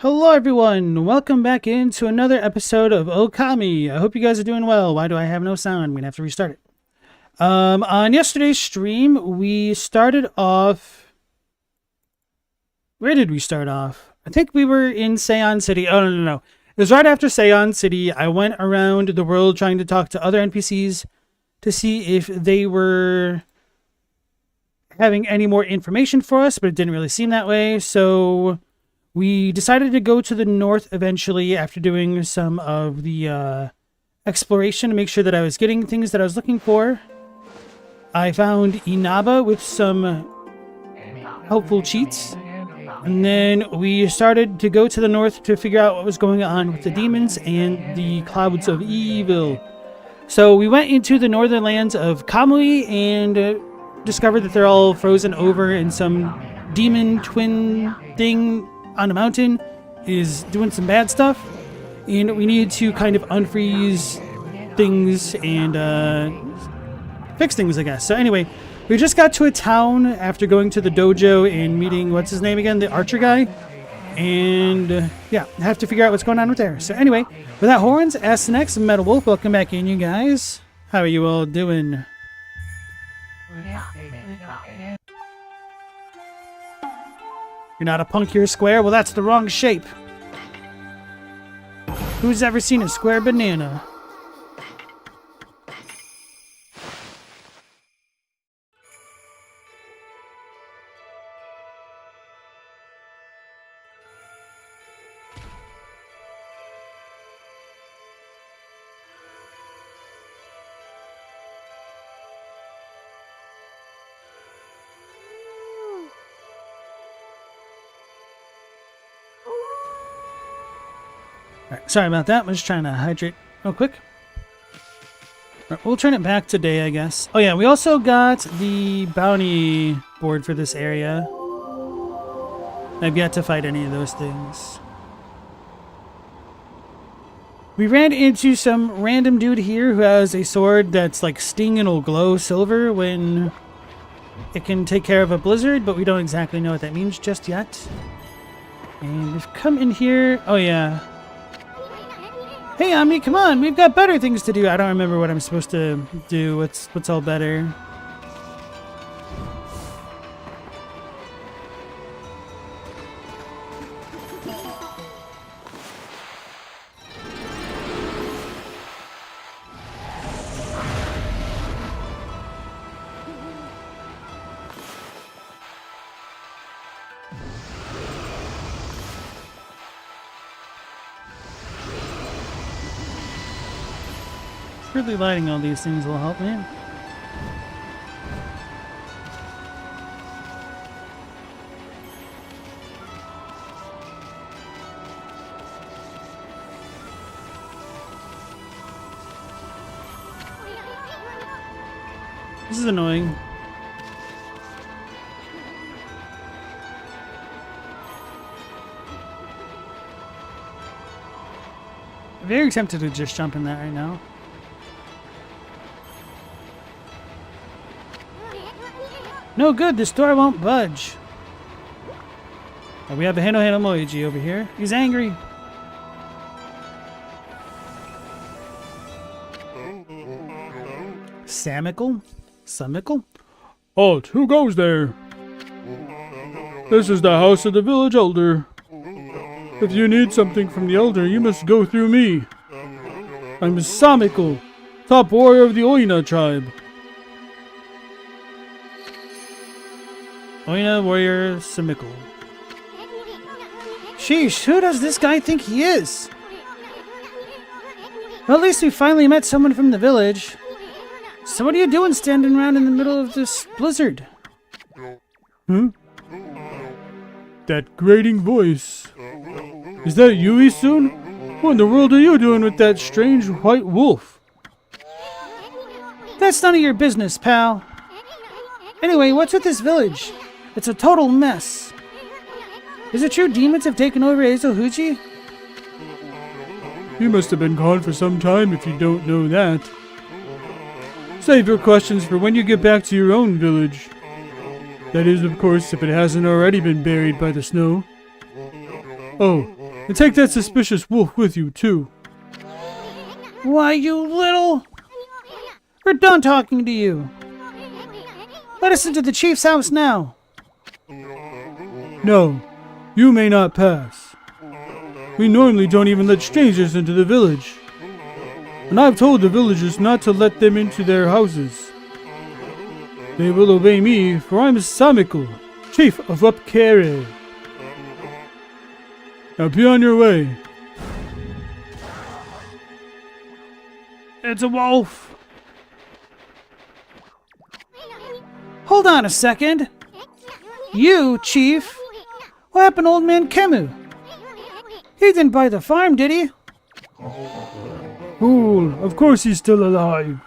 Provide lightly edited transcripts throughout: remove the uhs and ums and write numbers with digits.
Hello everyone, welcome back into another episode of Okami. I hope you guys are doing well. Why do I have no sound? I'm gonna have to restart it. On yesterday's stream, we started off... Where did we start off? I think we were in Seion City. Oh, no. It was right after Seion City. I went around the world trying to talk to other NPCs to see if they were having any more information for us, but it didn't really seem that way, so... we decided to go to the north eventually after doing some of the exploration to make sure that I was getting things that I was looking for. I found Inaba with some helpful cheats. And then we started to go to the north to figure out what was going on with the demons and the clouds of evil. So we went into the northern lands of Kamui and discovered that they're all frozen over in some demon twin thing on a mountain is doing some bad stuff, and we need to kind of unfreeze things and fix things, I guess. So anyway, we just got to a town after going to the dojo and meeting, what's his name again, the archer guy, and yeah, I have to figure out what's going on with there. So anyway, without horns, ask the next Metal Wolf. Welcome back in, you guys. How are you all doing? You're not a punk, you're a square? Well, that's the wrong shape. Who's ever seen a square banana? Alright, sorry about that. I'm just trying to hydrate real quick. Right, we'll turn it back today, I guess. Oh yeah, we also got the bounty board for this area. I've yet to fight any of those things. We ran into some random dude here who has a sword that's like sting and will glow silver when it can take care of a blizzard, but we don't exactly know what that means just yet. And we've come in here. Oh yeah. Hey, Omni, come on! We've got better things to do. I don't remember what I'm supposed to do. What's all better? Really lighting all these things will help me. This is annoying. I'm very tempted to just jump in that right now. No good, this door won't budge. We have a Hano Moiji over here. He's angry. Samical? Samical? Halt, who goes there? This is the house of the village elder. If you need something from the elder, you must go through me. I'm Samical, top warrior of the Oina tribe. Oina warrior Samical. Sheesh, who does this guy think he is? Well, at least we finally met someone from the village. So what are you doing standing around in the middle of this blizzard? That grating voice. Is that you, Isun? What in the world are you doing with that strange white wolf? That's none of your business, pal. Anyway, what's with this village? It's a total mess. Is it true demons have taken over Ezohuchi? You must have been gone for some time if you don't know that. Save your questions for when you get back to your own village. That is, of course, if it hasn't already been buried by the snow. Oh, And take that suspicious wolf with you, too. Why, you little... We're done talking to you. Let us into the chief's house now. No, you may not pass. We normally don't even let strangers into the village. And I've told the villagers not to let them into their houses. They will obey me, for I'm Samiko, chief of Ōkami. Now be on your way. It's a wolf. Hold on a second. You, Chief? What happened to old man Kemu? He didn't buy the farm, did he? Fool, of course he's still alive.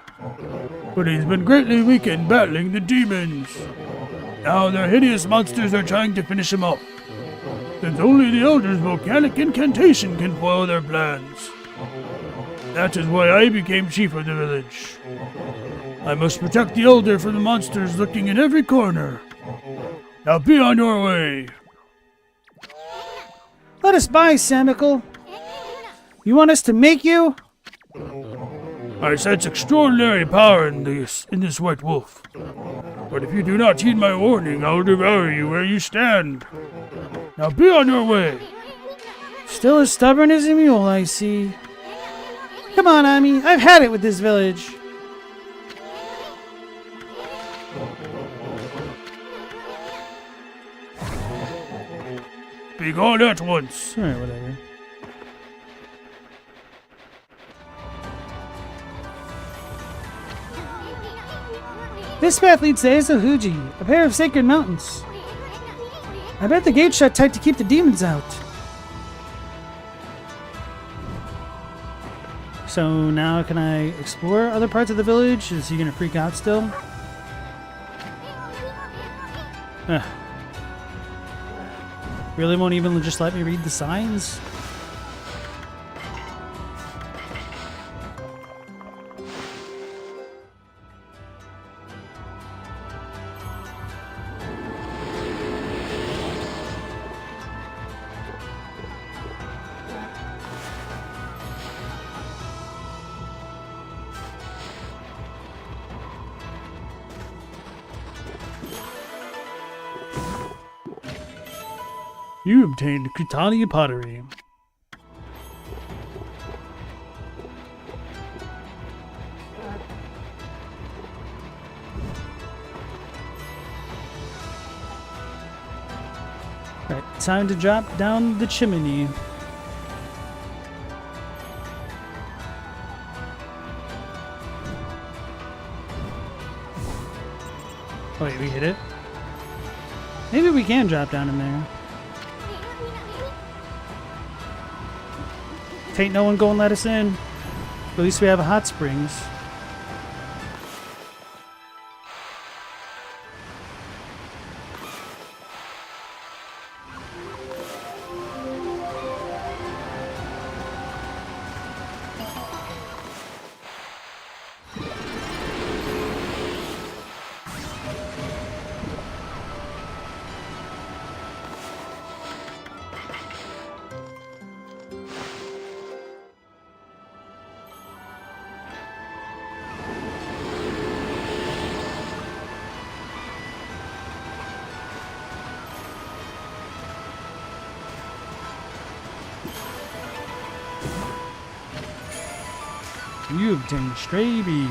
But he's been greatly weakened battling the demons. Now the hideous monsters are trying to finish him off. Since only the Elder's volcanic incantation can foil their plans. That is why I became chief of the village. I must protect the Elder from the monsters lurking in every corner. Now be on your way. Let us by, Samiko. You want us to make you? I sense extraordinary power in this white wolf. But if you do not heed my warning, I will devour you where you stand. Now be on your way. Still as stubborn as a mule, I see. Come on, Ami. I've had it with this village. Be gone at once. Alright, whatever. This path leads to Ezohuji, a pair of sacred mountains. I bet the gate's shut tight to keep the demons out. So now can I explore other parts of the village? Is he gonna freak out still? Ugh. Really won't even just let me read the signs? You obtained Kutani pottery. Right, time to drop down the chimney. Oh wait, we hit it? Maybe we can drop down in there. Ain't no one gonna let us in. At least we have a hot springs. You obtained stray bead.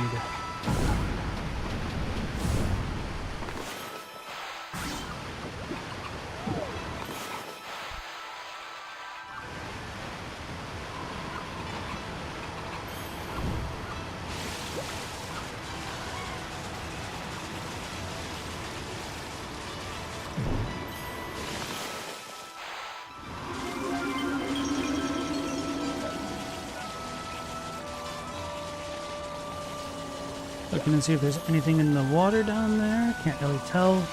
Looking and see if there's anything in the water down there. Can't really tell.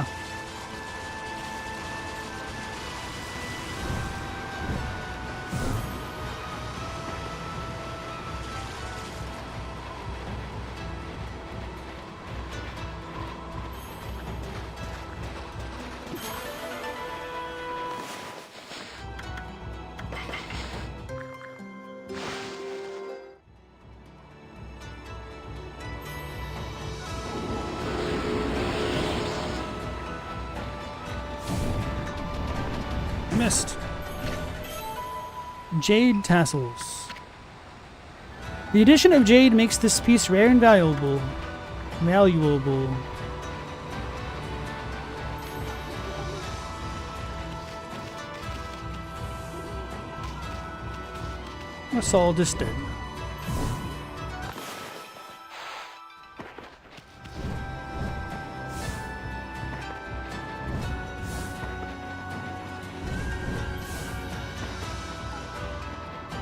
Aw. Missed. Jade tassels. The addition of jade makes this piece rare and valuable. Assault is dead.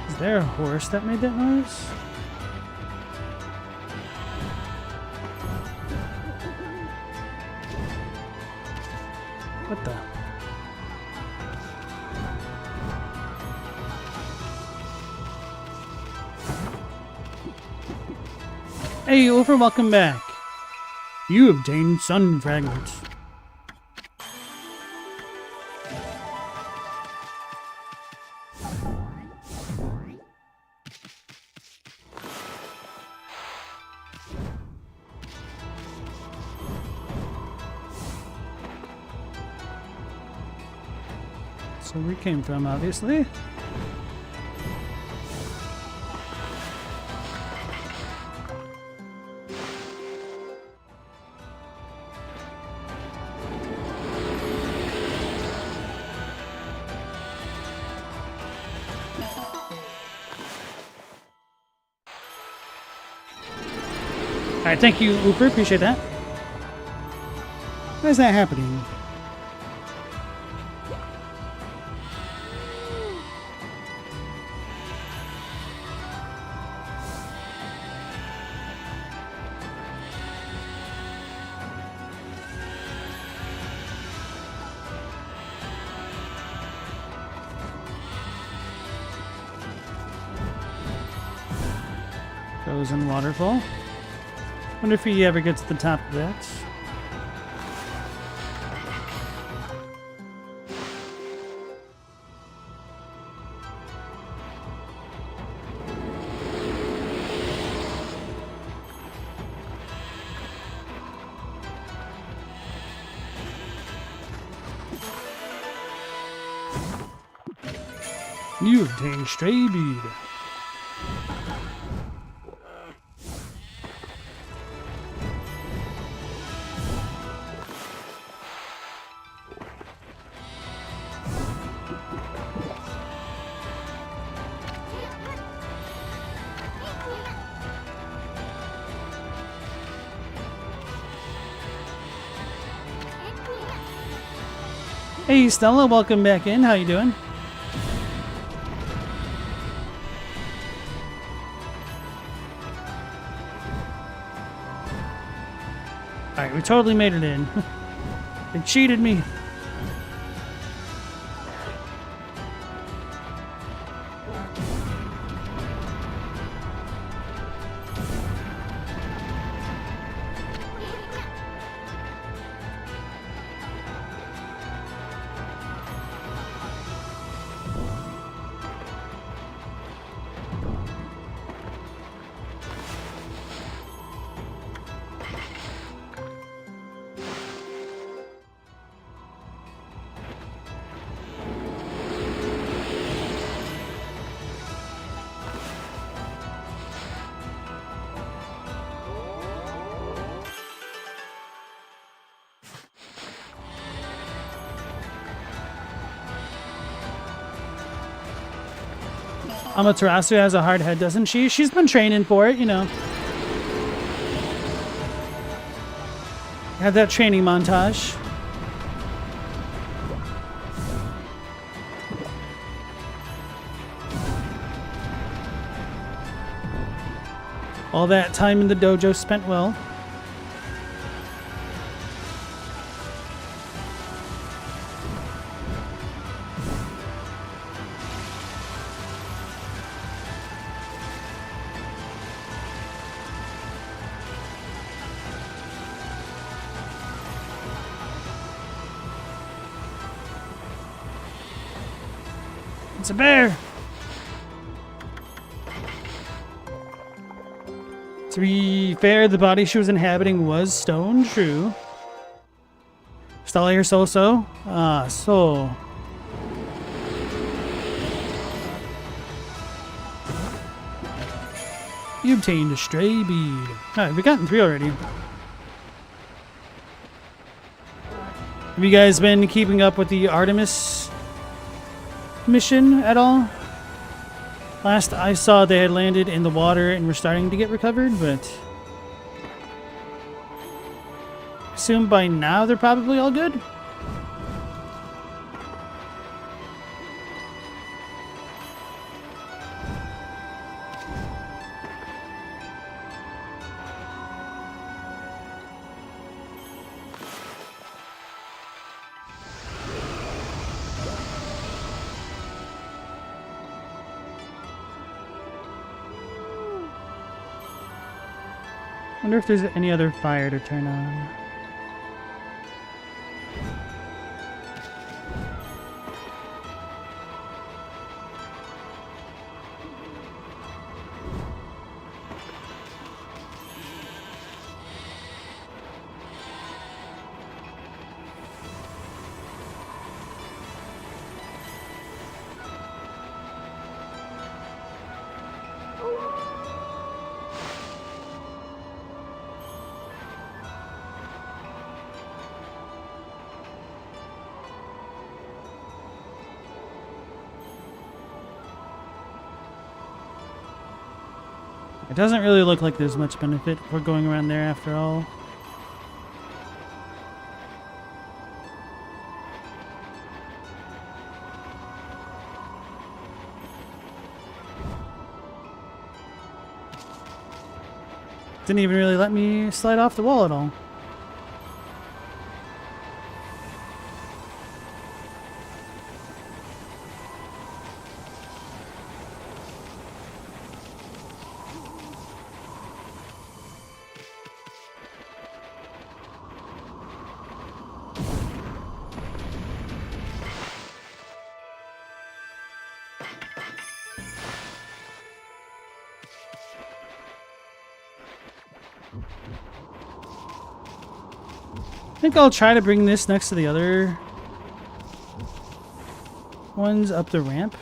Is there a horse that made that noise? What the? Hey, Over, welcome back. You obtained sun fragments. So where we came from, obviously. Alright, thank you, Ooper. Appreciate that. Why is that happening? Goes in waterfall. Wonder if he ever gets to the top of that. You obtain stray bead. Hey Stella, welcome back in. How you doing? Alright, we totally made it in. They cheated me. Amaterasu has a hard head, doesn't she? She's been training for it, you know. Had that training montage. All that time in the dojo spent well. It's a bear! To be fair, the body she was inhabiting was stone, true. Stella here, so. Ah, so. You obtained a stray bead. Alright, we've gotten 3 already. Have you guys been keeping up with the Artemis mission at all? Last I saw, they had landed in the water and were starting to get recovered, but I assume by now they're probably all good. Wonder if there's any other fire to turn on. It doesn't really look like there's much benefit for going around there after all. Didn't even really let me slide off the wall at all. I think I'll try to bring this next to the other ones up the ramp.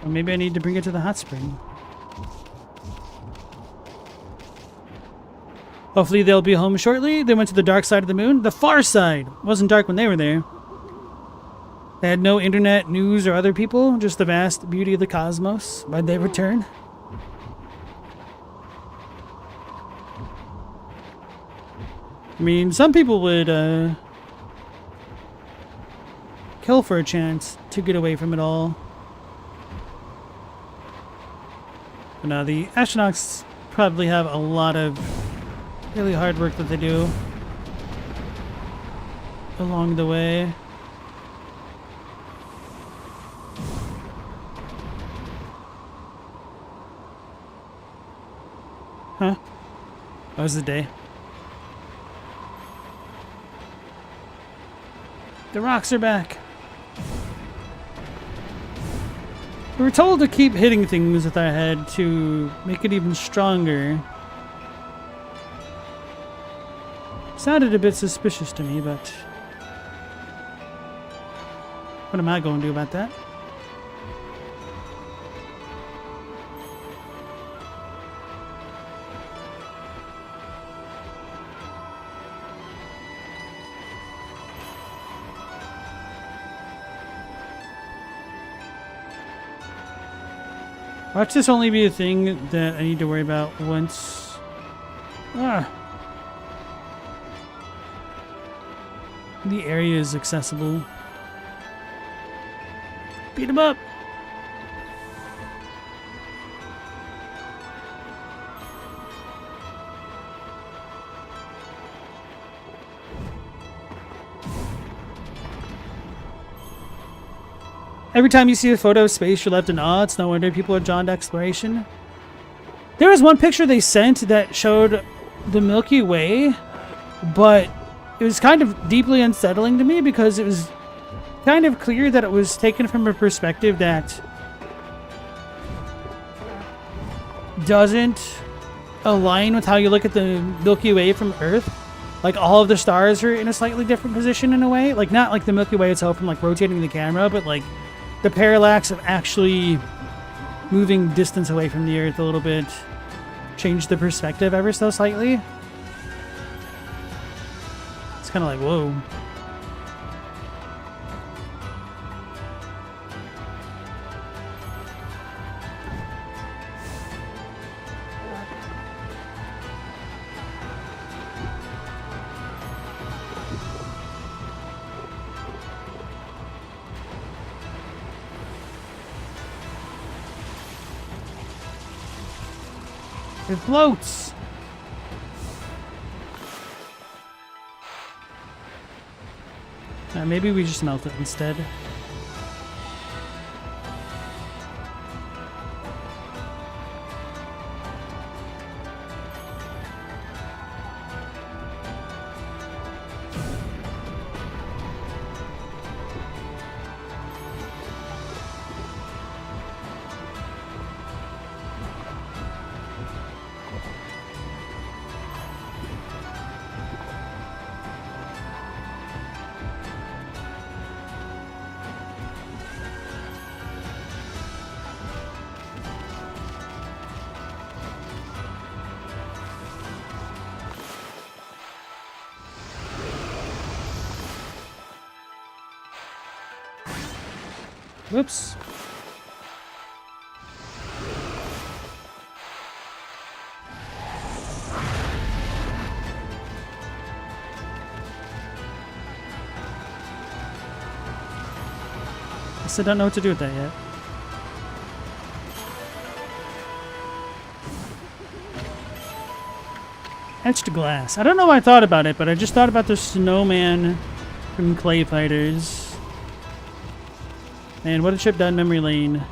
Or maybe I need to bring it to the hot spring. Hopefully they'll be home shortly. They went to the dark side of the moon. The far side! It wasn't dark when they were there. They had no internet, news, or other people. Just the vast beauty of the cosmos. Why'd they return? I mean, some people would kill for a chance to get away from it all. But no, the astronauts probably have a lot of really hard work that they do along the way. Huh? That was the day. The rocks are back. We were told to keep hitting things with our head to make it even stronger. Sounded a bit suspicious to me, but what am I going to do about that? Watch this only be a thing that I need to worry about once. Ah. The area is accessible. Beat him up! Every time you see a photo of space, you're left in awe. It's no wonder people are drawn to exploration. There was one picture they sent that showed the Milky Way, but it was kind of deeply unsettling to me because it was kind of clear that it was taken from a perspective that doesn't align with how you look at the Milky Way from Earth. Like, all of the stars are in a slightly different position in a way. Like, not like the Milky Way itself from, like, rotating the camera, but, like, the parallax of actually moving distance away from the Earth a little bit changed the perspective ever so slightly. It's kind of like, whoa. It floats! Maybe we just melt it instead. Whoops. I still don't know what to do with that yet. Etched glass. I don't know why I thought about it, but I just thought about the snowman from Clay Fighters. And what a trip down memory lane.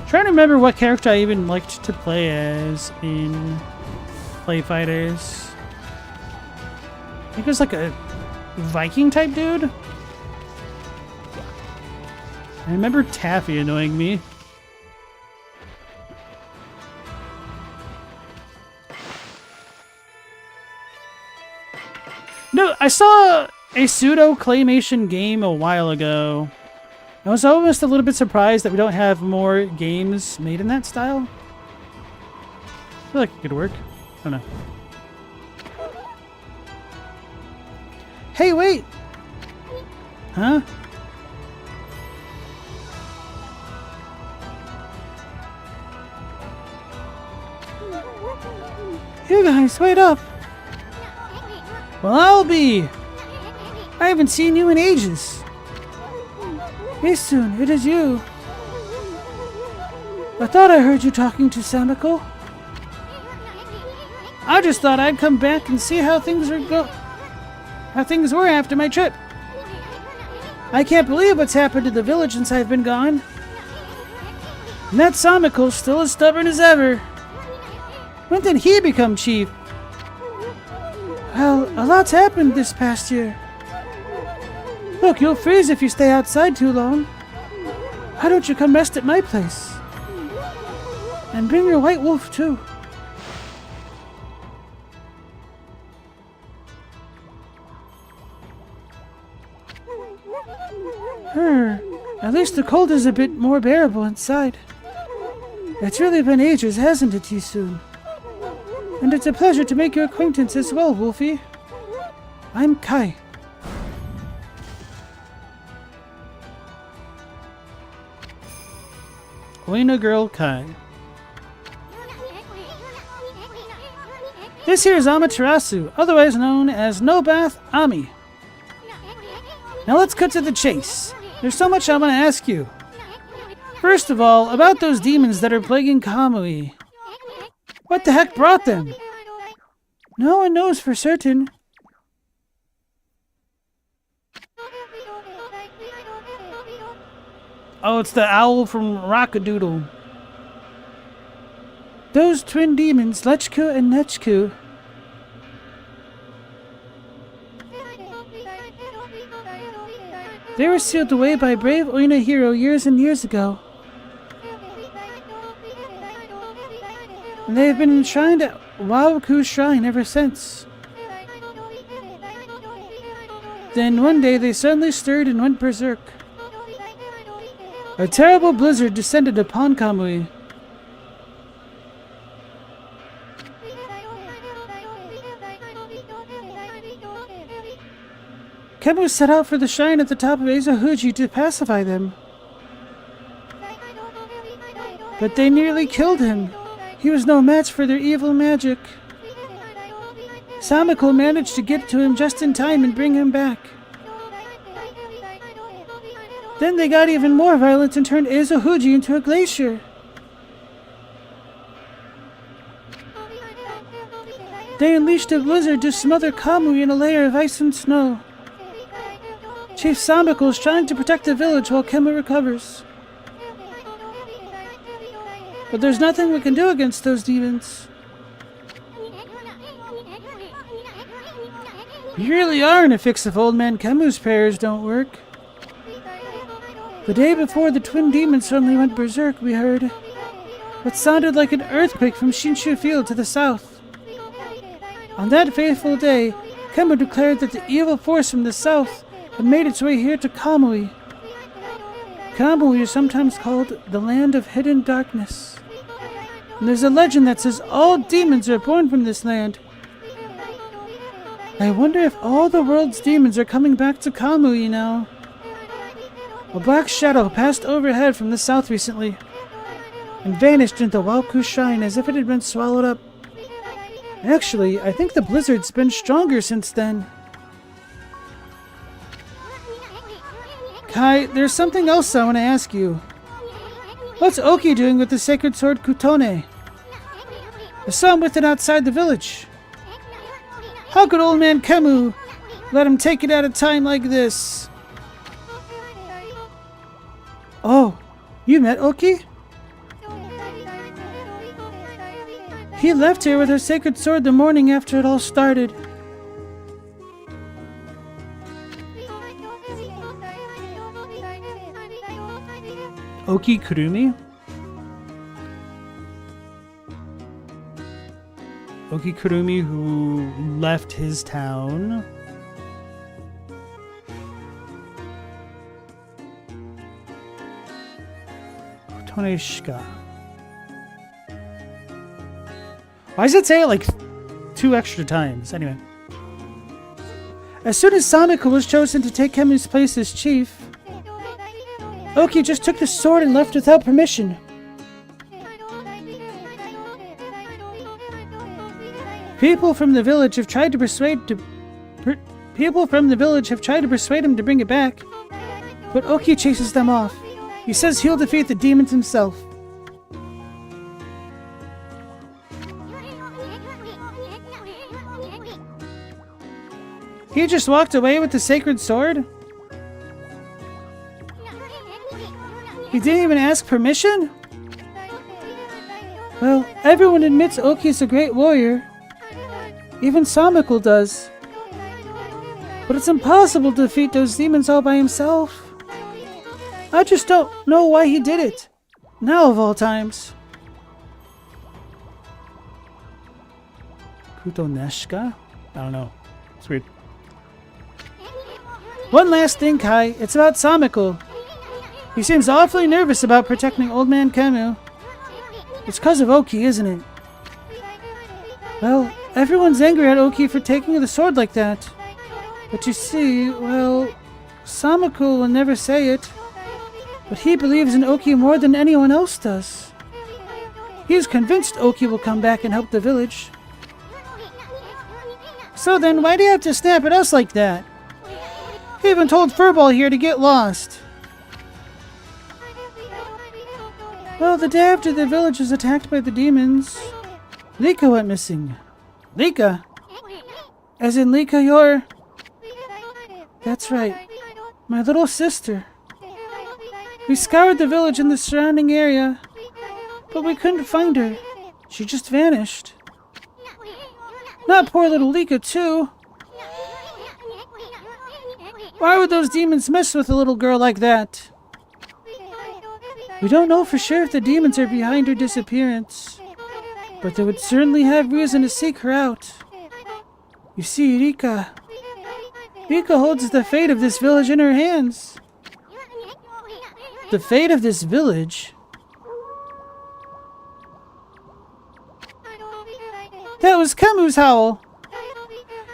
Trying to remember what character I even liked to play as in Clay Fighters. I think it was like a Viking type dude. I remember Taffy annoying me. No, I saw a pseudo claymation game a while ago. I was almost a little bit surprised that we don't have more games made in that style. I feel like it could work. I don't know. Hey, wait! Huh? You guys, wait up! Well, I'll be! I haven't seen you in ages. Isun, it is you. I thought I heard you talking to Samiko. I just thought I'd come back and see how things were after my trip. I can't believe what's happened to the village since I've been gone. And that Samiko's still as stubborn as ever. When did he become chief? Well, a lot's happened this past year. Look, you'll freeze if you stay outside too long. Why don't you come rest at my place? And bring your white wolf, too. At least the cold is a bit more bearable inside. It's really been ages, hasn't it, Isun? And it's a pleasure to make your acquaintance as well, Wolfie. I'm Kai. Oina girl Kai. This here is Amaterasu, otherwise known as No Bath Ami. Now let's cut to the chase. There's so much I want to ask you. First of all, about those demons that are plaguing Kamui. What the heck brought them? No one knows for certain. Oh, it's the owl from Rockadoodle. Those twin demons, Lechku and Nechku. They were sealed away by a brave Oina hero years and years ago. And they have been enshrined at Wawaku's shrine ever since. Then one day they suddenly stirred and went berserk. A terrible blizzard descended upon Kamui. Kemu set out for the shrine at the top of Ezohuji to pacify them. But they nearly killed him. He was no match for their evil magic. Samiko managed to get to him just in time and bring him back. Then they got even more violent and turned Ezohuji into a glacier. They unleashed a blizzard to smother Kamui in a layer of ice and snow. Chief Samiko is trying to protect the village while Kemu recovers. But there's nothing we can do against those demons. You really are in a fix if old man Kemu's prayers don't work. The day before the twin demons suddenly went berserk, we heard what sounded like an earthquake from Shinshu Field to the south. On that fateful day, Kemu declared that the evil force from the south had made its way here to Kamui. Kamui is sometimes called the Land of Hidden Darkness. And there's a legend that says all demons are born from this land. I wonder if all the world's demons are coming back to Kamui now. A black shadow passed overhead from the south recently and vanished into Waoku Shrine as if it had been swallowed up. Actually, I think the blizzard's been stronger since then. Kai, there's something else I want to ask you. What's Oki doing with the sacred sword Kutone? I saw him with it outside the village. How could old man Kemu let him take it at a time like this? Oh, you met Oki? He left here with her sacred sword the morning after it all started. Oki Kurumi? Oki Kurumi who left his town. Toneshika. Why does it say it like 2 extra times? Anyway. As soon as Samiko was chosen to take Kemu's place as chief, Oki just took the sword and left without permission. People from the village have tried to persuade him to bring it back, but Oki chases them off. He says he'll defeat the demons himself. He just walked away with the sacred sword? He didn't even ask permission? Well, everyone admits Oki's a great warrior. Even Samiko does. But it's impossible to defeat those demons all by himself. I just don't know why he did it. Now of all times. Kutoneshka? I don't know. It's weird. One last thing, Kai. It's about Samiko. He seems awfully nervous about protecting old man Kemu. It's because of Oki, isn't it? Well, everyone's angry at Oki for taking the sword like that. But you see, well, Samiko will never say it. But he believes in Oki more than anyone else does. He is convinced Oki will come back and help the village. So then, why do you have to snap at us like that? He even told Furball here to get lost. Well, the day after the village was attacked by the demons, Lika went missing. Lika? As in Lika, your... That's right. My little sister. We scoured the village and the surrounding area, but we couldn't find her. She just vanished. Not poor little Lika, too. Why would those demons mess with a little girl like that? We don't know for sure if the demons are behind her disappearance, but they would certainly have reason to seek her out. You see, Rika holds the fate of this village in her hands. The fate of this village? That was Kamu's howl.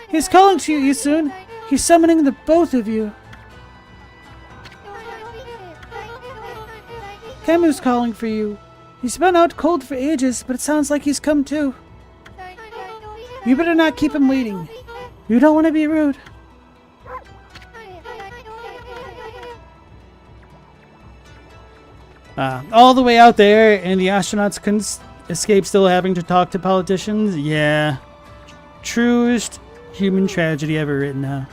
He's calling to you, Isun. He's summoning the both of you. Kamu's calling for you. He's been out cold for ages, but it sounds like he's come too. You better not keep him waiting. You don't want to be rude. All the way out there, and the astronauts couldn't escape still having to talk to politicians? Yeah. Truest human tragedy ever written, huh?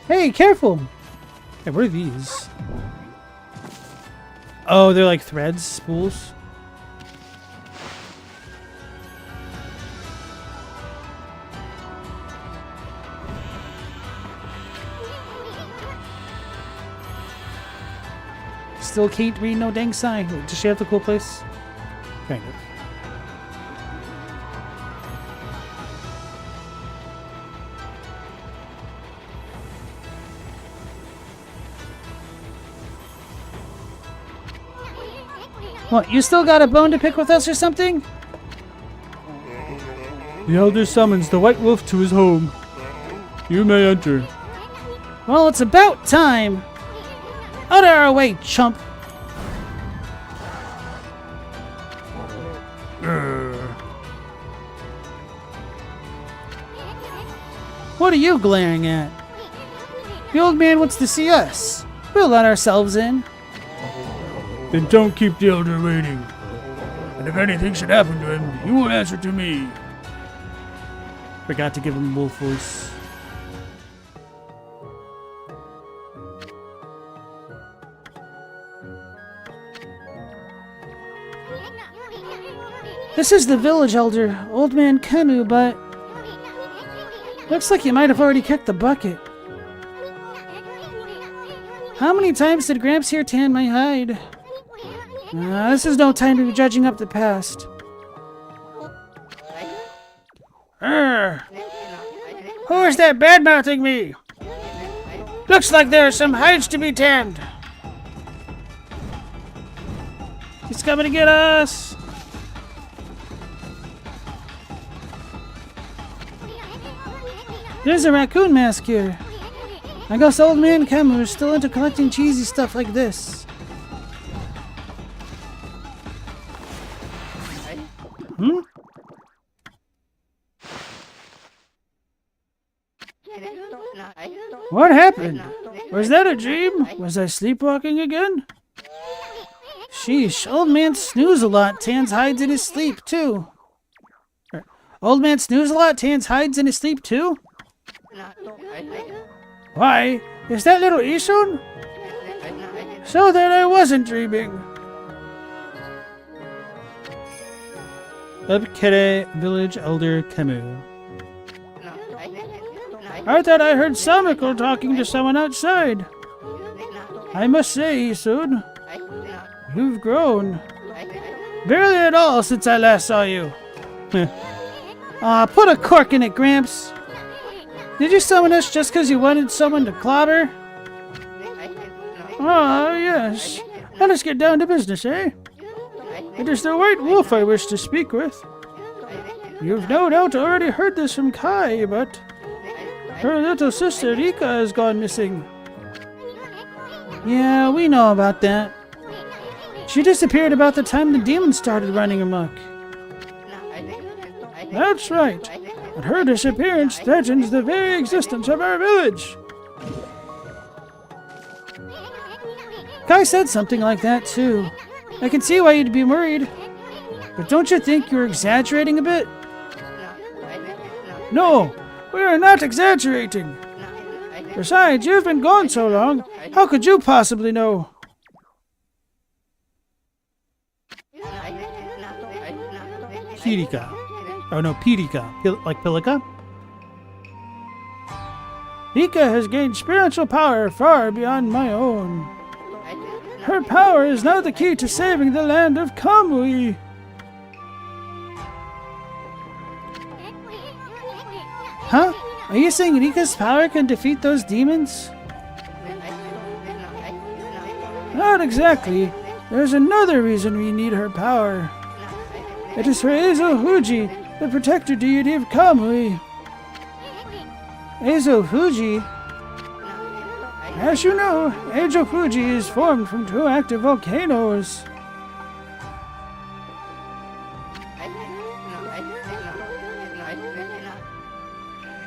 Hey, careful! Hey, what are these? Oh, they're like threads, spools. Still can't read no dang sign. Does she have the cool place? Kind of. What, you still got a bone to pick with us or something? The elder summons the white wolf to his home. You may enter. Well, it's about time. Out of our way, chump. What are you glaring at? The old man wants to see us. We'll let ourselves in. Then don't keep the elder waiting. And if anything should happen to him, you will answer to me. Forgot to give him wolf voice. This is the village elder, Old Man Kenu, but looks like he might have already kicked the bucket. How many times did Gramps here tan my hide? This is no time to be judging up the past. Who is that bad-mouthing me? Looks like there are some hides to be tanned. He's coming to get us. There's a raccoon mask here. I guess Old Man Camu is still into collecting cheesy stuff like this. Hmm? What happened? Was that a dream? Was I sleepwalking again? Sheesh, Old Man Snooze-a-lot tans hides in his sleep, too. Old Man Snooze-a-lot tans hides in his sleep, too? Why? Is that little Isun? So that I wasn't dreaming. Ubkere Village Elder Camus. I thought I heard Samiko talking to someone outside. I must say, Isun, you've grown. Barely at all since I last saw you. Put a cork in it, Gramps. Did you summon us just because you wanted someone to clobber? Ah, yes. Let us get down to business, eh? It is the white wolf I wish to speak with. You've no doubt already heard this from Kai, but her little sister Rika has gone missing. Yeah, we know about that. She disappeared about the time the demons started running amok. That's right. And her disappearance threatens the very existence of our village. Kai said something like that too. I can see why you'd be worried. But don't you think you're exaggerating a bit? No, we are not exaggerating. Besides, you've been gone so long, how could you possibly know? Pirika. Oh no, Pirika. Like Pilika? Rika has gained spiritual power far beyond my own. Her power is now the key to saving the land of Kamui. Huh? Are you saying Rika's power can defeat those demons? Not exactly. There's another reason we need her power. It is for Eizo Fuji, the protector deity of Kamui. Eizo Fuji? As you know, Eizo Fuji is formed from two active volcanoes.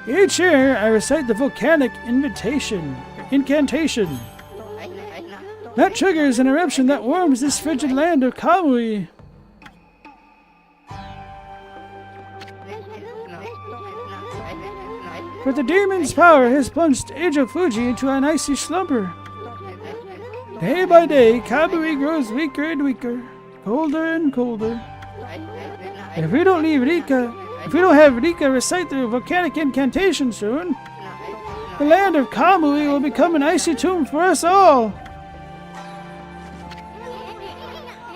Each year, I recite the volcanic incantation. That triggers an eruption that warms this frigid land of Kamui. But the demon's power has plunged Eizo Fuji into an icy slumber. Day by day, Kamui grows weaker and weaker, colder and colder. If we don't have Rika recite the volcanic incantation soon, the land of Kamui will become an icy tomb for us all.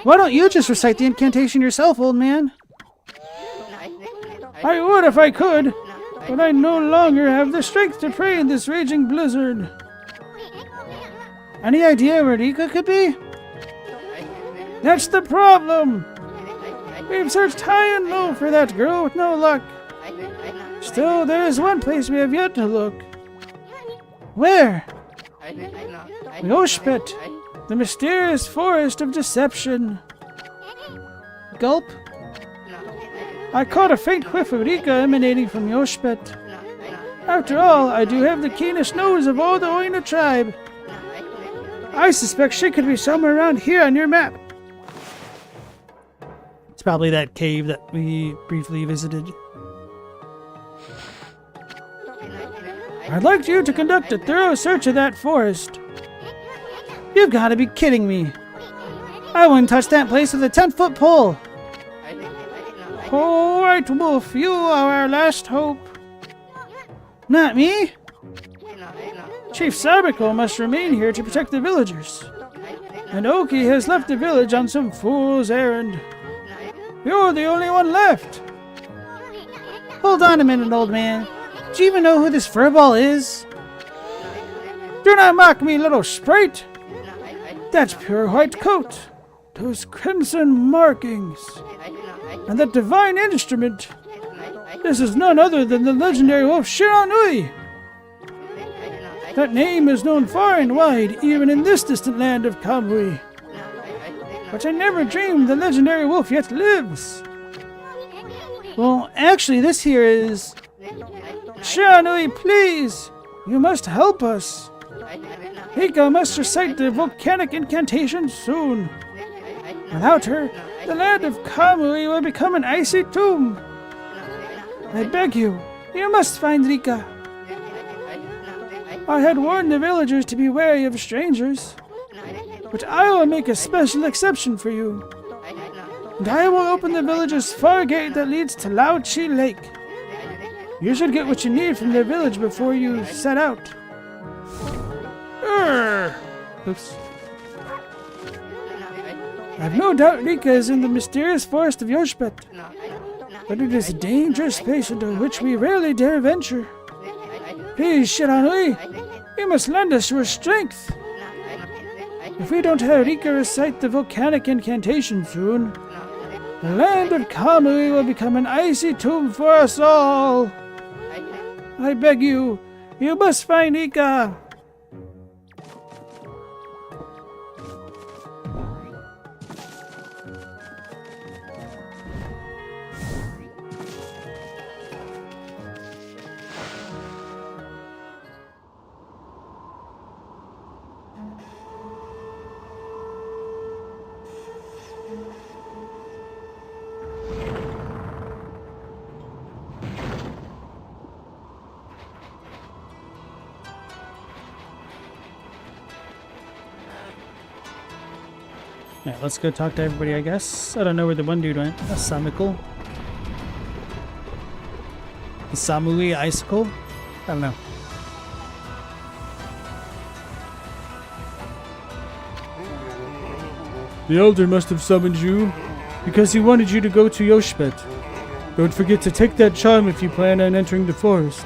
Why don't you just recite the incantation yourself, old man? I would if I could, but I no longer have the strength to pray in this raging blizzard. Any idea where Rika could be? That's the problem! We've searched high and low for that girl with no luck. Still, there is one place we have yet to look. Where? The Oshpit, the mysterious forest of deception. Gulp. I caught a faint whiff of Rika emanating from Yoshpet. After all, I do have the keenest nose of all the Oina tribe. I suspect she could be somewhere around here on your map. It's probably that cave that we briefly visited. I'd like you to conduct a thorough search of that forest. You've got to be kidding me. I wouldn't touch that place with a 10-foot pole. All right, Wolf, you are our last hope. Not me? Chief Sabiko must remain here to protect the villagers. And Oki has left the village on some fool's errand. You're the only one left. Hold on a minute, old man. Do you even know who this furball is? Do not mock me, little sprite. That's pure white coat. Those crimson markings. And that divine instrument. This is none other than the legendary wolf Shiranui. That name is known far and wide, even in this distant land of Kamui. But I never dreamed the legendary wolf yet lives. Well, actually, this here is... Shiranui, please! You must help us. Hika must recite the volcanic incantation soon. Without her, the land of Kamui will become an icy tomb. I beg you, you must find Rika. I had warned the villagers to be wary of strangers, but I will make a special exception for you. And I will open the village's far gate that leads to Laochi Lake. You should get what you need from the village before you set out. Oops. I've no doubt Rika is in the mysterious forest of Yoshpet, but it is a dangerous place into which we rarely dare venture. Please, Shiranui, you must lend us your strength. If we don't have Rika recite the volcanic incantation soon, The land of Kamui will become an icy tomb for us all. I beg you, you must find Ika. Yeah, let's go talk to everybody, I guess. I don't know where the one dude went. A Samiko. A Samui Icicle? I don't know. The elder must have summoned you because he wanted you to go to Yoshibet. Don't forget to take that charm if you plan on entering the forest.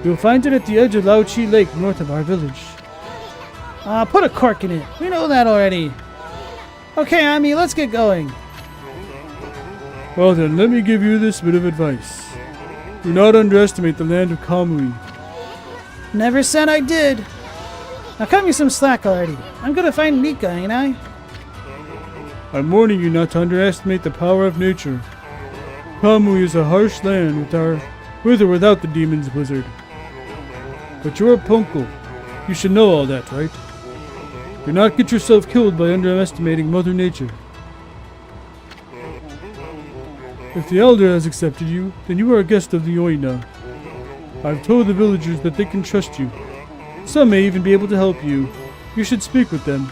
You'll find it at the edge of Laochi Lake north of our village. Put a cork in it. We know that already. Okay, Ami, let's get going. Well then, let me give you this bit of advice. Do not underestimate the land of Kamui. Never said I did. Now cut me some slack already. I'm gonna find Nika, ain't I? I'm warning you not to underestimate the power of nature. Kamui is a harsh land with or without the demon's blizzard. But you're a Punko. You should know all that, right? Do not get yourself killed by underestimating Mother Nature. If the elder has accepted you, then you are a guest of the Oina. I've told the villagers that they can trust you. Some may even be able to help you. You should speak with them.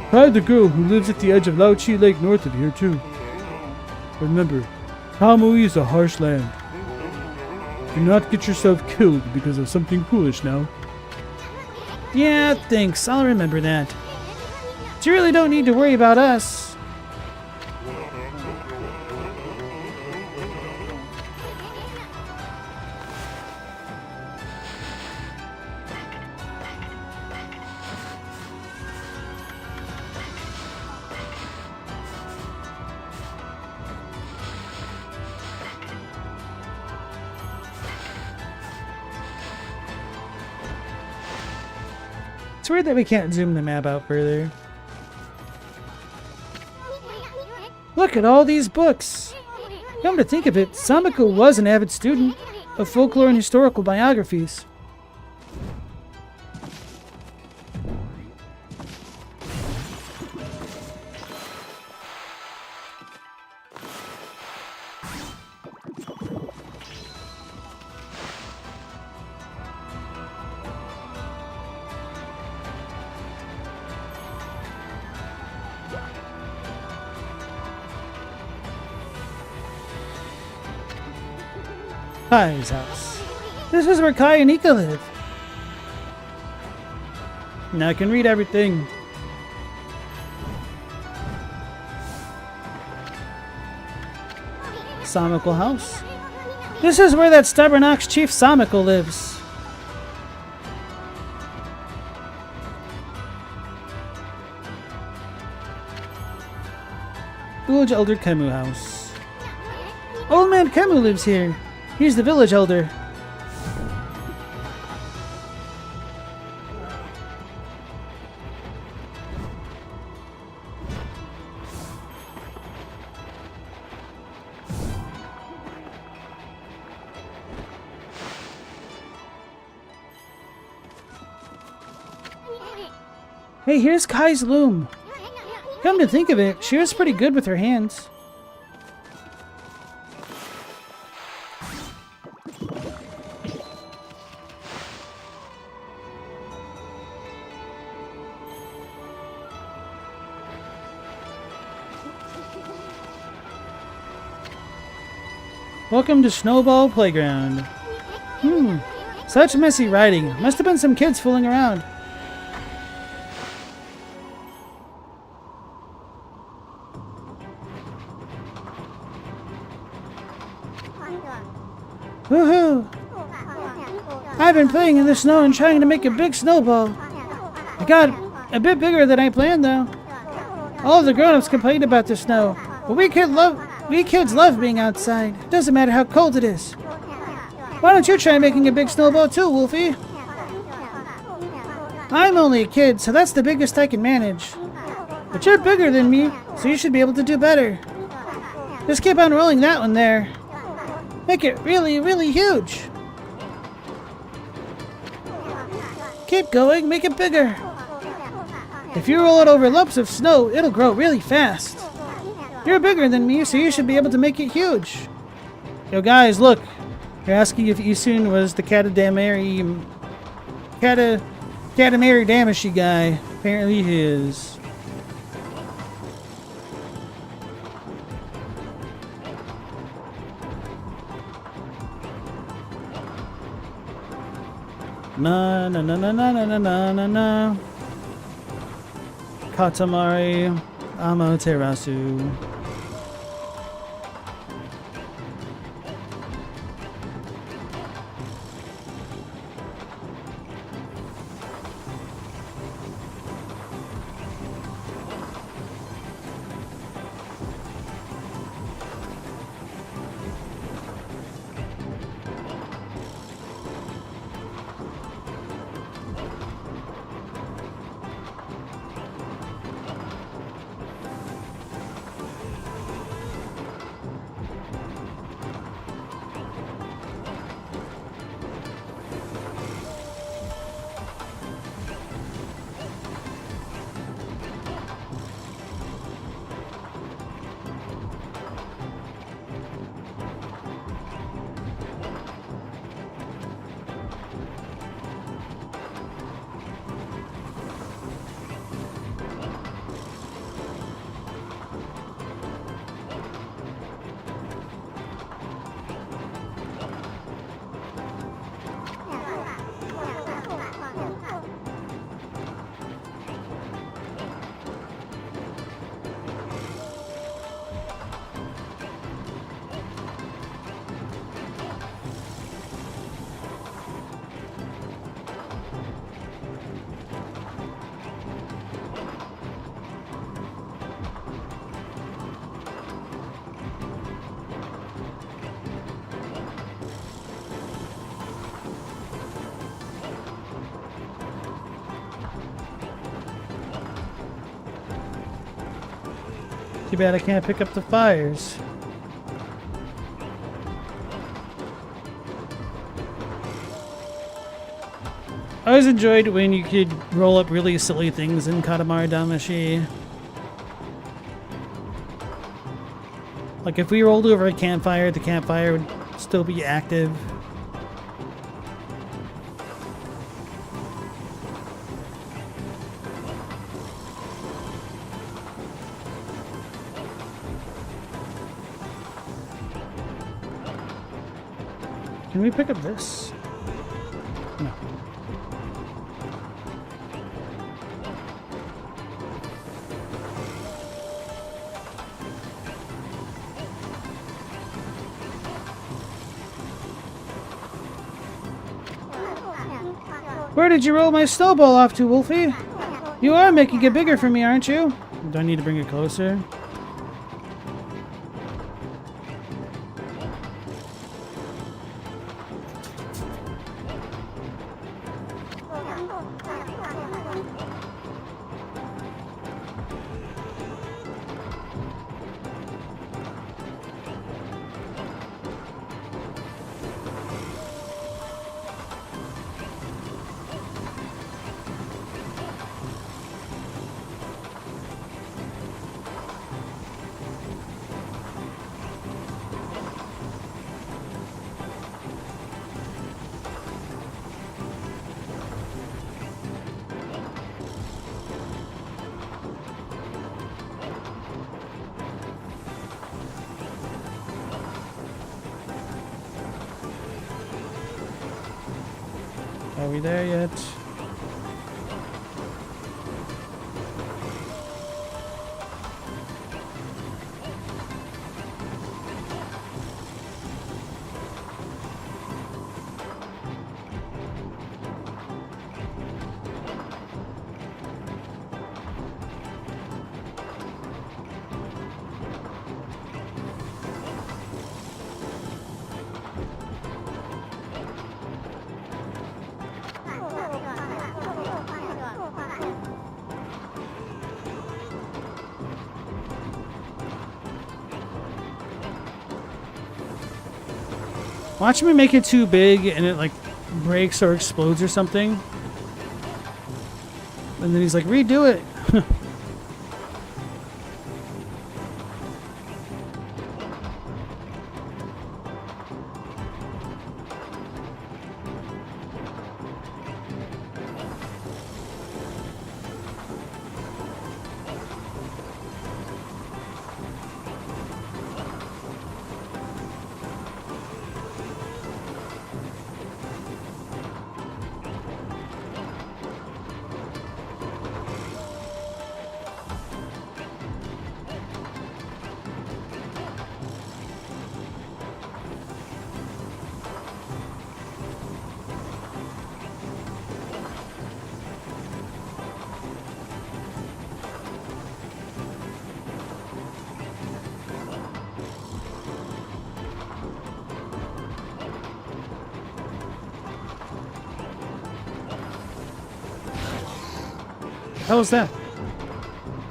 Try the girl who lives at the edge of Laochi Lake north of here too. Remember, Kamui is a harsh land. Do not get yourself killed because of something foolish now. Yeah, thanks. I'll remember that. But you really don't need to worry about us. It's weird that we can't zoom the map out further. Look at all these books! Come to think of it, Samiko was an avid student of folklore and historical biographies. Kai's house. This is where Kai and Ika live. Now I can read everything. Samiko house. This is where that stubborn ox chief Samiko lives. Village Elder Kemu house. Old man Kemu lives here. He's the village elder. Hey, here's Kai's loom. Come to think of it, she was pretty good with her hands. Welcome to Snowball Playground. Such messy riding. Must have been some kids fooling around. Woohoo! I've been playing in the snow and trying to make a big snowball. I got a bit bigger than I planned though. All the grown-ups complained about the snow. But we kids love being outside. Doesn't matter how cold it is. Why don't you try making a big snowball too, Wolfie? I'm only a kid, so that's the biggest I can manage. But you're bigger than me, so you should be able to do better. Just keep on rolling that one there. Make it really, really huge. Keep going, make it bigger. If you roll it over lumps of snow, it'll grow really fast. You're bigger than me, so you should be able to make it huge. Yo guys, look. You're asking if Isun was the Katamari Damashi guy. Apparently he is. Na na na na na na na na na. Katamari Amaterasu. Too bad I can't pick up the fires. I always enjoyed when you could roll up really silly things in Katamari Damacy. Like if we rolled over a campfire, the campfire would still be active. Can we pick up this? No. Where did you roll my snowball off to, Wolfie? You are making it bigger for me, aren't you? Do I need to bring it closer? Are we there yet? Watch me make it too big and it like breaks or explodes or something. And then he's like, redo it. What the hell is that?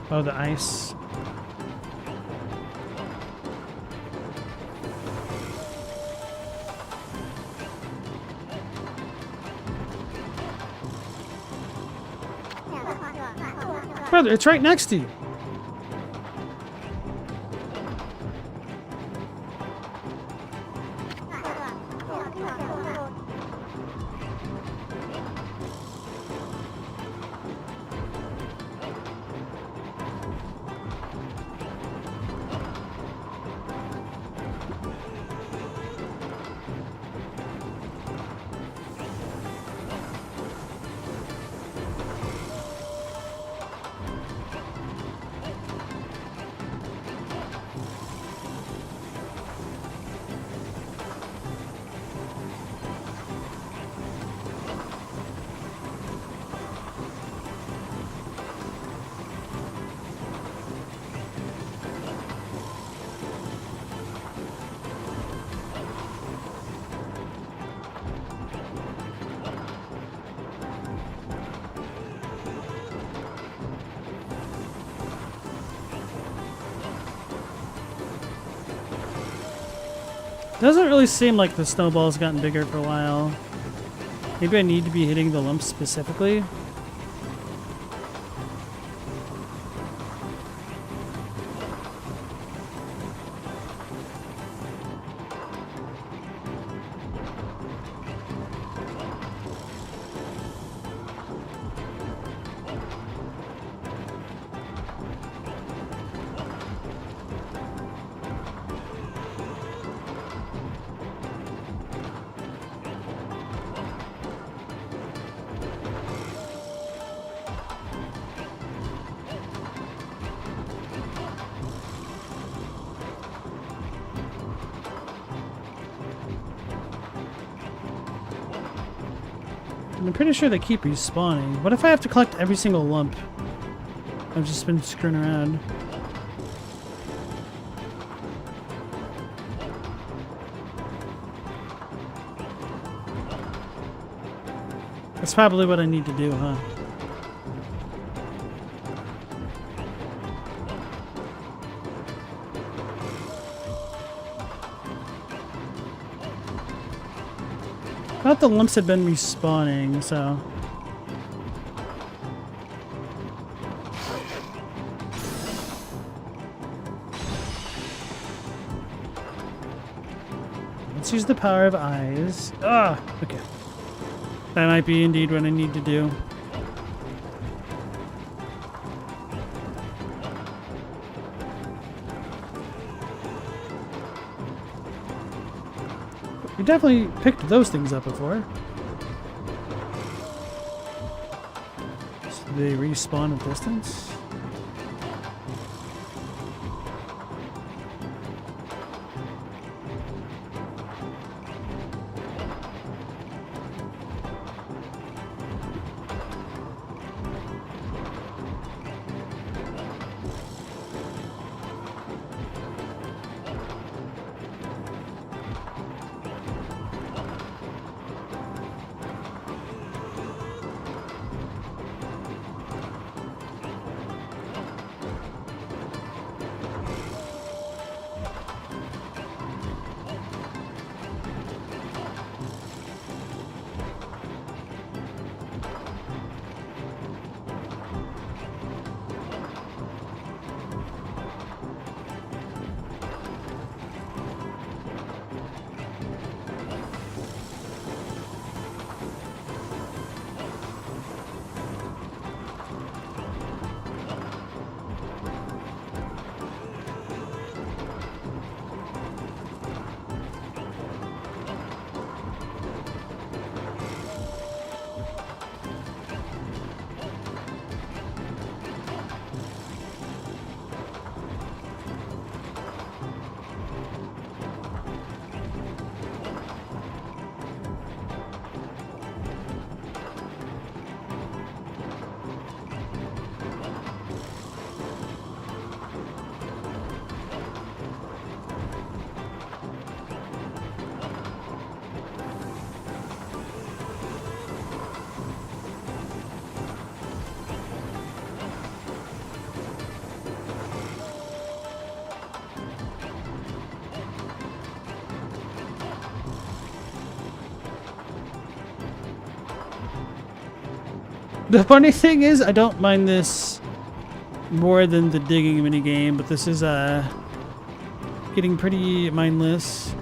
Oh, the ice. Brother, it's right next to you. Doesn't really seem like the snowball's gotten bigger for a while. Maybe I need to be hitting the lump specifically. I'm pretty sure they keep respawning. What if I have to collect every single lump? I've just been screwing around. That's probably what I need to do, huh? I thought the lumps had been respawning, so... Let's use the power of eyes. Ah, okay. That might be indeed what I need to do. We definitely picked those things up before. So they respawn at distance. The funny thing is, I don't mind this more than the digging minigame, but this is getting pretty mindless.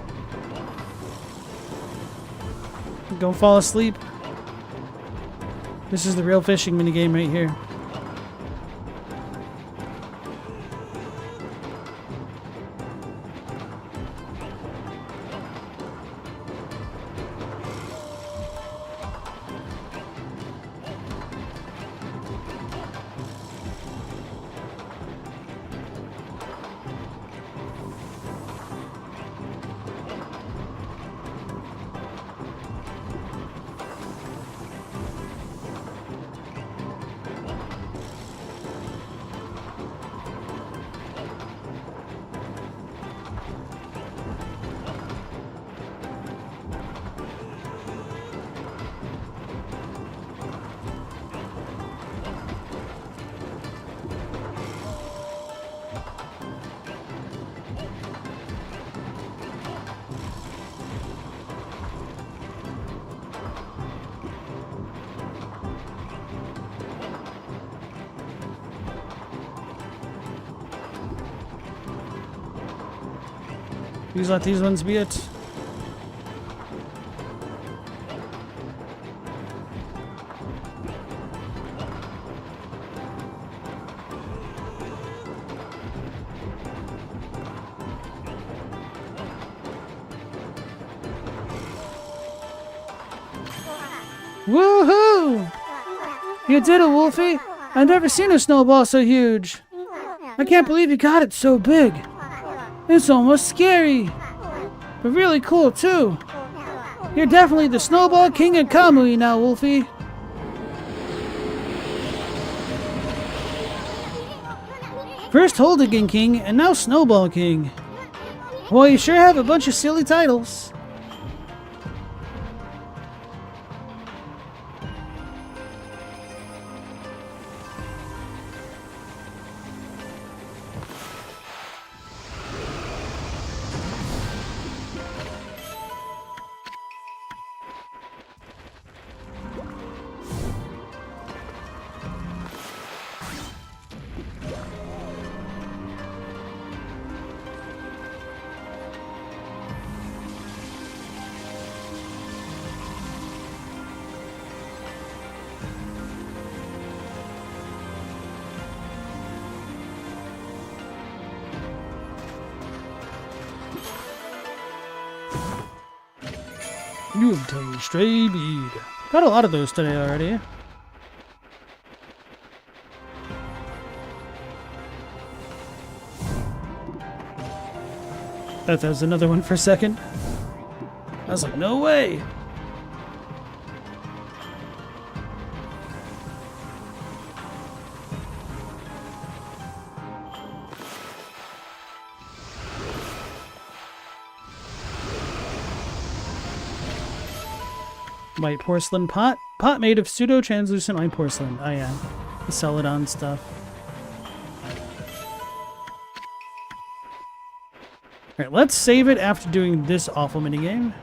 Don't fall asleep. This is the real fishing minigame right here. Please let these ones be it. Woohoo! You did it, Wolfie! I've never seen a snowball so huge. I can't believe you got it so big. It's almost scary. But really cool, too. You're definitely the Snowball King of Kamui now, Wolfie. First Holdigan King, and now Snowball King. Well, you sure have a bunch of silly titles. You obtain stray bead. Got a lot of those today already. Thought that was another one for a second. I was like, no way. White porcelain pot. Pot made of pseudo-translucent white porcelain. Oh yeah. The Celadon stuff. Alright, let's save it after doing this awful minigame.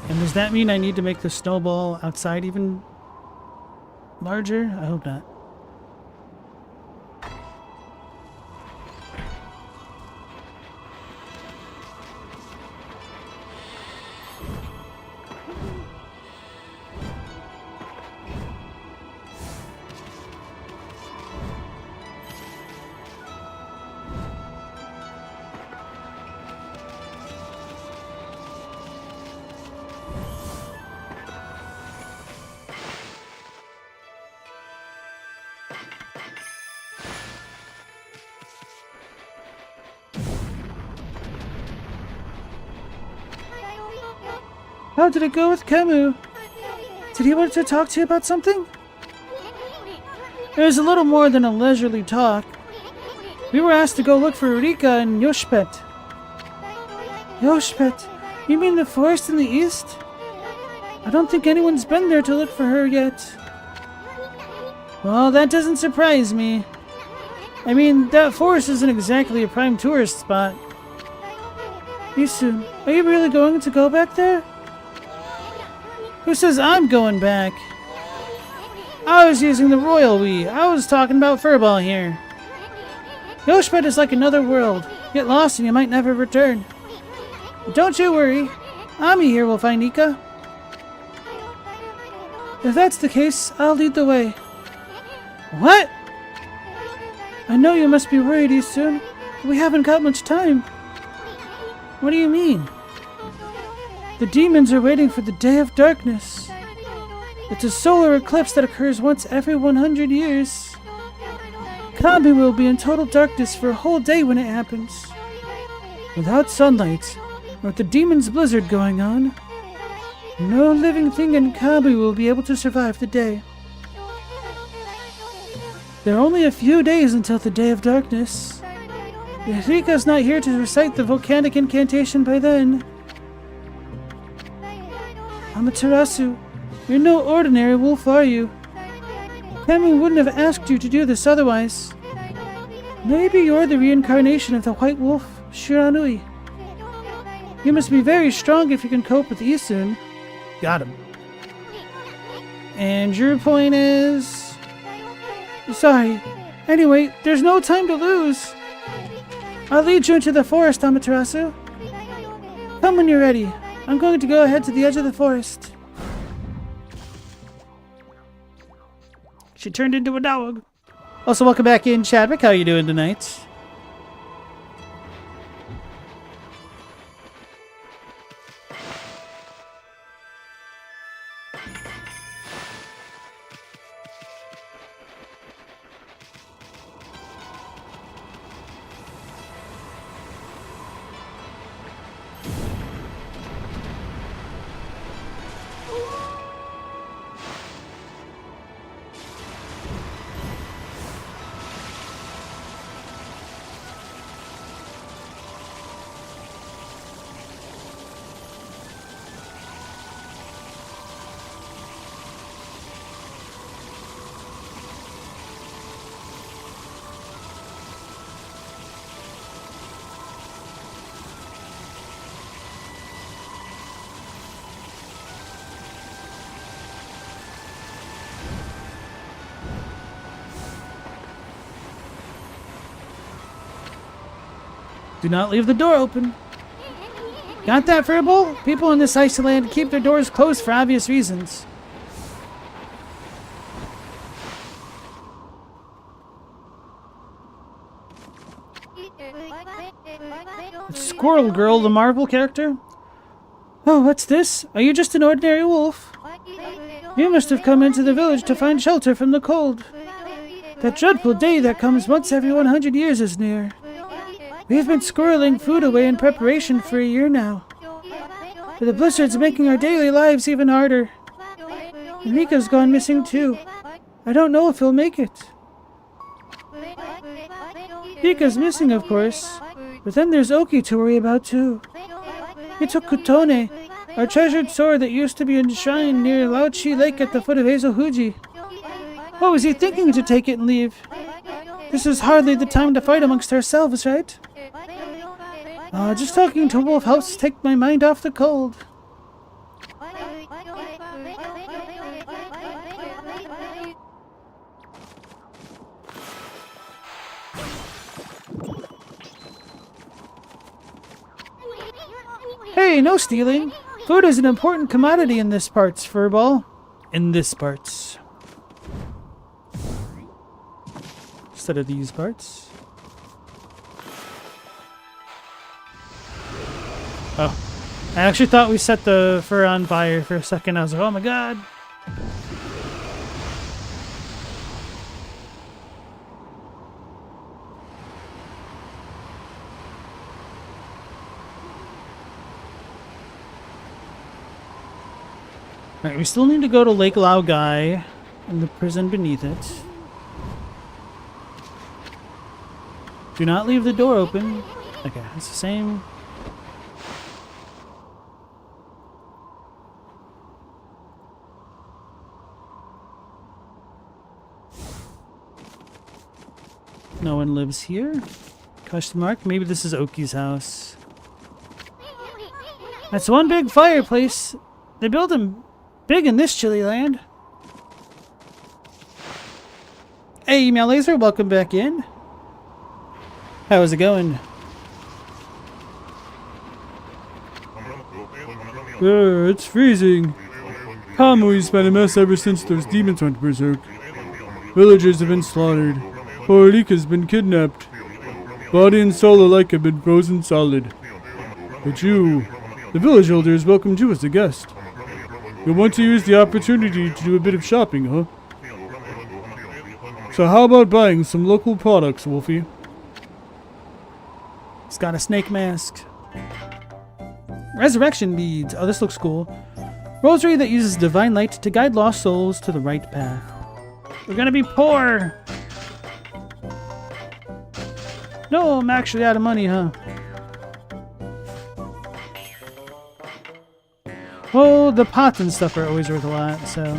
And does that mean I need to make the snowball outside even larger? I hope not. How did it go with Camus? Did he want to talk to you about something? It was a little more than a leisurely talk. We were asked to go look for Rika and Yoshpet. Yoshpet? You mean the forest in the east? I don't think anyone's been there to look for her yet. Well, that doesn't surprise me. I mean, that forest isn't exactly a prime tourist spot. Isun, are you really going to go back there? Who says I'm going back? I was using the royal we. I was talking about Furball here. Yoshpet is like another world. Get lost and you might never return. But don't you worry. Ami here will find Ika. If that's the case, I'll lead the way. What? I know you must be worried, Isun. We haven't got much time. What do you mean? The demons are waiting for the Day of Darkness. It's a solar eclipse that occurs once every 100 years. Okami will be in total darkness for a whole day when it happens. Without sunlight, or with the demon's blizzard going on, no living thing in Okami will be able to survive the day. There are only a few days until the Day of Darkness. If Rika's not here to recite the volcanic incantation by then... Amaterasu, you're no ordinary wolf, are you? Okami wouldn't have asked you to do this otherwise. Maybe you're the reincarnation of the white wolf, Shiranui. You must be very strong if you can cope with Isun. Got him. And your point is... Sorry. Anyway, there's no time to lose. I'll lead you into the forest, Amaterasu. Come when you're ready. I'm going to go ahead to the edge of the forest. She turned into a dog. Also, welcome back in, Chadwick. How are you doing tonight? Do not leave the door open. Got that, Furball? People in this icy land keep their doors closed for obvious reasons. It's Squirrel Girl, the Marvel character. Oh, what's this? Are you just an ordinary wolf? You must have come into the village to find shelter from the cold. That dreadful day that comes once every 100 years is near. We've been squirreling food away in preparation for a year now. But the blizzard's making our daily lives even harder. And Mika's gone missing too. I don't know if he'll make it. Mika's missing, of course. But then there's Oki to worry about too. He took Kutone, our treasured sword that used to be enshrined near Laochi Lake at the foot of Eizofuji. What was he thinking to take it and leave? This is hardly the time to fight amongst ourselves, right? Just talking to Wolf helps take my mind off the cold. Hey, no stealing. Food is an important commodity in this parts, Furball. In this parts. Instead of these parts. Oh. I actually thought we set the fur on fire for a second. I was like, oh my god. Alright, we still need to go to Lake Laogai and the prison beneath it. Do not leave the door open. Okay, it's the same. No one lives here? Question mark? Maybe this is Oki's house. That's one big fireplace. They build them big in this chilly land. Hey, Email Laser, welcome back in. How's it going? It's freezing. Kami's been a mess ever since those demons went berserk. Villagers have been slaughtered. Poor Rika's been kidnapped. Body and soul alike have been frozen solid. But you, the village elders, welcomed you as a guest. You'll want to use the opportunity to do a bit of shopping, huh? So how about buying some local products, Wolfie? It's got a snake mask. Resurrection beads. Oh, this looks cool. Rosary that uses divine light to guide lost souls to the right path. We're gonna be poor. No, I'm actually out of money, huh? Well, the pots and stuff are always worth a lot, so...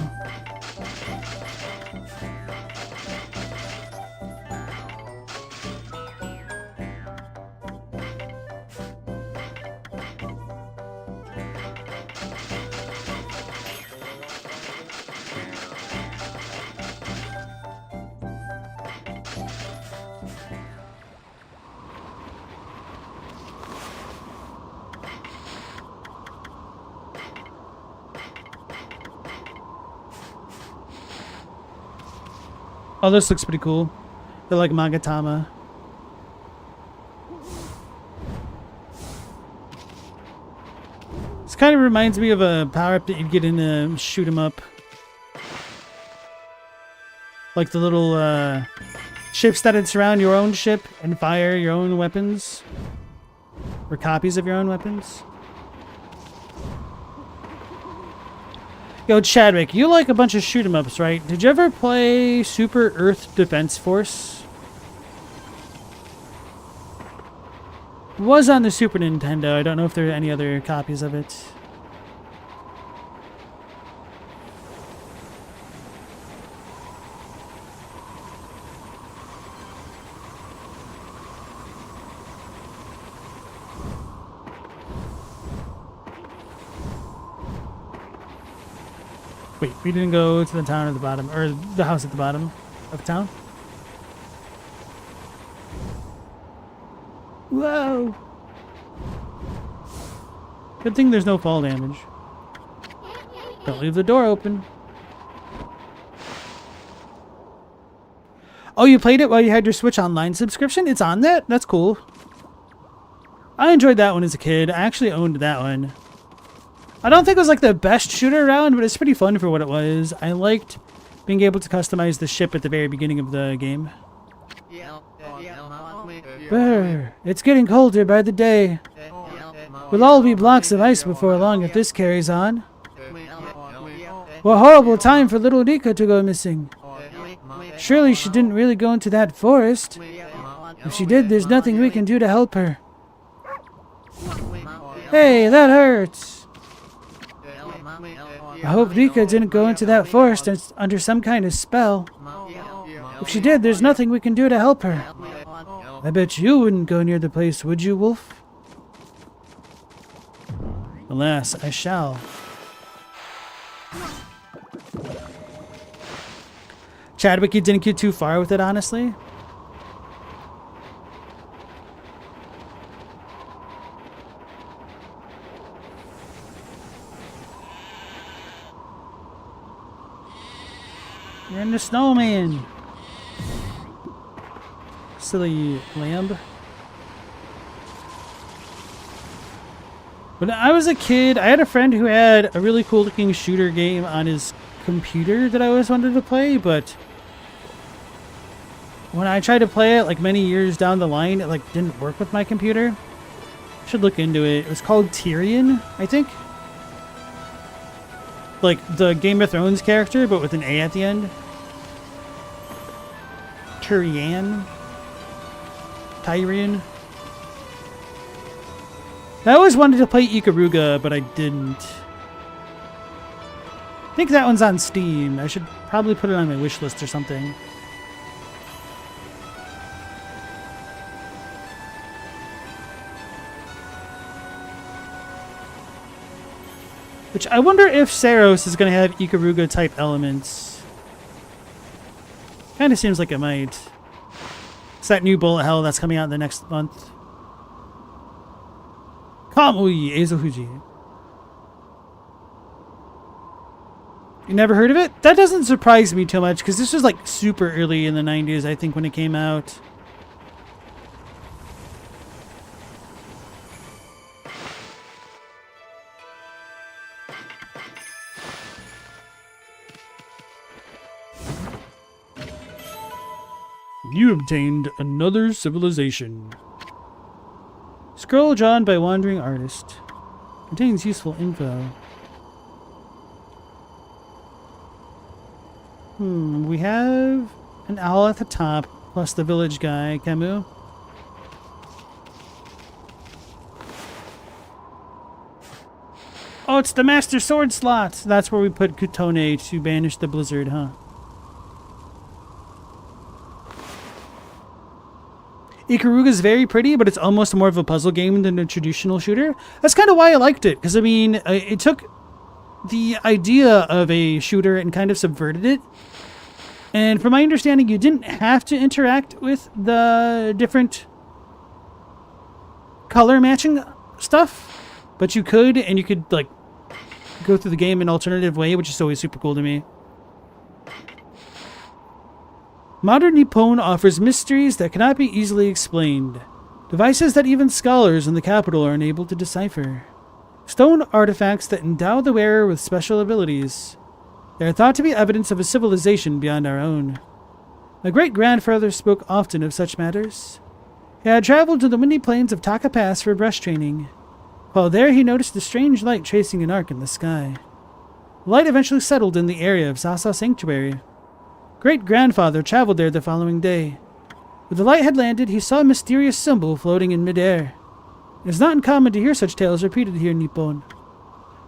Oh, this looks pretty cool. They're like Magatama. This kind of reminds me of a power-up that you'd get in Shoot 'em Up. Like the little ships that'd surround your own ship and fire your own weapons. Or copies of your own weapons. Yo, Chadwick, you like a bunch of shoot 'em ups, right? Did you ever play Super Earth Defense Force? It was on the Super Nintendo. I don't know if there are any other copies of it. Wait, we didn't go to the town at the bottom, or the house at the bottom of town? Whoa! Good thing there's no fall damage. Don't leave the door open. Oh, you played it while you had your Switch Online subscription? It's on that? That's cool. I enjoyed that one as a kid. I actually owned that one. I don't think it was like the best shooter around, but it's pretty fun for what it was. I liked being able to customize the ship at the very beginning of the game. Brr, it's getting colder by the day. We'll all be blocks of ice before long if this carries on. What a horrible time for little Rika to go missing. Surely she didn't really go into that forest. If she did, there's nothing we can do to help her. Hey, that hurts. I hope Rika didn't go into that forest under some kind of spell. If she did, there's nothing we can do to help her. I bet you wouldn't go near the place, would you, Wolf? Alas, I shall. Chadwick, you didn't get too far with it, honestly. You're in the snowman. Silly lamb. When I was a kid, I had a friend who had a really cool looking shooter game on his computer that I always wanted to play, but when I tried to play it like many years down the line, it like didn't work with my computer. Should look into it. It was called Tyrion, I think. Like the Game of Thrones character, but with an A at the end. Tyrion. Tyrion. I always wanted to play Ikaruga, but I didn't. I think that one's on Steam. I should probably put it on my wish list or something. Which I wonder if Saros is going to have Ikaruga type elements. Kind of seems like it might. It's that new bullet hell that's coming out in the next month. Kamui Eizofuji. You never heard of it? That doesn't surprise me too much because this was like super early in the 90s, I think, when it came out. You obtained another civilization. Scroll drawn by wandering artist. Contains useful info. We have an owl at the top, plus the village guy, Camus. Oh, it's the Master Sword slot! That's where we put Kutone to banish the blizzard, huh? Ikaruga's very pretty, but it's almost more of a puzzle game than a traditional shooter. That's kind of why I liked it, because, I mean, it took the idea of a shooter and kind of subverted it. And from my understanding, you didn't have to interact with the different color matching stuff, but you could, and you could, like, go through the game in an alternative way, which is always super cool to me. Modern Nippon offers mysteries that cannot be easily explained. Devices that even scholars in the capital are unable to decipher. Stone artifacts that endow the wearer with special abilities. They are thought to be evidence of a civilization beyond our own. My great-grandfather spoke often of such matters. He had traveled to the windy plains of Taka Pass for brush training. While there, he noticed a strange light tracing an arc in the sky. The light eventually settled in the area of Sasa Sanctuary. Great-grandfather traveled there the following day. When the light had landed, he saw a mysterious symbol floating in midair. It is not uncommon to hear such tales repeated here in Nippon.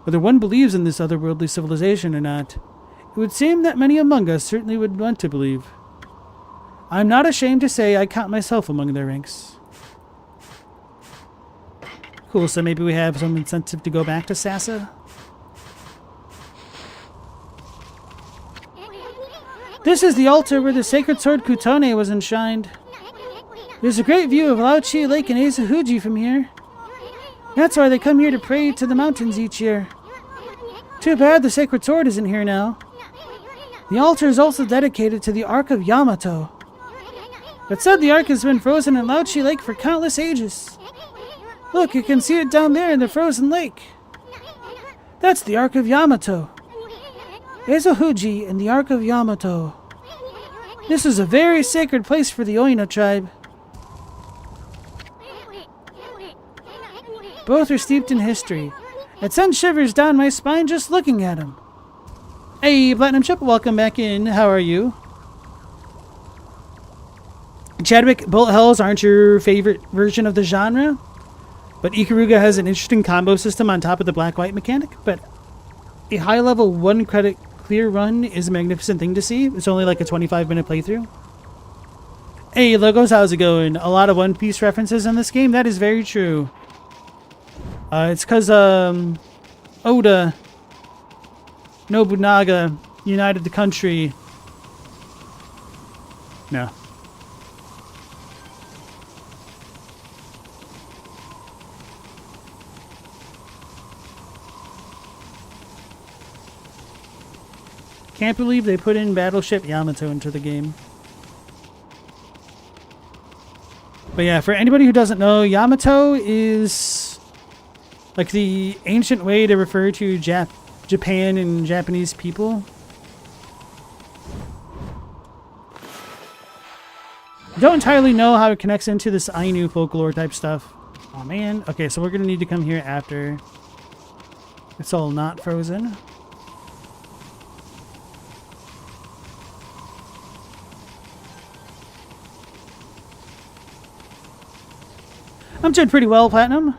Whether one believes in this otherworldly civilization or not, it would seem that many among us certainly would want to believe. I am not ashamed to say I count myself among their ranks. Cool, so maybe we have some incentive to go back to Sasa? This is the altar where the sacred sword Kutone was enshrined. There's a great view of Laochi Lake and Eizofuji from here. That's why they come here to pray to the mountains each year. Too bad the sacred sword isn't here now. The altar is also dedicated to the Ark of Yamato. It's said the Ark has been frozen in Laochi Lake for countless ages. Look, you can see it down there in the frozen lake. That's the Ark of Yamato. Eizofuji and the Ark of Yamato. This is a very sacred place for the Oina tribe. Both are steeped in history. It sends shivers down my spine just looking at them. Hey, Platinum Chip, welcome back in. How are you? Chadwick, bullet hells aren't your favorite version of the genre, but Ikaruga has an interesting combo system on top of the black-white mechanic, but a high-level one-credit clear run is a magnificent thing to see. It's only like a 25-minute playthrough. Hey, Logos, how's it going? A lot of One Piece references in this game. That is very true. It's because Oda Nobunaga united the country. No. Can't believe they put in Battleship Yamato into the game. But yeah, for anybody who doesn't know, Yamato is like the ancient way to refer to Japan and Japanese people. Don't entirely know how it connects into this Ainu folklore type stuff. Oh man. Okay, so we're gonna need to come here after it's all not frozen. I'm doing pretty well, Platinum.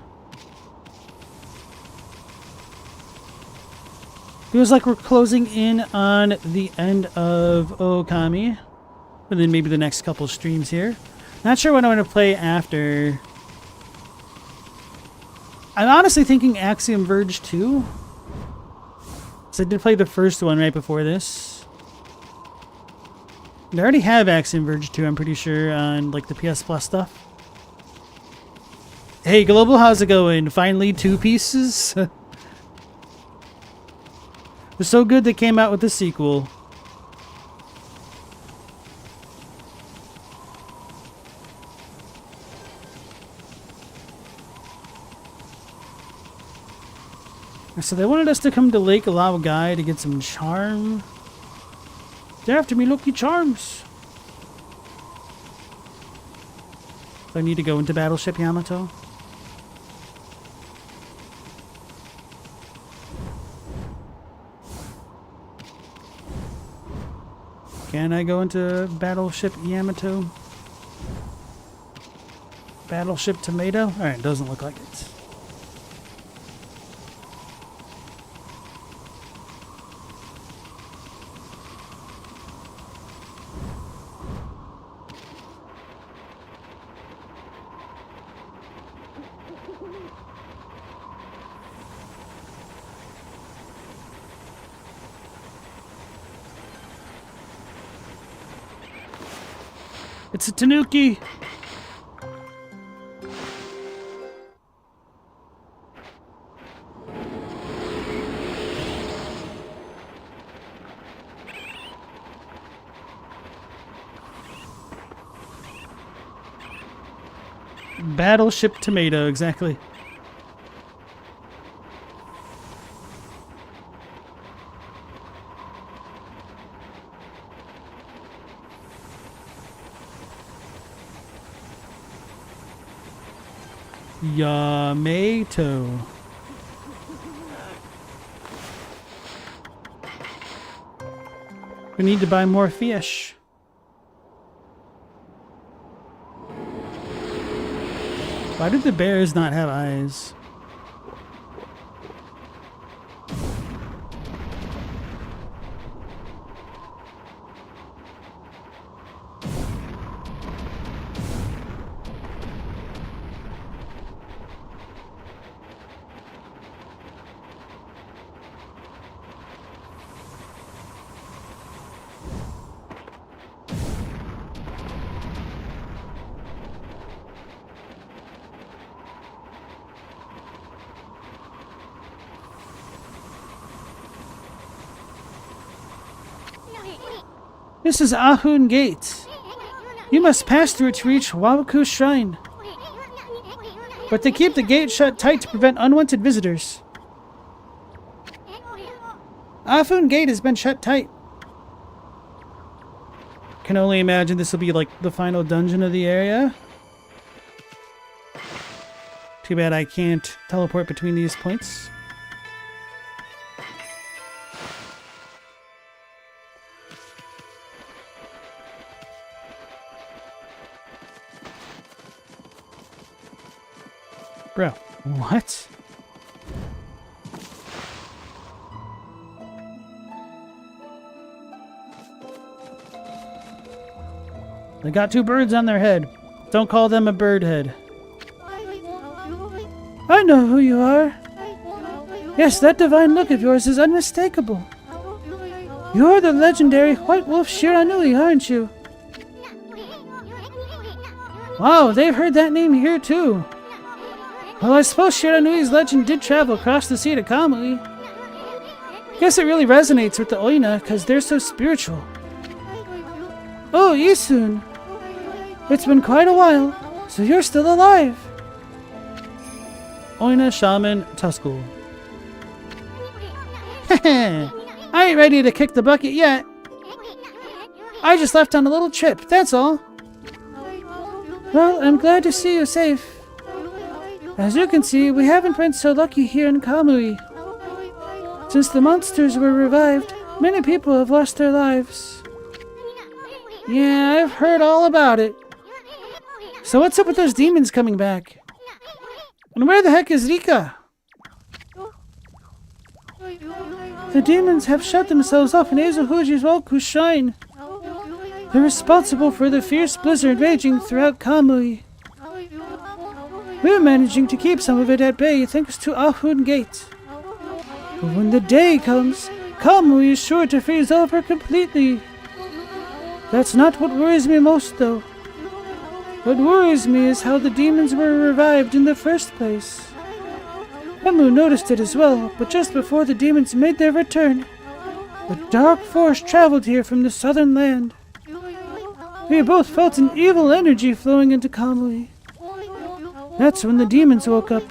Feels like we're closing in on the end of Ōkami. And then maybe the next couple streams here. Not sure what I'm going to play after. I'm honestly thinking Axiom Verge 2. So I did play the first one right before this. They already have Axiom Verge 2, I'm pretty sure, on like the PS Plus stuff. Hey, Global, how's it going? Finally 2 pieces? It was so good they came out with the sequel. So they wanted us to come to Lake Laogai to get some charm. They're after me, Loki charms. So I need to go into Battleship Yamato. Can I go into Battleship Yamato? Battleship Tomato? Alright, doesn't look like it. It's a Tanuki! Battleship Tomato, exactly. Yamato. We need to buy more fish. Why did the bears not have eyes? This is Ahun Gate. You must pass through it to reach Wawaku Shrine. But they keep the gate shut tight to prevent unwanted visitors. Ahun Gate has been shut tight. Can only imagine this will be like the final dungeon of the area. Too bad I can't teleport between these points. Bro, what? They got 2 birds on their head. Don't call them a bird head. I know who you are. Yes, that divine look of yours is unmistakable. You're the legendary White Wolf Shiranui, aren't you? Wow, they've heard that name here too. Well, I suppose Shiranui's legend did travel across the sea to Kamui. Guess it really resonates with the Oina, because they're so spiritual. Oh, Isun. It's been quite a while, so you're still alive. Oina Shaman Tuskul. I ain't ready to kick the bucket yet. I just left on a little trip, that's all. Well, I'm glad to see you safe. As you can see, we haven't been so lucky here in Kamui. Since the monsters were revived, many people have lost their lives. Yeah, I've heard all about it. So what's up with those demons coming back? And where the heck is Rika? The demons have shut themselves off in Ezohuji's Woku Shrine. They're responsible for the fierce blizzard raging throughout Kamui. We're managing to keep some of it at bay thanks to Ahun Gate. But when the day comes, Kamui is sure to freeze over completely. That's not what worries me most, though. What worries me is how the demons were revived in the first place. Emu noticed it as well, but just before the demons made their return, a dark force traveled here from the southern land. We both felt an evil energy flowing into Kamui. That's when the demons woke up,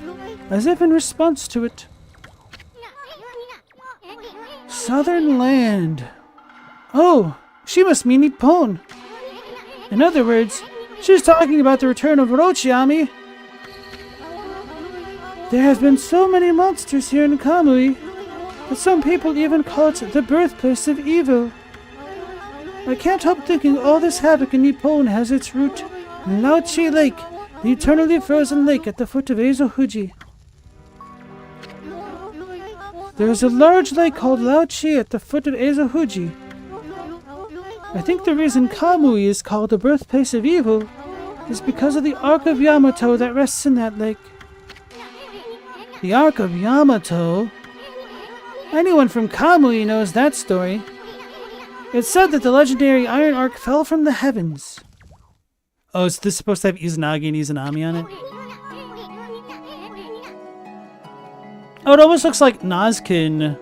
as if in response to it. Southern land. Oh, she must mean Nippon. In other words, she's talking about the return of Orochiami. There have been so many monsters here in Kamui that some people even call it the birthplace of evil. I can't help thinking all this havoc in Nippon has its root in Lao-Chi Lake, the eternally frozen lake at the foot of Eizo-Fuji. There is a large lake called Lao-Chi at the foot of Eizo-Fuji. I think the reason Kamui is called the birthplace of evil is because of the Ark of Yamato that rests in that lake. The Ark of Yamato? Anyone from Kamui knows that story. It's said that the legendary Iron Ark fell from the heavens. Oh, is this supposed to have Izanagi and Izanami on it? Oh, it almost looks like Nazkin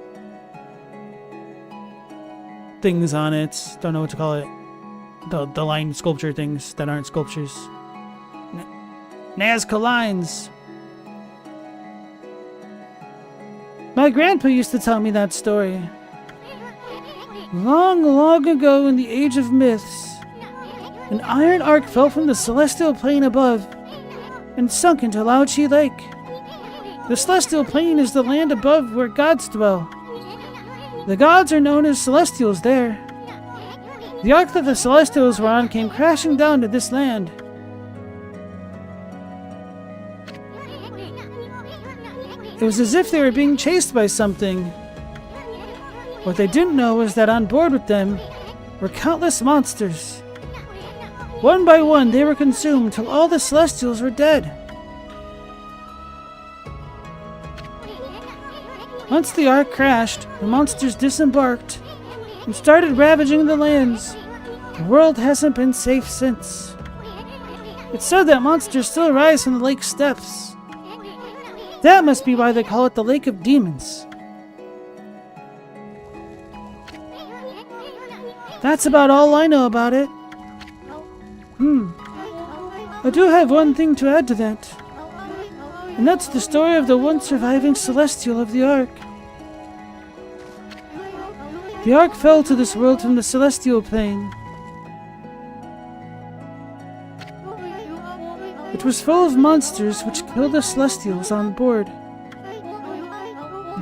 things on it. Don't know what to call it. The line sculpture things that aren't sculptures. Nazca lines. My grandpa used to tell me that story. Long, long ago in the age of myths, an iron ark fell from the celestial plane above and sunk into Lao-Chi Lake. The celestial plane is the land above where gods dwell. The gods are known as celestials there. The ark that the celestials were on came crashing down to this land. It was as if they were being chased by something. What they didn't know was that on board with them were countless monsters. One by one, they were consumed till all the celestials were dead. Once the ark crashed, the monsters disembarked and started ravaging the lands. The world hasn't been safe since. It's said that monsters still rise from the lake's depths. That must be why they call it the Lake of Demons. That's about all I know about it. I do have one thing to add to that. And that's the story of the one surviving celestial of the Ark. The Ark fell to this world from the celestial plane. It was full of monsters which killed the celestials on board.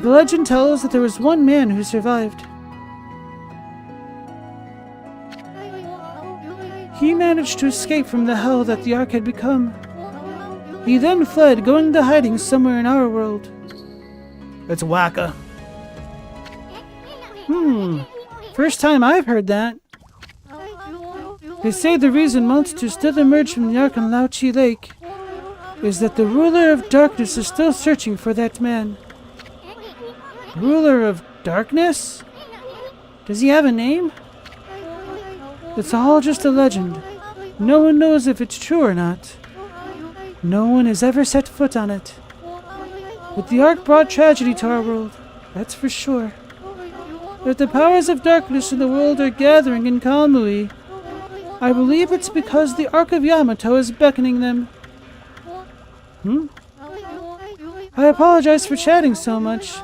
The legend tells that there was one man who survived. He managed to escape from the hell that the Ark had become. He then fled, going to hiding somewhere in our world. It's Waka. First time I've heard that. They say the reason monsters still emerge from the Ark on Lao-Chi Lake is that the ruler of darkness is still searching for that man. Ruler of darkness? Does he have a name? It's all just a legend. No one knows if it's true or not. No one has ever set foot on it. But the Ark brought tragedy to our world, that's for sure. If the powers of darkness in the world are gathering in Kamui, I believe it's because the Ark of Yamato is beckoning them. I apologize for chatting so much.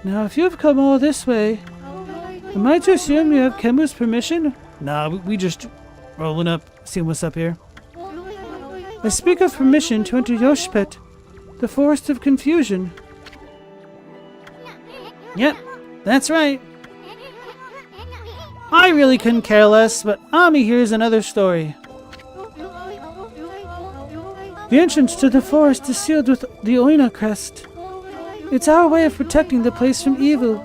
Now, if you've come all this way, am I to assume you have Kemu's permission? Nah, we just rolling up, seeing what's up here. I speak of permission to enter Yoshpet, the Forest of Confusion. Yep, that's right. I really couldn't care less, but Ami here's another story. The entrance to the forest is sealed with the Oina crest. It's our way of protecting the place from evil.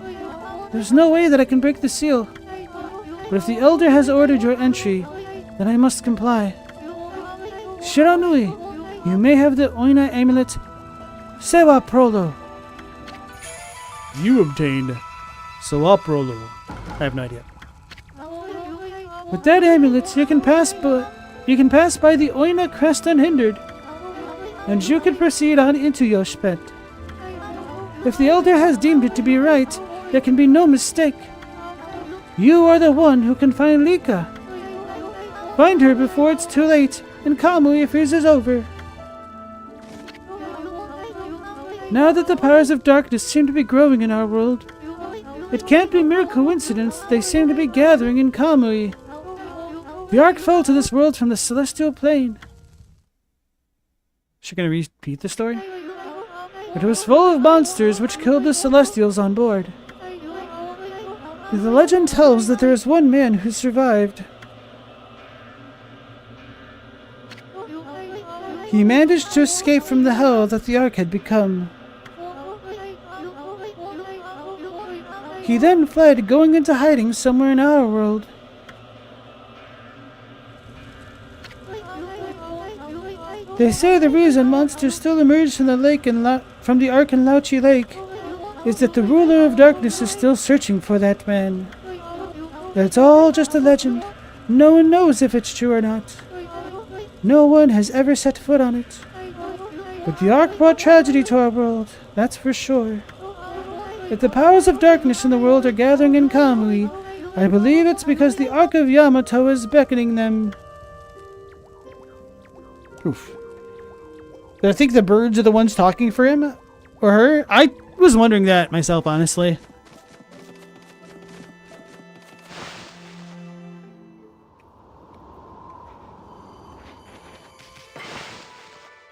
There's no way that I can break the seal. But if the Elder has ordered your entry, then I must comply. Shiranui, you may have the Oina amulet Sewa Prolo. You obtained So up, Rolo. I have no idea. With that amulet, you can pass by the Oina crest unhindered, and you can proceed on into Yoshpet. If the Elder has deemed it to be right, there can be no mistake. You are the one who can find Lika. Find her before it's too late, and Kamui freezes over. Now that the powers of darkness seem to be growing in our world, it can't be mere coincidence that they seem to be gathering in Kamui. The Ark fell to this world from the celestial plane. Is she going to repeat the story? It was full of monsters which killed the Celestials on board. The legend tells that there is one man who survived. He managed to escape from the hell that the Ark had become. He then fled, going into hiding somewhere in our world. They say the reason monsters still emerge from the lake from the Ark in Lauchi Lake is that the ruler of darkness is still searching for that man. That's all just a legend. No one knows if it's true or not. No one has ever set foot on it. But the Ark brought tragedy to our world, that's for sure. If the powers of darkness in the world are gathering in Kamui, I believe it's because the Ark of Yamato is beckoning them. Oof. I think the birds are the ones talking for him? Or her? I was wondering that myself, honestly.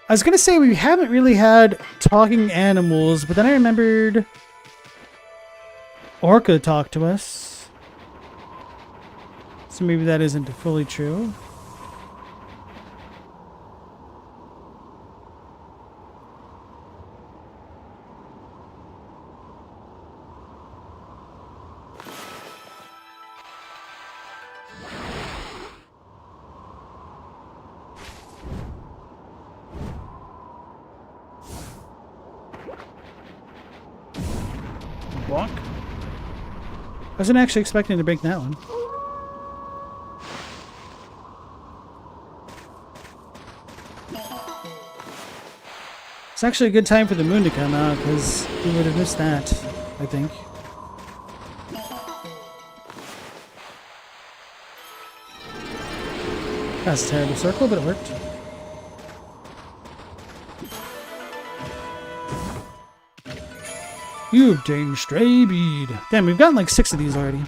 I was gonna say we haven't really had talking animals, but then I remembered Orca talked to us. So maybe that isn't fully true. Walk. I wasn't actually expecting to break that one. It's actually a good time for the moon to come out, because we would have missed that, I think. That's a terrible circle, but it worked. You obtained stray bead. Damn, we've gotten like 6 of these already.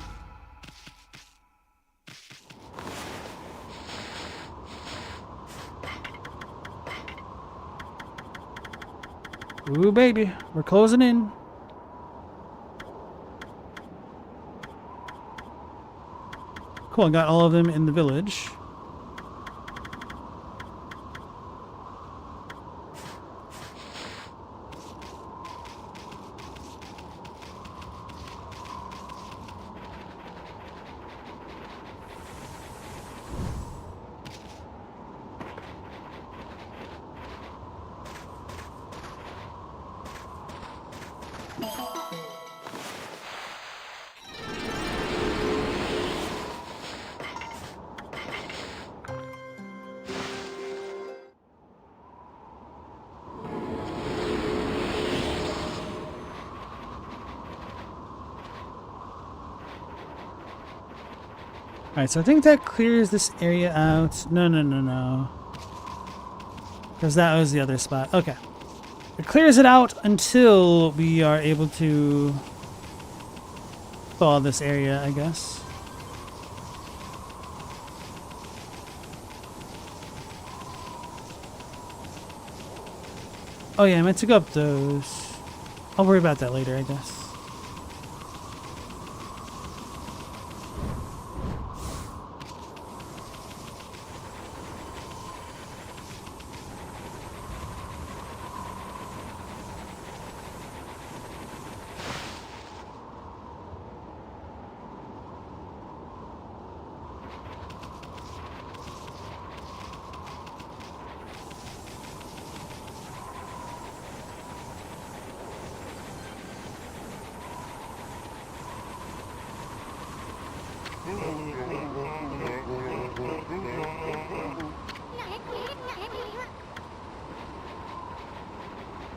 Ooh, baby. We're closing in. Cool, I got all of them in the village. Alright, so I think that clears this area out. No. Because that was the other spot. Okay. It clears it out until we are able to thaw this area, I guess. Oh yeah, I meant to go up those. I'll worry about that later, I guess.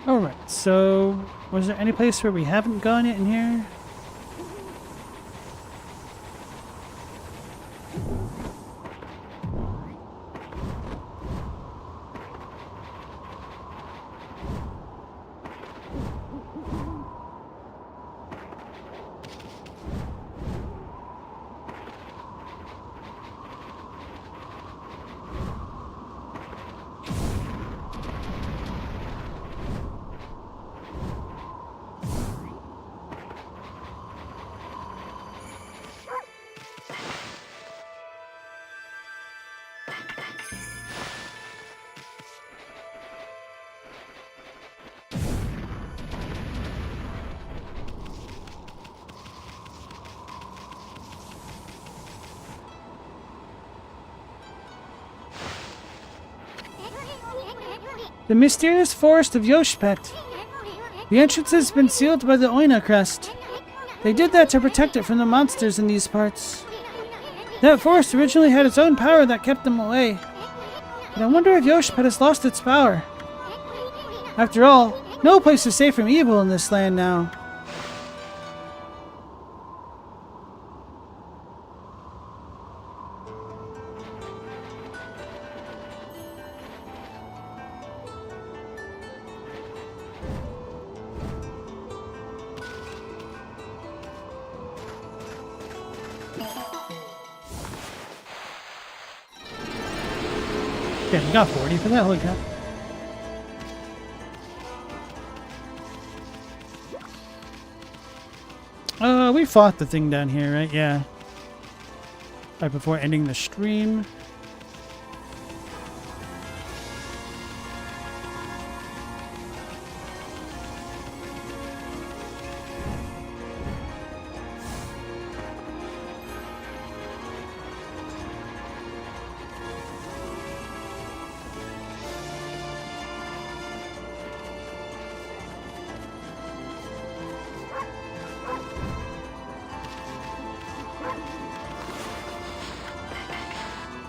Alright, so was there any place where we haven't gone yet in here? The mysterious forest of Yoshpet. The entrance has been sealed by the Oina crest. They did that to protect it from the monsters in these parts. That forest originally had its own power that kept them away. But I wonder if Yoshpet has lost its power. After all, no place is safe from evil in this land now. Yeah, we got 40 for that, holy crap. We fought the thing down here, right? Yeah. Right before ending the stream.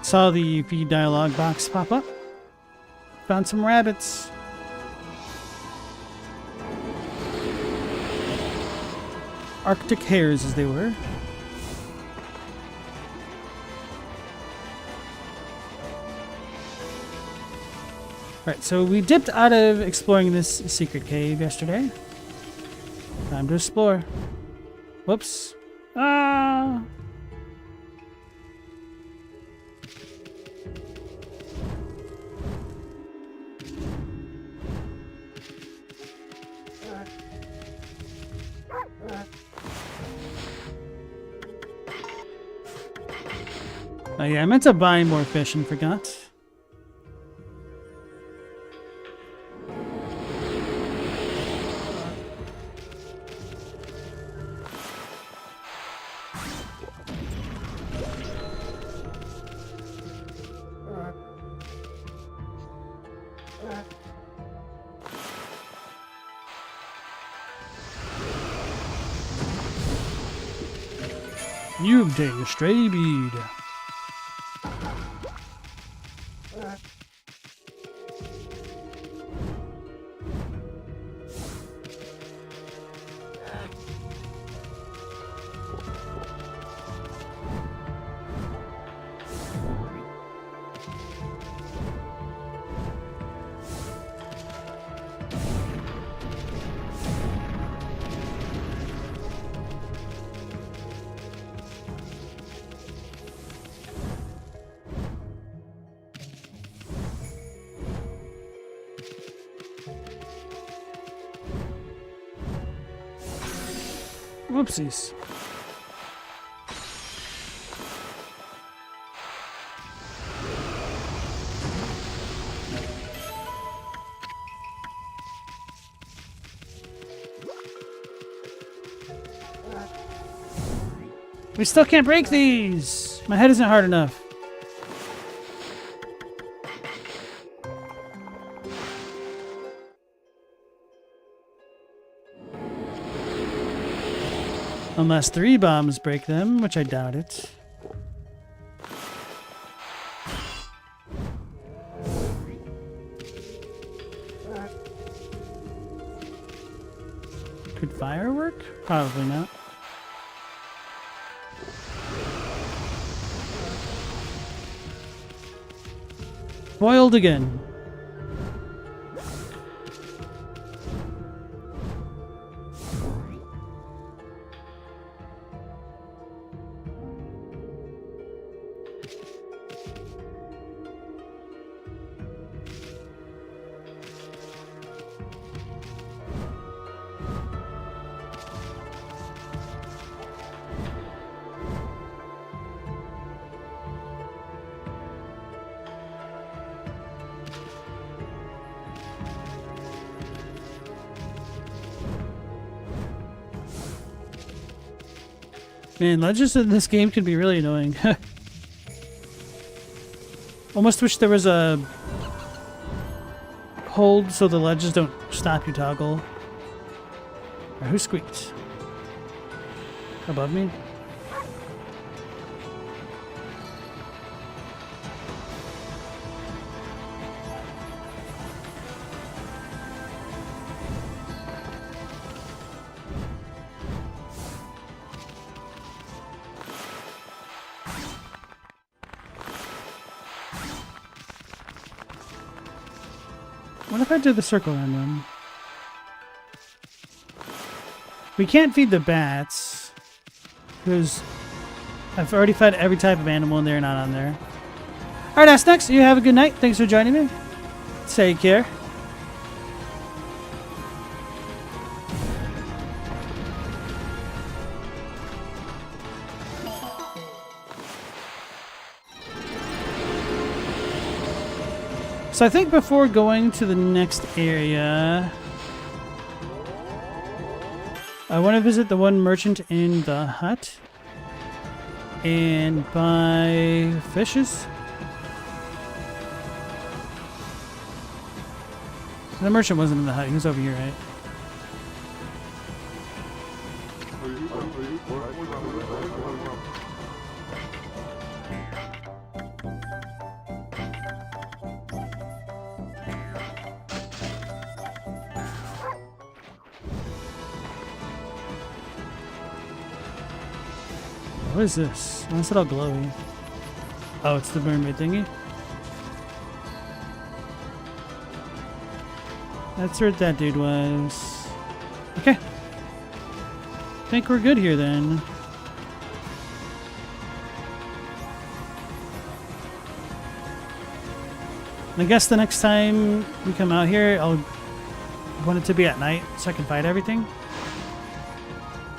Saw the feed dialogue box pop up. Found some rabbits. Arctic hares, as they were. Right, so we dipped out of exploring this secret cave yesterday. Time to explore. Whoops. Ah! Oh yeah, I meant to buy more fish and forgot. You obtain a stray bead. Whoopsies. We still can't break these! My head isn't hard enough. Unless 3 bombs break them, which I doubt it. firework? Probably not. Foiled again. Man, ledges in this game can be really annoying. Almost wish there was a hold so the ledges don't stop you toggle. Right, who squeaked? Above me? What if I did the circle around them? We can't feed the bats because I've already fed every type of animal and they're not on there. Alright, that's next. You have a good night. Thanks for joining me. Take care. So I think before going to the next area, I want to visit the one merchant in the hut and buy fishes. The merchant wasn't in the hut, he was over here, right? What is this? Why is it all glowy? Oh, it's the mermaid thingy? That's where that dude was. Okay. I think we're good here then. And I guess the next time we come out here, I'll want it to be at night so I can fight everything.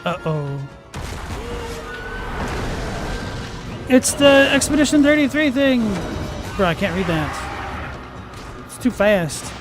Uh-oh. It's the Expedition 33 thing! Bro, I can't read that. It's too fast.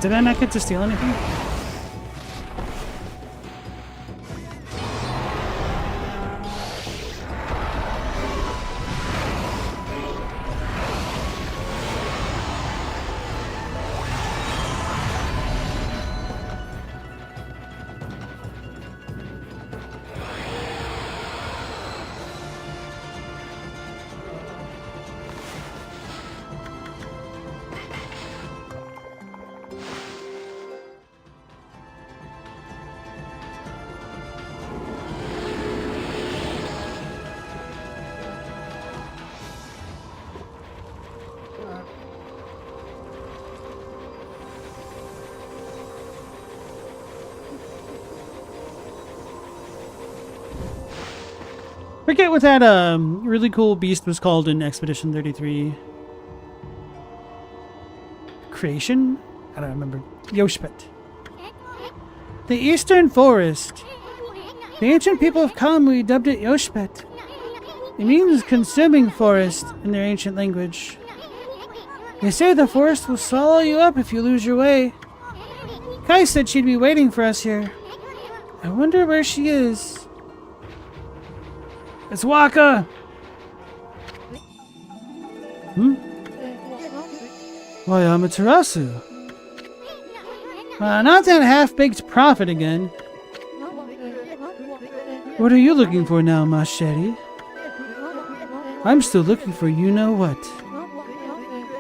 Did I not get to steal anything? Forget what that really cool beast was called in Expedition 33. Creation? I don't remember. Yoshpet. The Eastern Forest. The ancient people of Kamui dubbed it Yoshpet. It means consuming forest in their ancient language. They say the forest will swallow you up if you lose your way. Kai said she'd be waiting for us here. I wonder where she is. It's Waka! Why, Amaterasu. Not that half-baked prophet again. What are you looking for now, Machete? I'm still looking for you-know-what.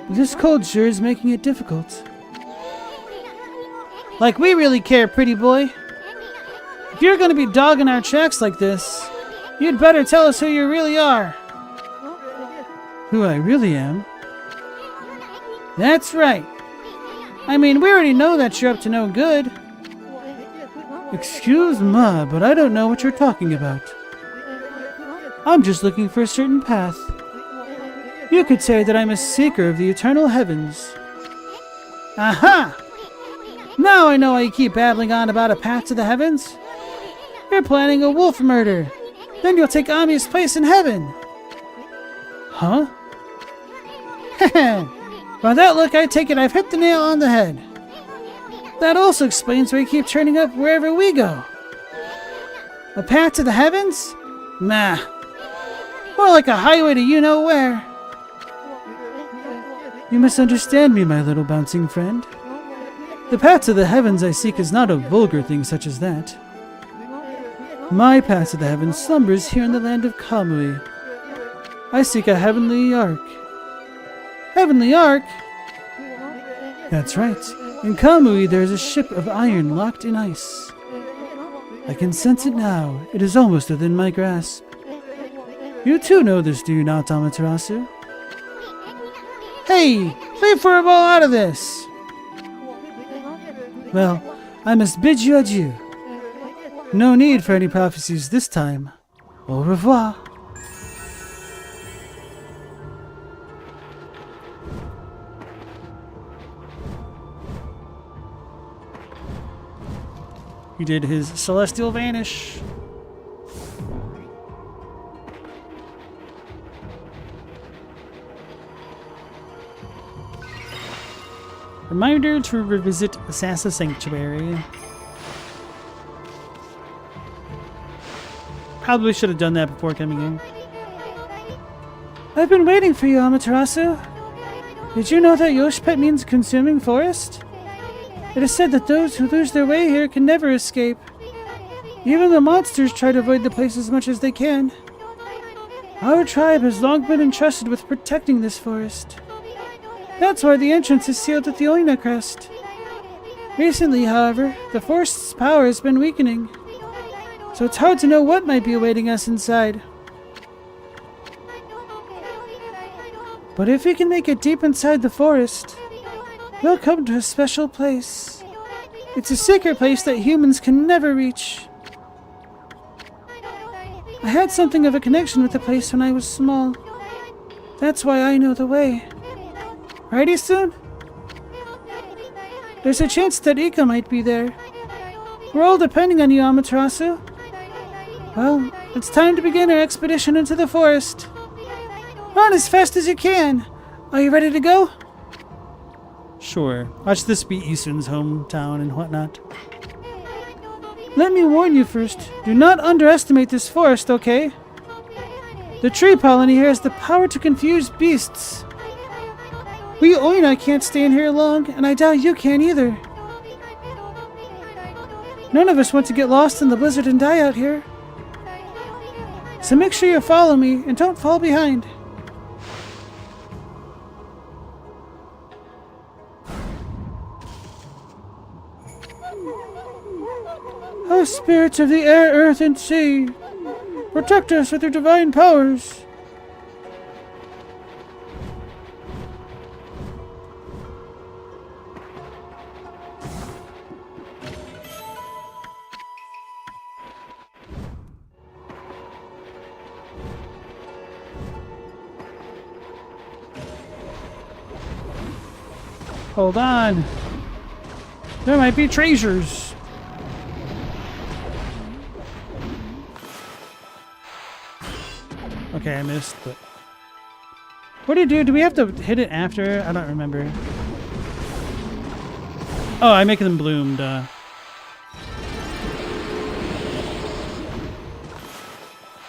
This cold sure is making it difficult. Like we really care, pretty boy. If you're gonna be dogging our tracks like this, you'd better tell us who you really are. Who I really am? That's right. I mean, we already know that you're up to no good. Excuse me, but I don't know what you're talking about. I'm just looking for a certain path. You could say that I'm a seeker of the eternal heavens. Aha! Now I know why you keep babbling on about a path to the heavens. You're planning a wolf murder. Then you'll take Ami's place in heaven. Huh? By that look, I take it I've hit the nail on the head. That also explains why you keep turning up wherever we go. A path to the heavens? Nah. More like a highway to you-know-where. You misunderstand me, my little bouncing friend. The path to the heavens I seek is not a vulgar thing such as that. My path to the heavens slumbers here in the land of Kamui. I seek a heavenly ark. Heavenly ark? That's right. In Kamui there is a ship of iron locked in ice. I can sense it now. It is almost within my grasp. You too know this, do you not, Amaterasu? Hey! Leave for a ball out of this! Well, I must bid you adieu. No need for any prophecies this time. Au revoir. He did his celestial vanish. Reminder to revisit Assassin Sanctuary. Probably should have done that before coming in. I've been waiting for you, Amaterasu. Did you know that Yoshpet means consuming forest? It is said that those who lose their way here can never escape. Even the monsters try to avoid the place as much as they can. Our tribe has long been entrusted with protecting this forest. That's why the entrance is sealed with the Oina crest. Recently, however, the forest's power has been weakening, so it's hard to know what might be awaiting us inside. But if we can make it deep inside the forest, we'll come to a special place. It's a secret place that humans can never reach. I had something of a connection with the place when I was small. That's why I know the way. Ready soon? There's a chance that Ika might be there. We're all depending on you, Amaterasu. Well, it's time to begin our expedition into the forest. Run as fast as you can. Are you ready to go? Sure. Watch this be Isun's hometown and whatnot. Let me warn you first. Do not underestimate this forest, okay? The tree pollen here has the power to confuse beasts. We Oina can't stay in here long, and I doubt you can either. None of us want to get lost in the blizzard and die out here. So make sure you follow me, and don't fall behind. O spirits of the air, earth, and sea, protect us with your divine powers. Hold on. There might be treasures. Okay, I missed, but... What do you do? Do we have to hit it after? I don't remember. Oh, I make them bloom, duh.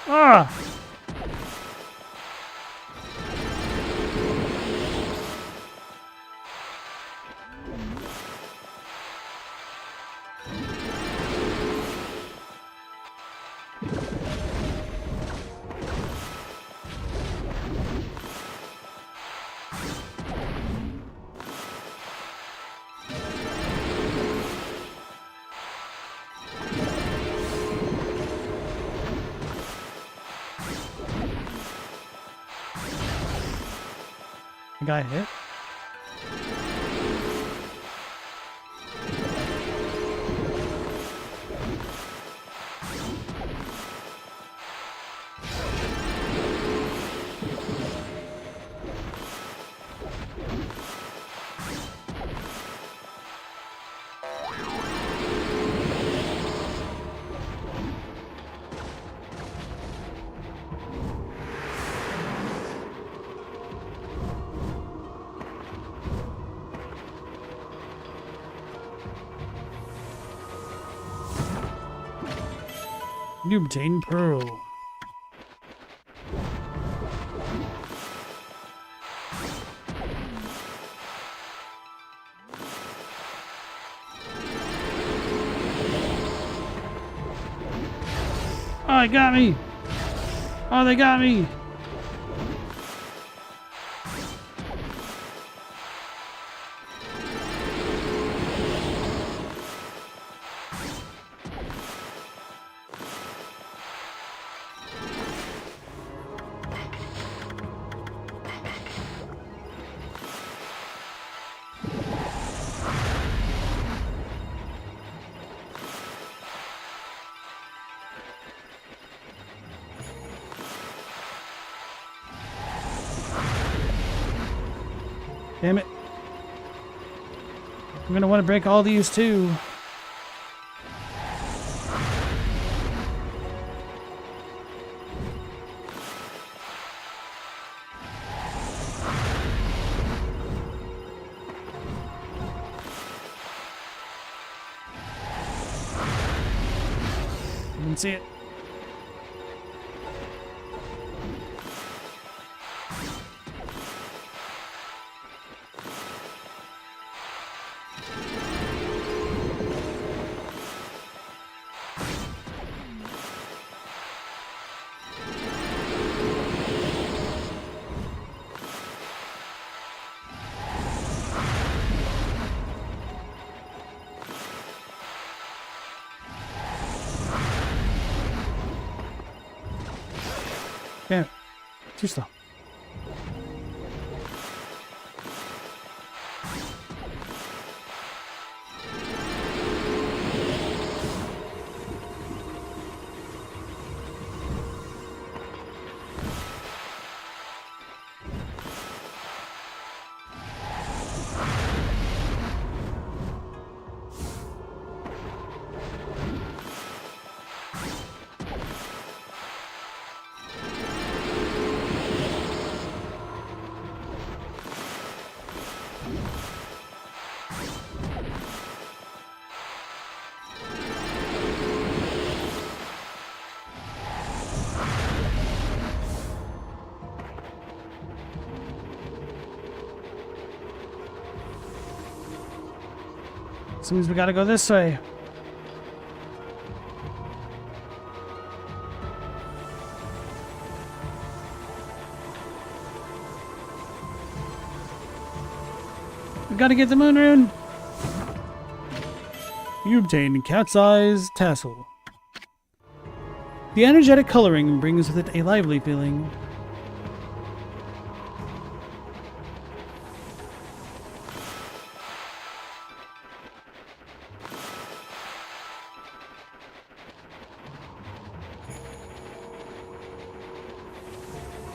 Ah! I got hit. You obtain pearl. Oh, they got me! Oh, they got me! Damn it. I'm gonna want to break all these too. You can see it. Damn it. Too slow. Seems we gotta go this way. We gotta get the moon rune. You obtain cat's eyes tassel. The energetic coloring brings with it a lively feeling.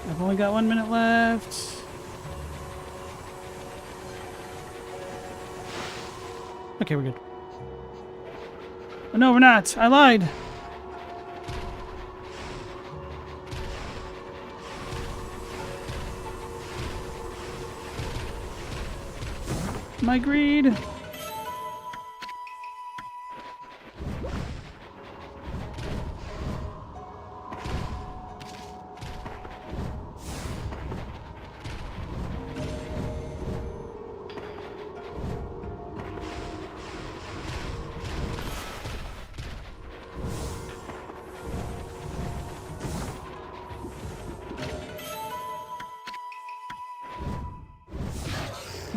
I've only got 1 minute left. Okay, we're good. Oh, no, we're not. I lied. My greed.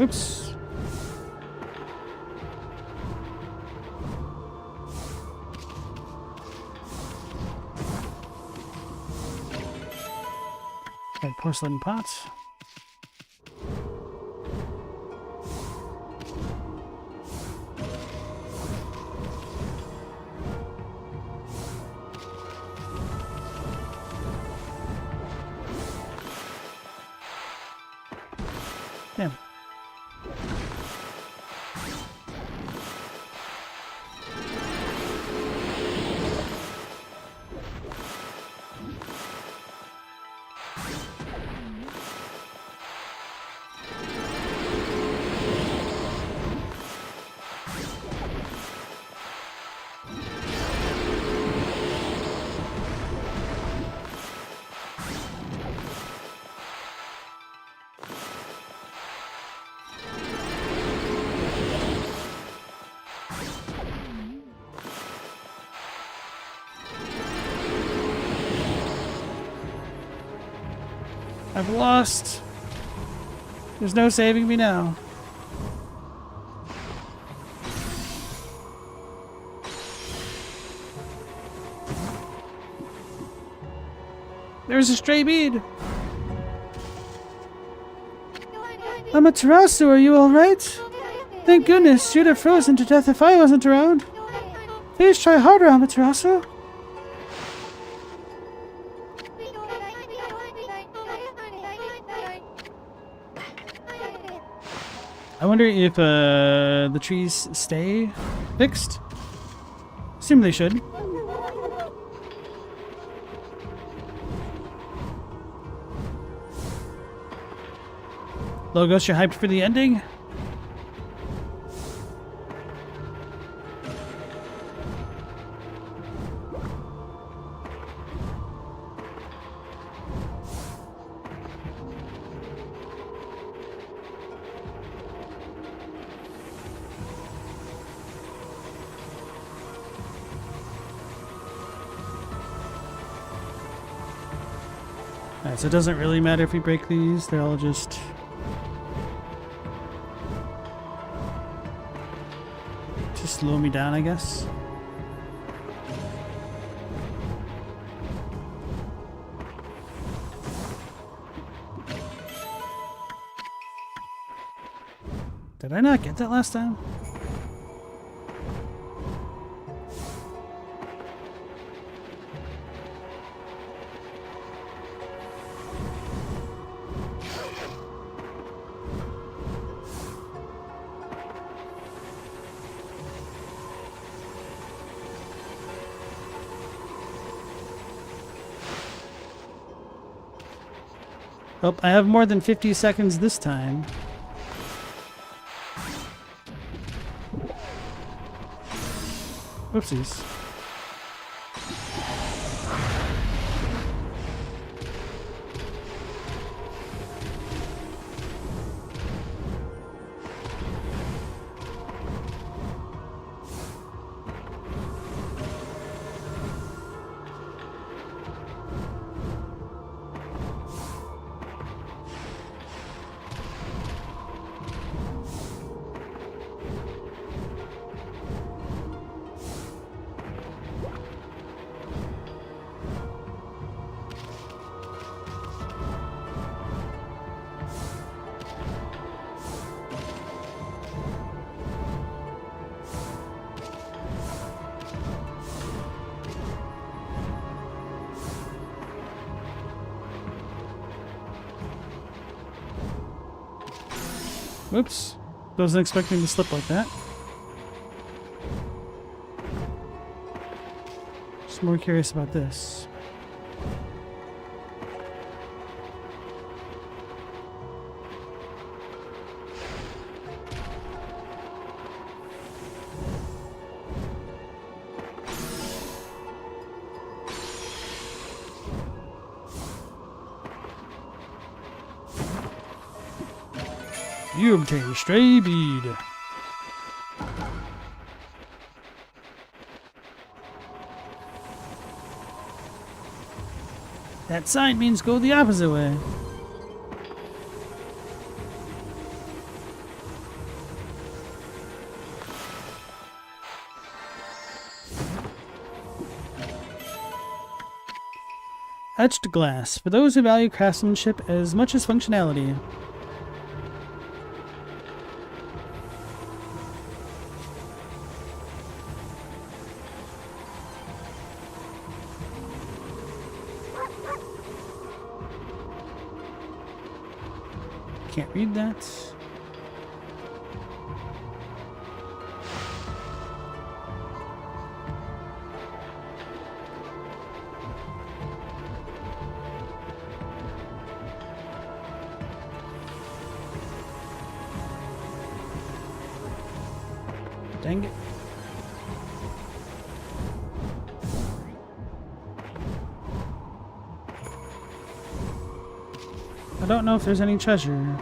Oops. Got porcelain pots. Damn. I've lost. There's no saving me now. There's a stray bead. Amaterasu, are you alright? Thank goodness, you'd have frozen to death if I wasn't around. Please try harder, Amaterasu. I wonder if the trees stay fixed. Assume they should. Logos, you're hyped for the ending? Alright, so it doesn't really matter if we break these, they're all just... to slow me down, I guess. Did I not get that last time? Oh, I have more than 50 seconds this time. Whoopsies. Whoops. Wasn't expecting to slip like that. Just more curious about this. You obtain a stray bead. That sign means go the opposite way. Etched glass, for those who value craftsmanship as much as functionality. Can't read that. Dang it. I don't know if there's any treasure.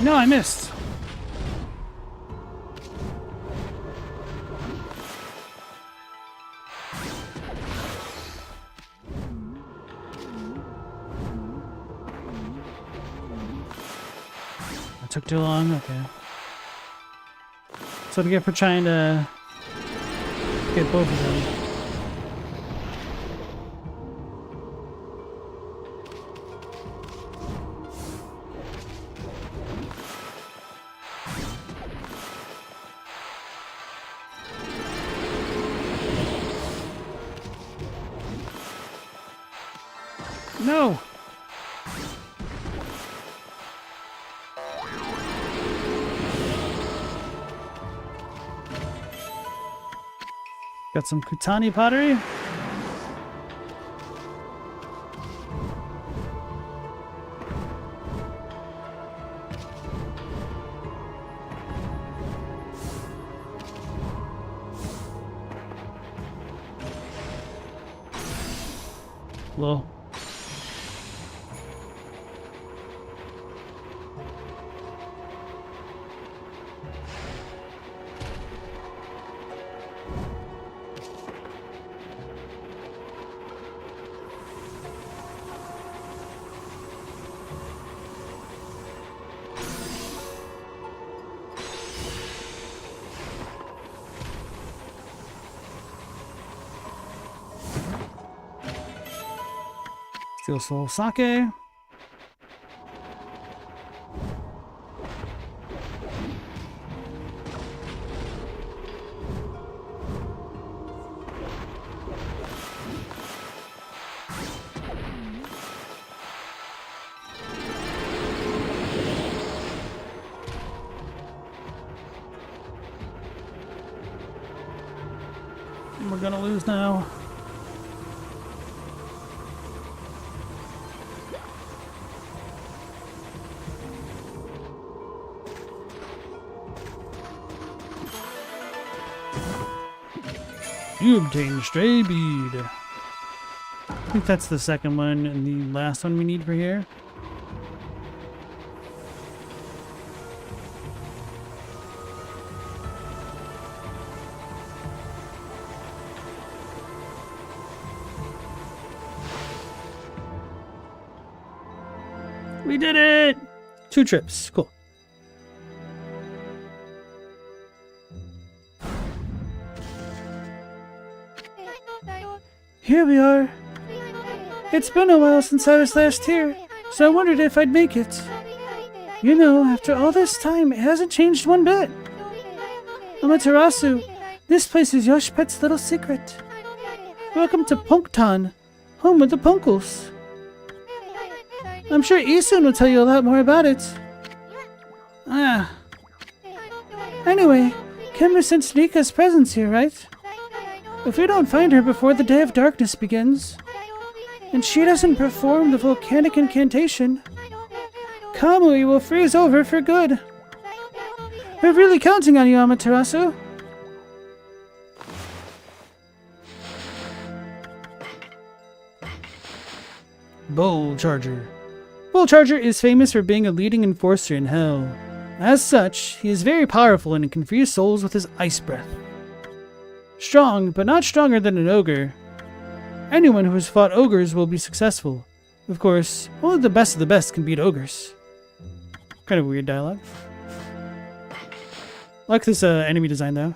No, I missed. That took too long? Okay. So to get for trying to get both of them. No! Got some Kutani pottery. Lol. Steal soul sake. We're gonna lose now. You obtain stray bead. I think that's the second one and the last one we need for here. We did it! 2 trips. Cool. Here we are. It's been a while since I was last here, so I wondered if I'd make it. You know, after all this time, it hasn't changed one bit. Amaterasu, this place is Yoshpet's little secret. Welcome to Punkton, home of the Punkles. I'm sure Isun will tell you a lot more about it. Anyway, Ken sensed Nika's presence here, right? If we don't find her before the Day of Darkness begins, and she doesn't perform the volcanic incantation, Kamui will freeze over for good. We're really counting on you, Amaterasu. Bull Charger. Bull Charger is famous for being a leading enforcer in Hell. As such, he is very powerful and can freeze souls with his ice breath. Strong, but not stronger than an ogre. Anyone who has fought ogres will be successful. Of course, only the best of the best can beat ogres. Kind of weird dialogue. I like this enemy design though.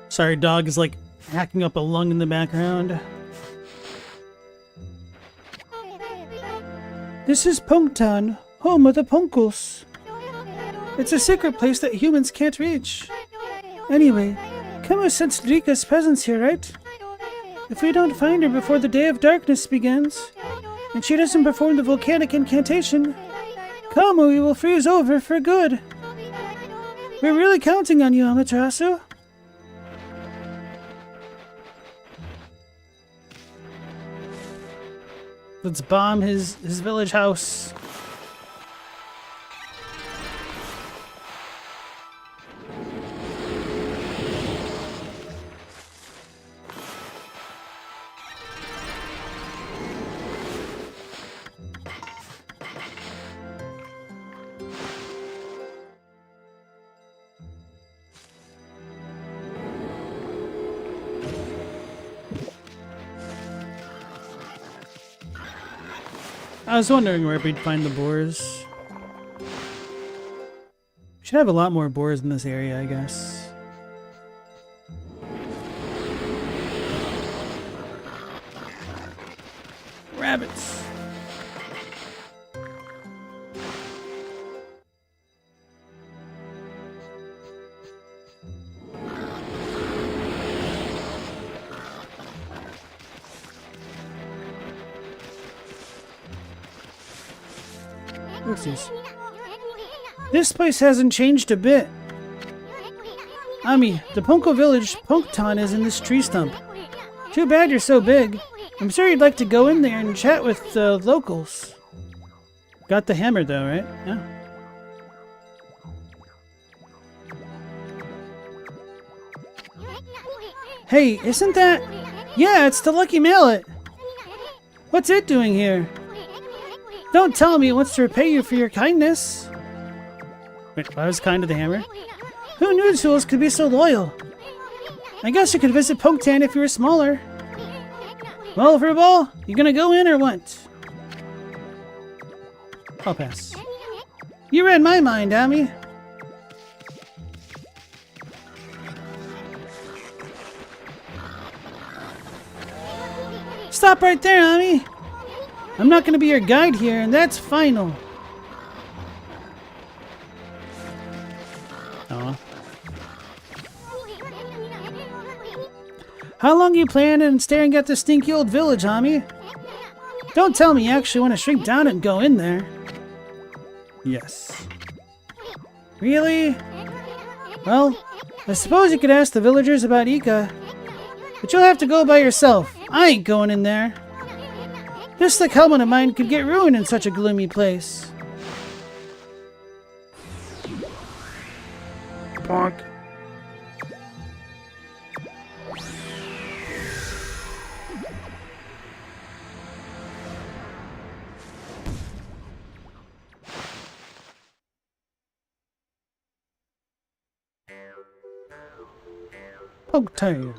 Sorry, dog is like hacking up a lung in the background. This is Punkton, home of the Punkles. It's a secret place that humans can't reach. Anyway, Kemo sensed Rika's presence here, right? If we don't find her before the Day of Darkness begins, and she doesn't perform the volcanic incantation, Kamui will freeze over for good. We're really counting on you, Amaterasu. Let's bomb his village house. I was wondering where we'd find the boars. Should have a lot more boars in this area, I guess. Rabbits! Oopsies. This place hasn't changed a bit. Ami, the Punko village Punkton is in this tree stump. Too bad you're so big. I'm sure you'd like to go in there and chat with the locals. Got the hammer though, right? Yeah. Hey, isn't that... Yeah, it's the Lucky Mallet! What's it doing here? Don't tell me it wants to repay you for your kindness! Wait, I was kind to the hammer? Who knew tools could be so loyal? I guess you could visit Punktan if you were smaller. Well, Furball, you gonna go in or what? I'll pass. You read my mind, Ami. Stop right there, Ami! I'm not gonna be your guide here, and that's final. Aw. How long you planning on staring at this stinky old village, Ami? Don't tell me you actually want to shrink down and go in there. Yes. Really? Well, I suppose you could ask the villagers about Ika. But you'll have to go by yourself. I ain't going in there. This thick helmet of mine could get ruined in such a gloomy place. Bonk. Pogtown.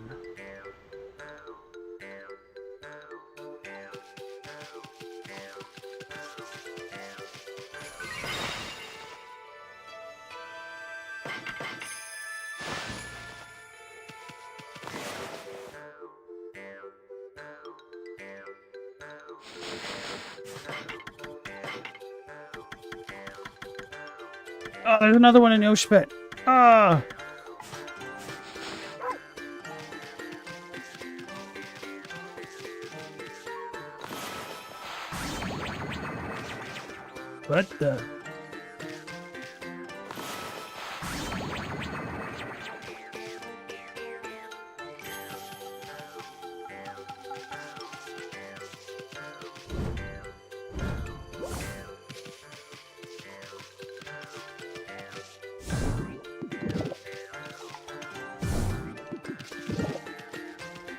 Oh, there's another one in Yoshpet. Ah! What the?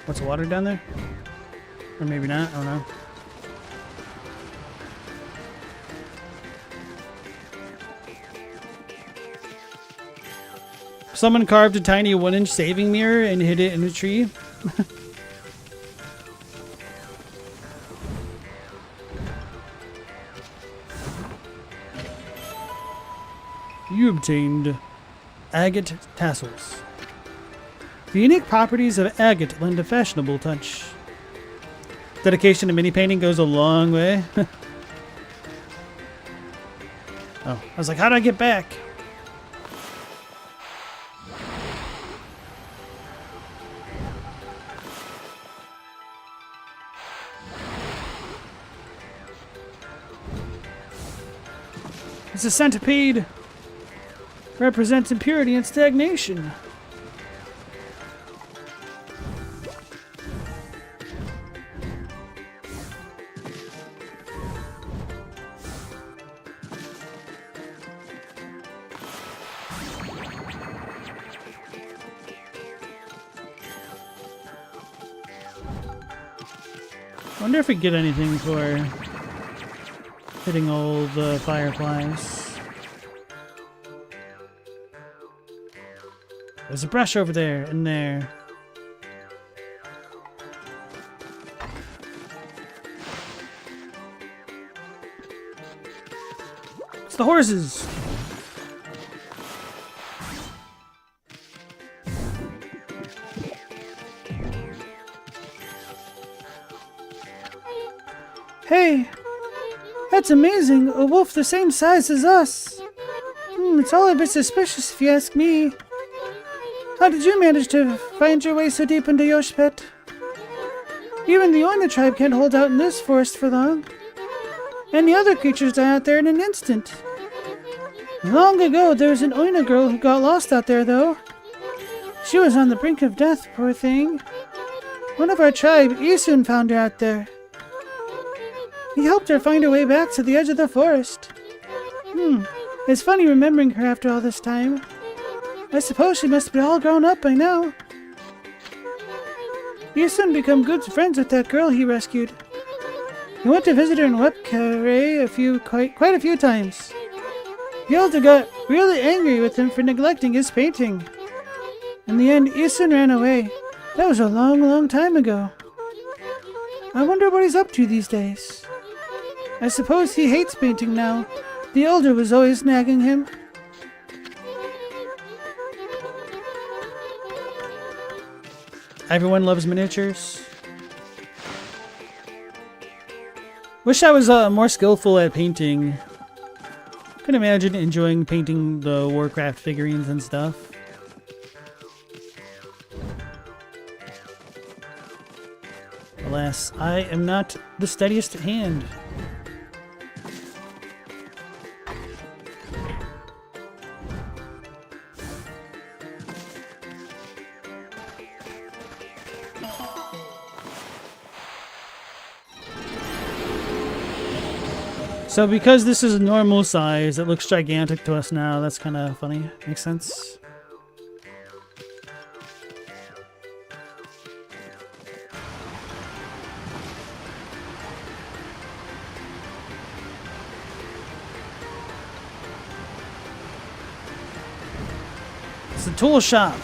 What's the water down there? Or maybe not, I don't know. Someone carved a tiny 1-inch saving mirror and hid it in a tree. You obtained agate tassels. The unique properties of agate lend a fashionable touch. Dedication to mini painting goes a long way. Oh, I was like, how do I get back? It's a centipede. Represents impurity and stagnation. Wonder if we get anything for hitting all the fireflies. There's a brush over there and there. It's the horses. Hey, that's amazing. A wolf the same size as us. It's all a bit suspicious if you ask me. How did you manage to find your way so deep into Yoshpet? Even the Oina tribe can't hold out in this forest for long. and the other creatures die out there in an instant. Long ago, there was an Oina girl who got lost out there, though. She was on the brink of death, poor thing. One of our tribe, Isun, found her out there. He helped her find her way back to the edge of the forest. It's funny remembering her after all this time. I suppose she must be all grown up by now. Isun became good friends with that girl he rescued. He went to visit her in Wepkare quite a few times. The elder got really angry with him for neglecting his painting. In the end, Isun ran away. That was a long, long time ago. I wonder what he's up to these days. I suppose he hates painting now. The elder was always nagging him. Everyone loves miniatures. Wish I was more skillful at painting. Could imagine enjoying painting the Warcraft figurines and stuff. Alas, I am not the steadiest at hand. So because this is normal size, it looks gigantic to us now. That's kind of funny. Makes sense. It's a tool shop.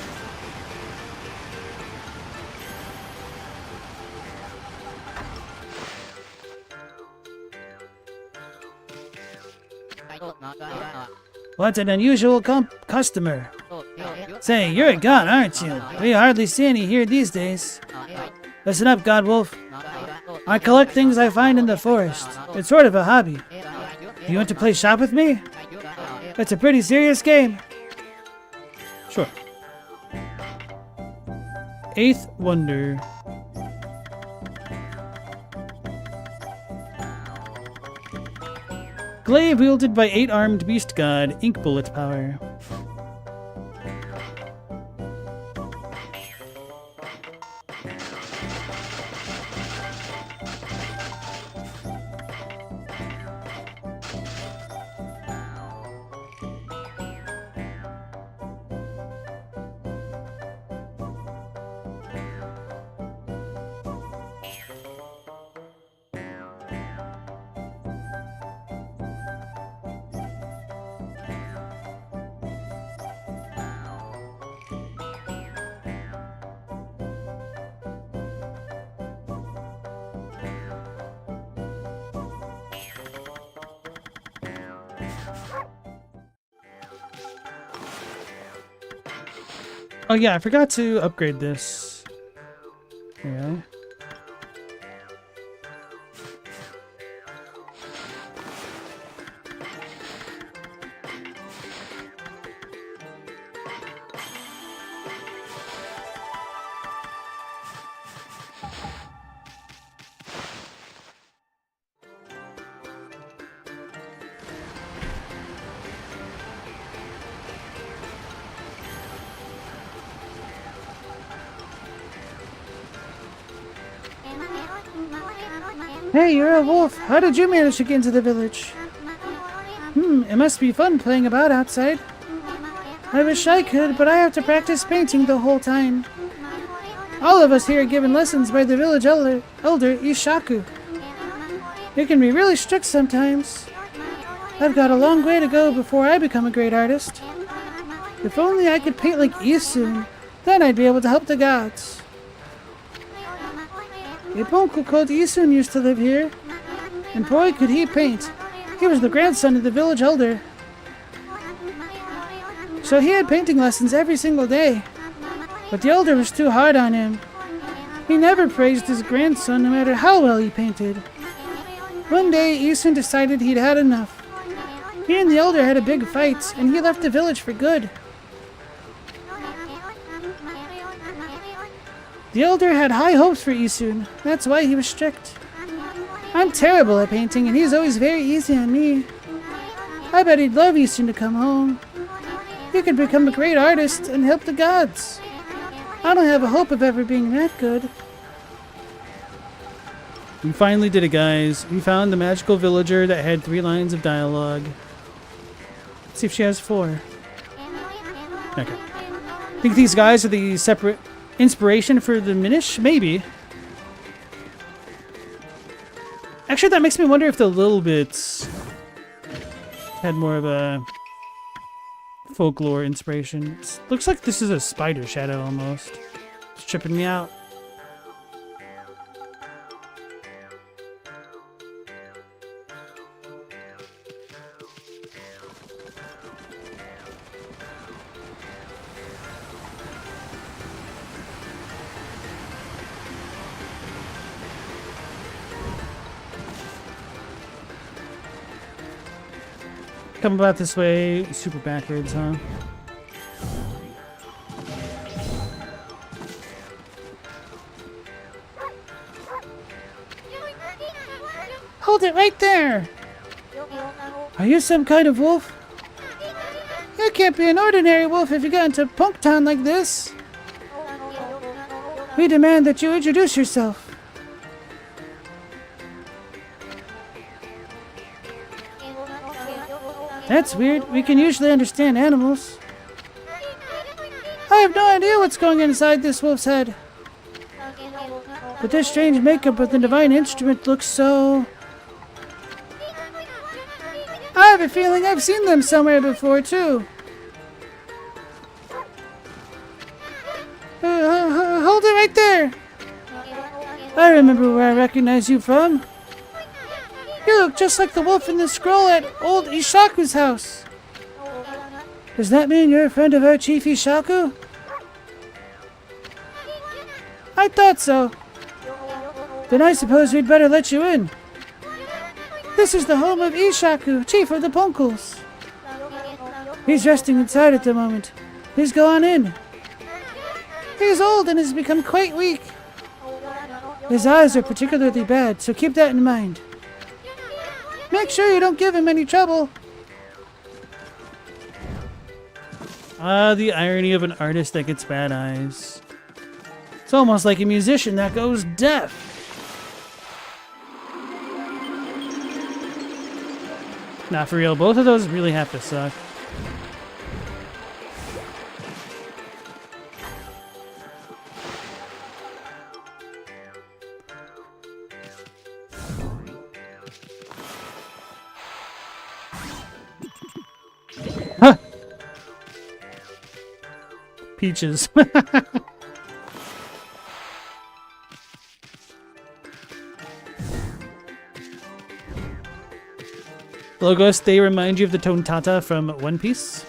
What an unusual customer. Say, you're a god, aren't you? We hardly see any here these days. Listen up, Godwolf. I collect things I find in the forest. It's sort of a hobby. Do you want to play shop with me? It's a pretty serious game. Sure. Eighth Wonder. Glaive wielded by 8-armed beast god, ink bullet power. Oh yeah, I forgot to upgrade this. Yeah. Hey, you're a wolf. How did you manage to get into the village? It must be fun playing about outside. I wish I could, but I have to practice painting the whole time. All of us here are given lessons by the village elder Ishaku. It can be really strict sometimes. I've got a long way to go before I become a great artist. If only I could paint like Isun, then I'd be able to help the gods. A uncle called Isun used to live here, and boy could he paint. He was the grandson of the village elder. So he had painting lessons every single day, but the elder was too hard on him. He never praised his grandson no matter how well he painted. One day Isun decided he'd had enough. He and the elder had a big fight, and he left the village for good. The elder had high hopes for Isun, that's why he was strict. I'm terrible at painting, and he's always very easy on me. I bet he'd love you soon to come home. You could become a great artist and help the gods. I don't have a hope of ever being that good. We finally did it, guys. We found the magical villager that had 3 lines of dialogue. Let's see if she has 4. Okay. Think these guys are the separate inspiration for the Minish? Maybe. Actually, that makes me wonder if the Little Bits had more of a folklore inspiration. Looks like this is a spider shadow almost. It's tripping me out. Come about this way, super backwards, huh? Hold it right there! Are you some kind of wolf? You can't be an ordinary wolf if you got into Punk Town like this. We demand that you introduce yourself. That's weird. We can usually understand animals. I have no idea what's going inside this wolf's head. But this strange makeup with the divine instrument looks so... I have a feeling I've seen them somewhere before, too. Hold it right there. I remember where I recognize you from. You look just like the wolf in the scroll at old Ishaku's house. Does that mean you're a friend of our Chief Ishaku? I thought so. Then I suppose we'd better let you in. This is the home of Ishaku, Chief of the Punkles. He's resting inside at the moment. Please go on in. He's old and has become quite weak. His eyes are particularly bad, so keep that in mind. Make sure you don't give him any trouble. Ah, the irony of an artist that gets bad eyes. It's almost like a musician that goes deaf. Nah, for real, both of those really have to suck. Huh. Peaches. Logos, they remind you of the Tontata from One Piece.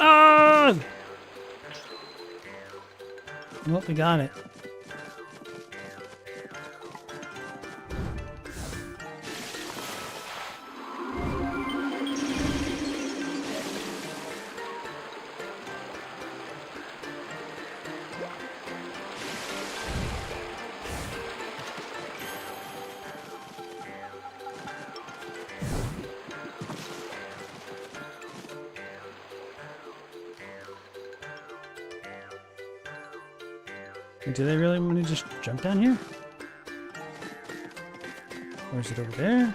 Ah! Well, we got it. Do they really want to just jump down here? Or is it over there?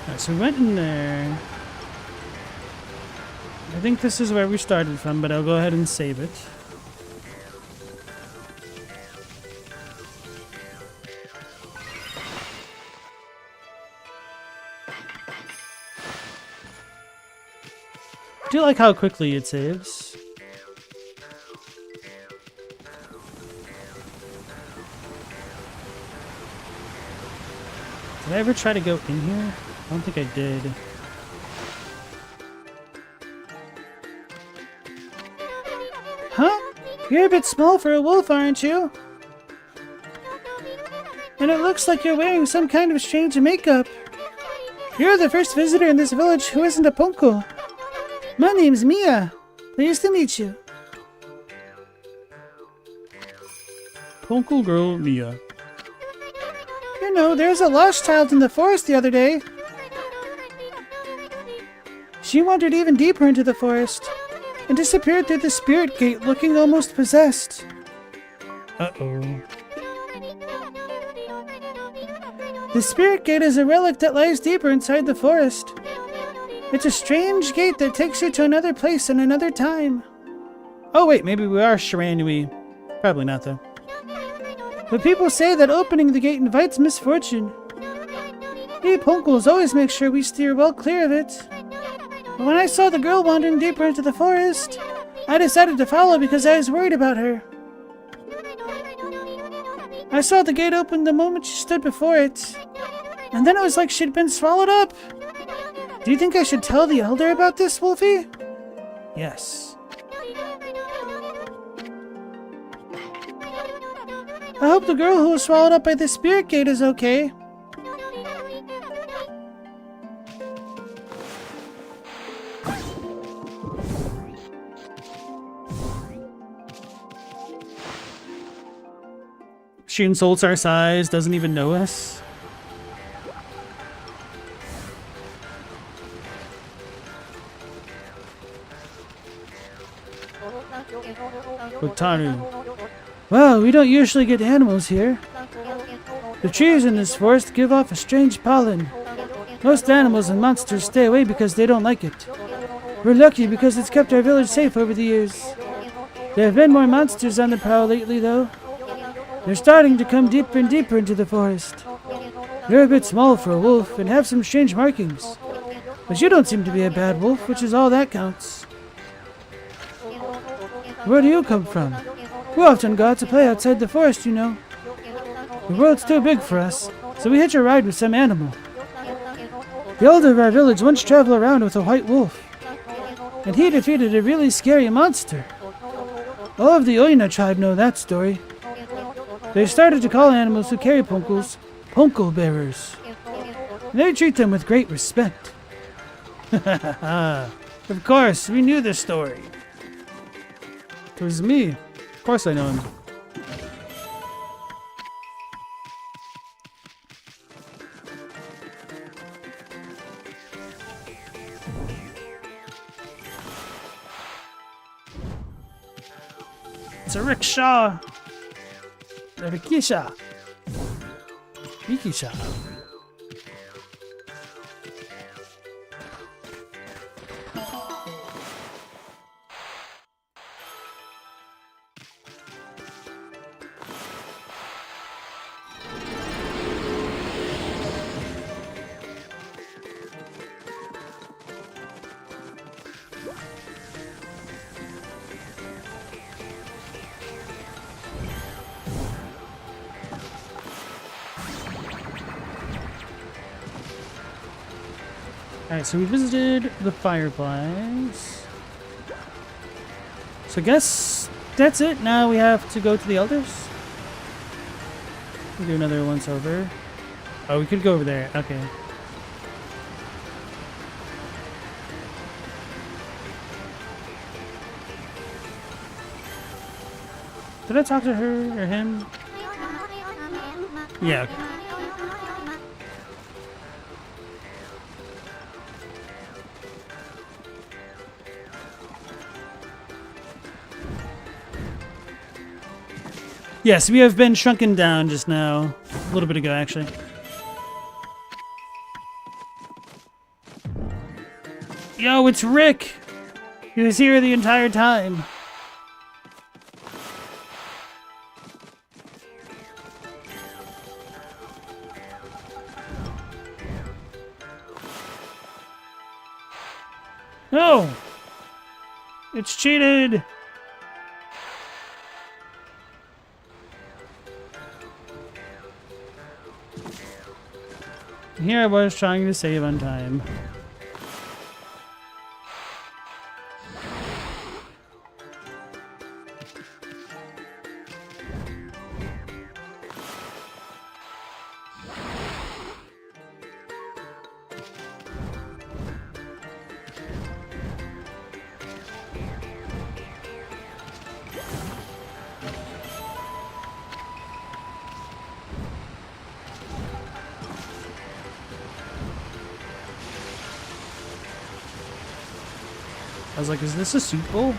Alright, so we went in there. I think this is where we started from, but I'll go ahead and save it. I do like how quickly it saves. Did I ever try to go in here? I don't think I did. Huh? You're a bit small for a wolf, aren't you? And it looks like you're wearing some kind of strange makeup. You're the first visitor in this village who isn't a ponko. My name's Mia. Pleased to meet you. Ponko girl Mia. You know, there was a lost child in the forest the other day. She wandered even deeper into the forest and disappeared through the spirit gate looking almost possessed. Uh-oh. The spirit gate is a relic that lies deeper inside the forest. It's a strange gate that takes you to another place and another time. Oh wait, maybe we are Shiranui. Probably not though. But people say that opening the gate invites misfortune. We Ponkles always make sure we steer well clear of it. But when I saw the girl wandering deeper into the forest, I decided to follow because I was worried about her. I saw the gate open the moment she stood before it, and then it was like she'd been swallowed up. Do you think I should tell the elder about this, Wolfie? Yes. I hope the girl who was swallowed up by the spirit gate is okay. She insults our size, doesn't even know us. Otaru. Well, we don't usually get animals here. The trees in this forest give off a strange pollen. Most animals and monsters stay away because they don't like it. We're lucky because it's kept our village safe over the years. There have been more monsters on the prowl lately, though. They're starting to come deeper and deeper into the forest. You're a bit small for a wolf and have some strange markings. But you don't seem to be a bad wolf, which is all that counts. Where do you come from? We often go out to play outside the forest, you know. The world's too big for us, so we hitch a ride with some animal. The elder of our village once traveled around with a white wolf, and he defeated a really scary monster. All of the Oina tribe know that story. They started to call animals who carry ponkles, ponko bearers. They treat them with great respect. Of course, we knew this story. It was me. Of course I know him. It's a rickshaw. A rikisha. Rikisha. Alright, so we visited the fireflies. So I guess that's it. Now we have to go to the elders. We'll do another once over. Oh, we could go over there. Okay. Did I talk to her or him? Yeah, okay. Yes, we have been shrunken down just now. A little bit ago, actually. Yo, it's Rick! He was here the entire time. No! It's cheated! Here I was trying to save on time. I was like, is this a soup bowl?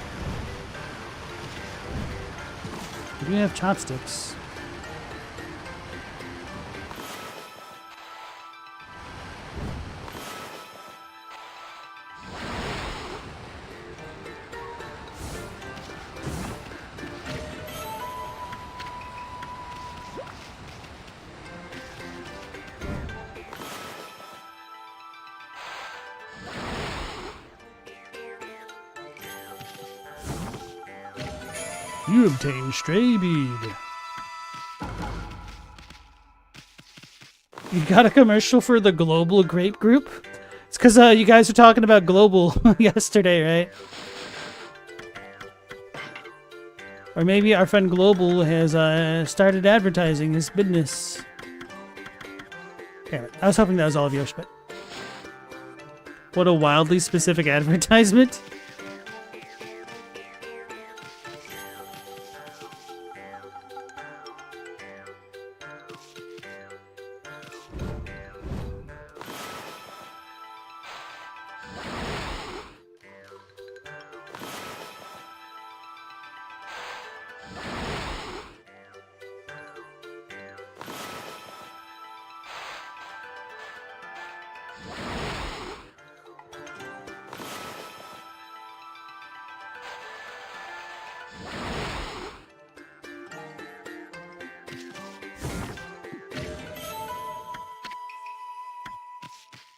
We do have chopsticks. You obtain stray bead. You got a commercial for the Global Grape Group? It's because you guys were talking about Global yesterday, right? Or maybe our friend Global has started advertising his business. Damn it. I was hoping that was all of yours, but... What a wildly specific advertisement.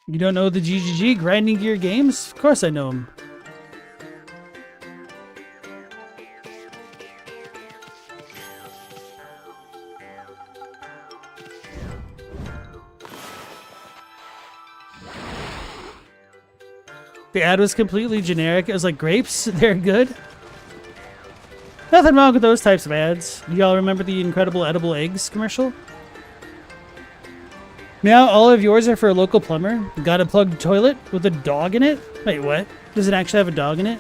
You don't know the GGG Grinding Gear games? Of course I know them. The ad was completely generic. It was like, grapes, they're good. Nothing wrong with those types of ads. Y'all remember the Incredible Edible Eggs commercial? Now all of yours are for a local plumber. Got a plugged toilet with a dog in it? Wait, what? Does it actually have a dog in it?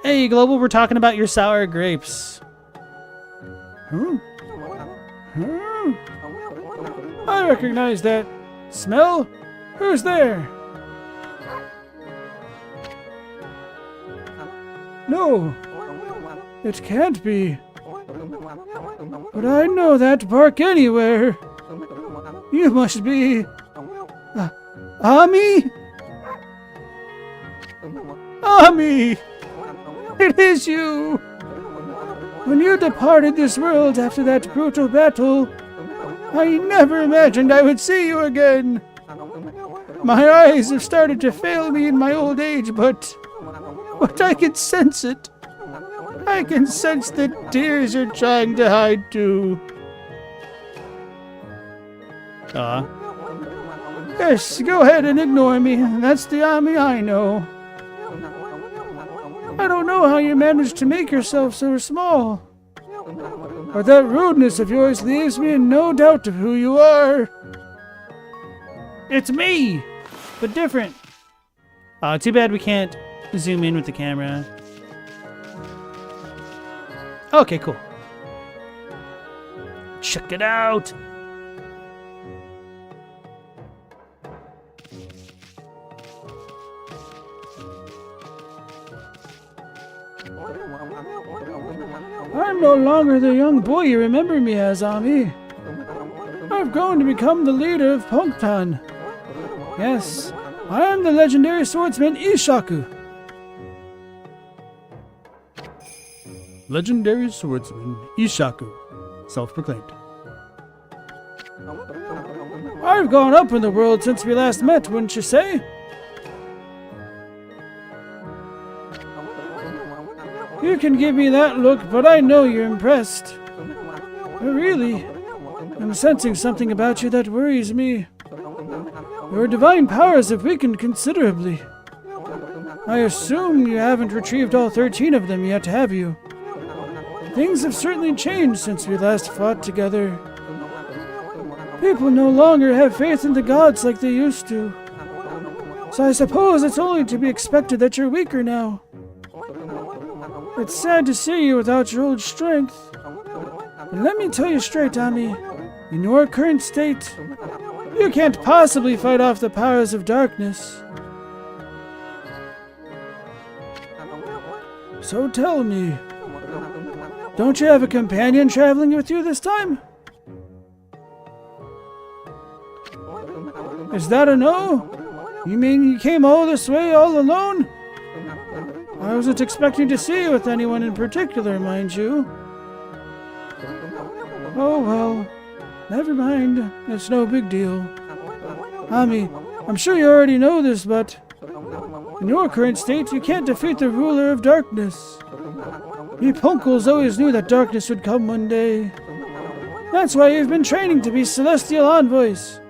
Hey, Global, we're talking about your sour grapes. I recognize that smell. Who's there? No, it can't be. But I know that bark anywhere. You must be... Ami? Ami! It is you! When you departed this world after that brutal battle, I never imagined I would see you again. My eyes have started to fail me in my old age, but I can sense it. I can sense the tears you're trying to hide too. Yes, go ahead and ignore me. That's the Ami I know. I don't know how you managed to make yourself so small. But that rudeness of yours leaves me in no doubt of who you are. It's me! But different. Too bad we can't zoom in with the camera. Okay, cool. Check it out! I'm no longer the young boy you remember me as, Ami. I've grown to become the leader of Punktan. Yes, I am the legendary swordsman Ishaku. Legendary swordsman Ishaku, self-proclaimed. I I've gone up in the world since we last met, wouldn't you say? You can give me that look, but I know you're impressed. But really, I'm sensing something about you that worries me. Your divine powers have weakened considerably. I assume you haven't retrieved all 13 of them yet, have you? Things have certainly changed since we last fought together. People no longer have faith in the gods like they used to. So I suppose it's only to be expected that you're weaker now. It's sad to see you without your old strength. But let me tell you straight, Ami, in your current state, you can't possibly fight off the powers of darkness. So tell me, don't you have a companion traveling with you this time? Is that a no? You mean you came all this way all alone? I wasn't expecting to see you with anyone in particular, mind you. Oh well, never mind. It's no big deal. Ami, I'm sure you already know this, but in your current state, you can't defeat the ruler of darkness. We Punkles always knew that darkness would come one day. That's why you've been training to be celestial envoys.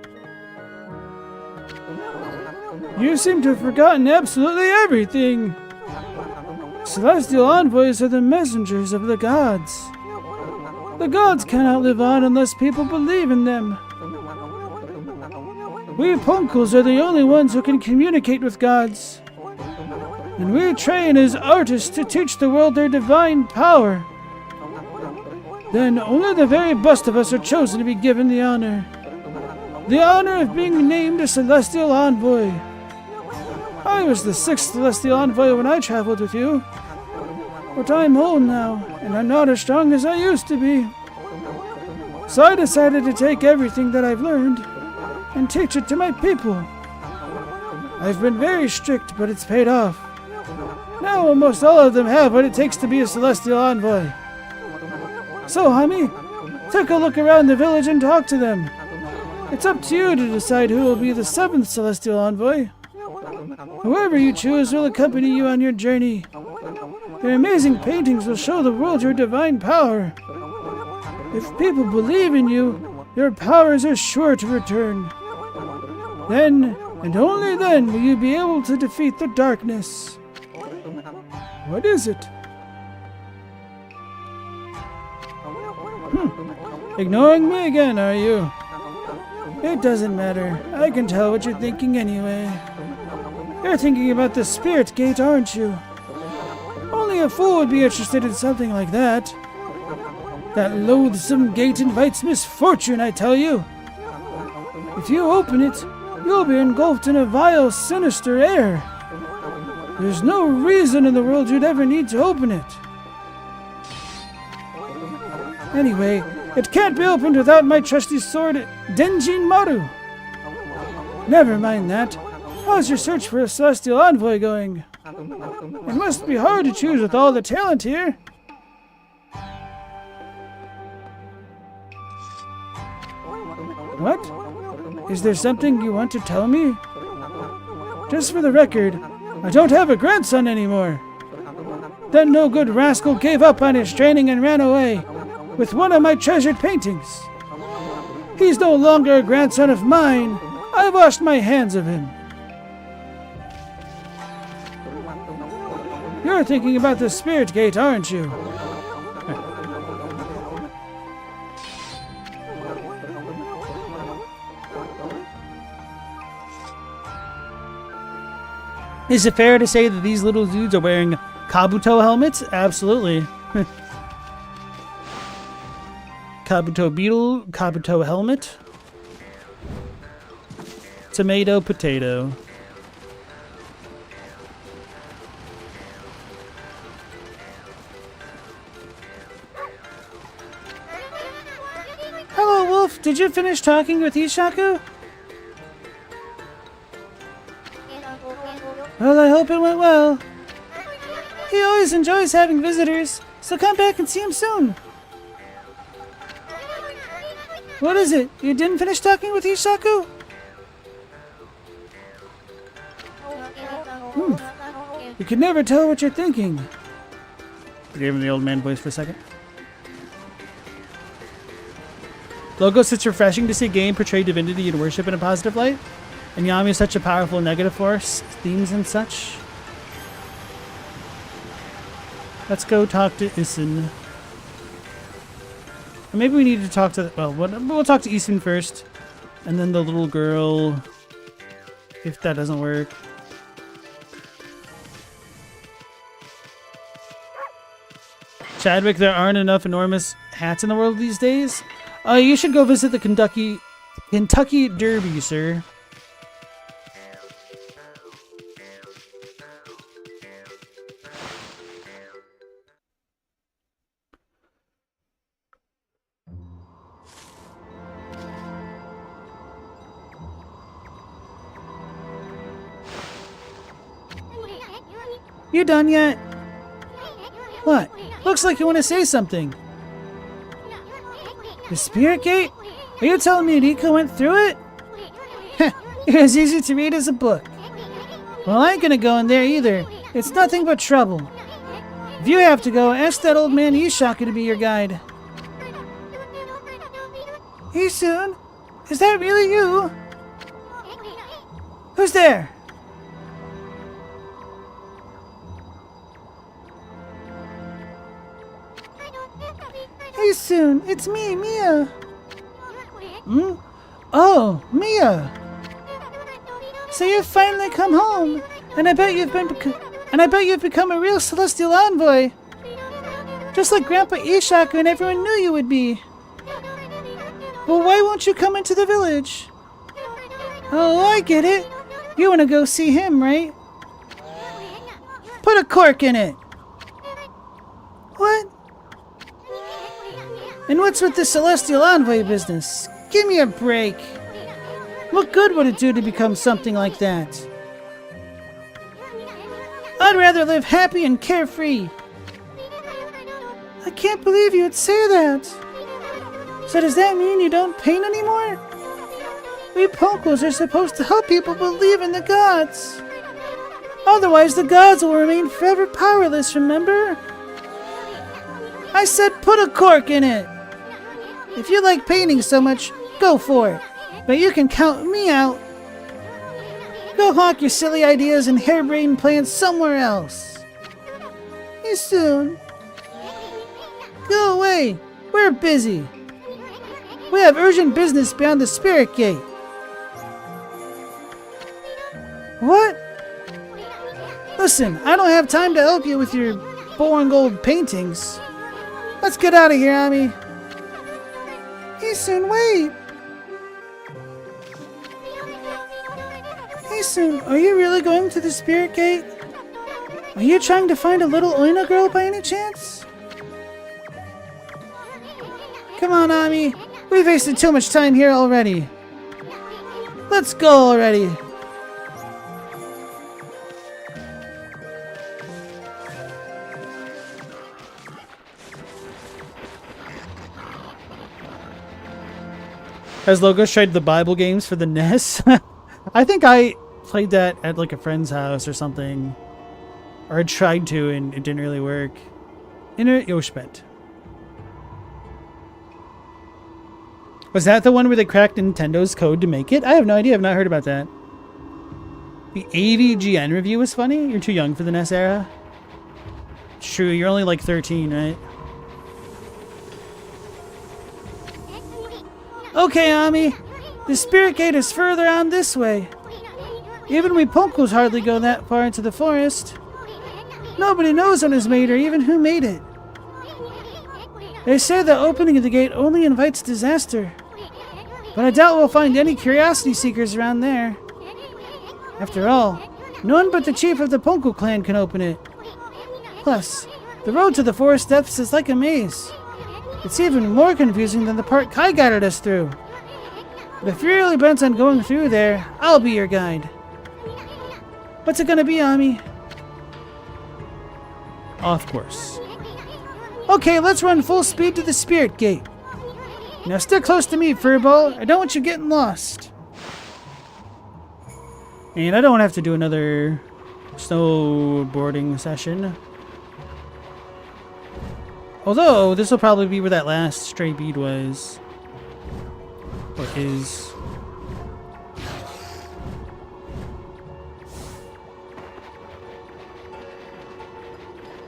You seem to have forgotten absolutely everything. Celestial envoys are the messengers of the gods. The gods cannot live on unless people believe in them. We Punkles are the only ones who can communicate with gods. And we train as artists to teach the world their divine power. Then only the very best of us are chosen to be given the honor. The honor of being named a celestial envoy. I was the 6th celestial envoy when I traveled with you. But I'm old now, and I'm not as strong as I used to be. So I decided to take everything that I've learned and teach it to my people. I've been very strict, but it's paid off. Now almost all of them have what it takes to be a celestial envoy. So, Hami, take a look around the village and talk to them. It's up to you to decide who will be the 7th celestial envoy. Whoever you choose will accompany you on your journey. Their amazing paintings will show the world your divine power. If people believe in you, your powers are sure to return. Then, and only then, will you be able to defeat the darkness. What is it? Ignoring me again, are you? It doesn't matter. I can tell what you're thinking anyway. You're thinking about the Spirit Gate, aren't you? Only a fool would be interested in something like that. That loathsome gate invites misfortune, I tell you. If you open it, you'll be engulfed in a vile, sinister air. There's no reason in the world you'd ever need to open it. Anyway, it can't be opened without my trusty sword, Denjin Maru. Never mind that. How's your search for a celestial envoy going? It must be hard to choose with all the talent here. What? Is there something you want to tell me? Just for the record, I don't have a grandson anymore. That no-good rascal gave up on his training and ran away with one of my treasured paintings. He's no longer a grandson of mine. I washed my hands of him. You're thinking about the Spirit Gate, aren't you? Is it fair to say that these little dudes are wearing Kabuto helmets? Absolutely. Kabuto beetle, Kabuto helmet. Tomato, potato. Hello, Wolf. Did you finish talking with Ishaku? Well, I hope it went well. He always enjoys having visitors, so come back and see him soon. What is it? You didn't finish talking with Ishaku? You can never tell what you're thinking. I gave him the old man voice for a second. Logos, it's refreshing to see a game portray divinity and worship in a positive light. And Yami is such a powerful negative force, themes and such. Let's go talk to Isun. Or maybe we need to talk to... Well, we'll talk to Isun first. And then the little girl. If that doesn't work. Chadwick, there aren't enough enormous hats in the world these days. You should go visit the Kentucky Derby, sir. You done yet? What? Looks like you want to say something. The Spirit Gate? Are you telling me Rika went through it? Heh, it's as easy to read as a book. Well, I ain't gonna go in there either. It's nothing but trouble. If you have to go, ask that old man Ishaka to be your guide. Isun? Is that really you? Who's there? Hey, Soon, it's me, Mia. Hmm? Oh, Mia. So you've finally come home, and I bet you've become a real celestial envoy, just like Grandpa Ishaka and everyone knew you would be. Well, why won't you come into the village? Oh, I get it. You want to go see him, right? Put a cork in it. What? And what's with the Celestial Envoy business? Give me a break. What good would it do to become something like that? I'd rather live happy and carefree. I can't believe you would say that. So does that mean you don't paint anymore? We Pokos are supposed to help people believe in the gods. Otherwise the gods will remain forever powerless, remember? I said put a cork in it. If you like painting so much, go for it. But you can count me out. Go hawk your silly ideas and harebrained plans somewhere else. You soon. Go away. We're busy. We have urgent business beyond the Spirit Gate. What? Listen, I don't have time to help you with your boring old paintings. Let's get out of here, Ami. Isun, wait! Isun, are you really going to the Spirit Gate? Are you trying to find a little Oina girl by any chance? Come on, Ami. We've wasted too much time here already. Let's go already. Has Logos tried the Bible games for the NES? I think I played that at like a friend's house or something. Or I tried to and it didn't really work. Inner Yoshpet. Was that the one where they cracked Nintendo's code to make it? I have no idea. I've not heard about that. The AVGN review was funny? You're too young for the NES era. It's true. You're only like 13, right? Okay, Ami. The Spirit Gate is further on this way. Even we Pokos hardly go that far into the forest. Nobody knows when it was made or even who made it. They say the opening of the gate only invites disaster. But I doubt we'll find any curiosity seekers around there. After all, no one but the chief of the Ponko clan can open it. Plus, the road to the forest depths is like a maze. It's even more confusing than the part Kai guided us through. But if you're really bent on going through there, I'll be your guide. What's it gonna be, Ami? Of course. Okay, let's run full speed to the Spirit Gate. Now stick close to me, Furball. I don't want you getting lost. And I don't have to do another snowboarding session. Although, this will probably be where that last stray bead was. Or is.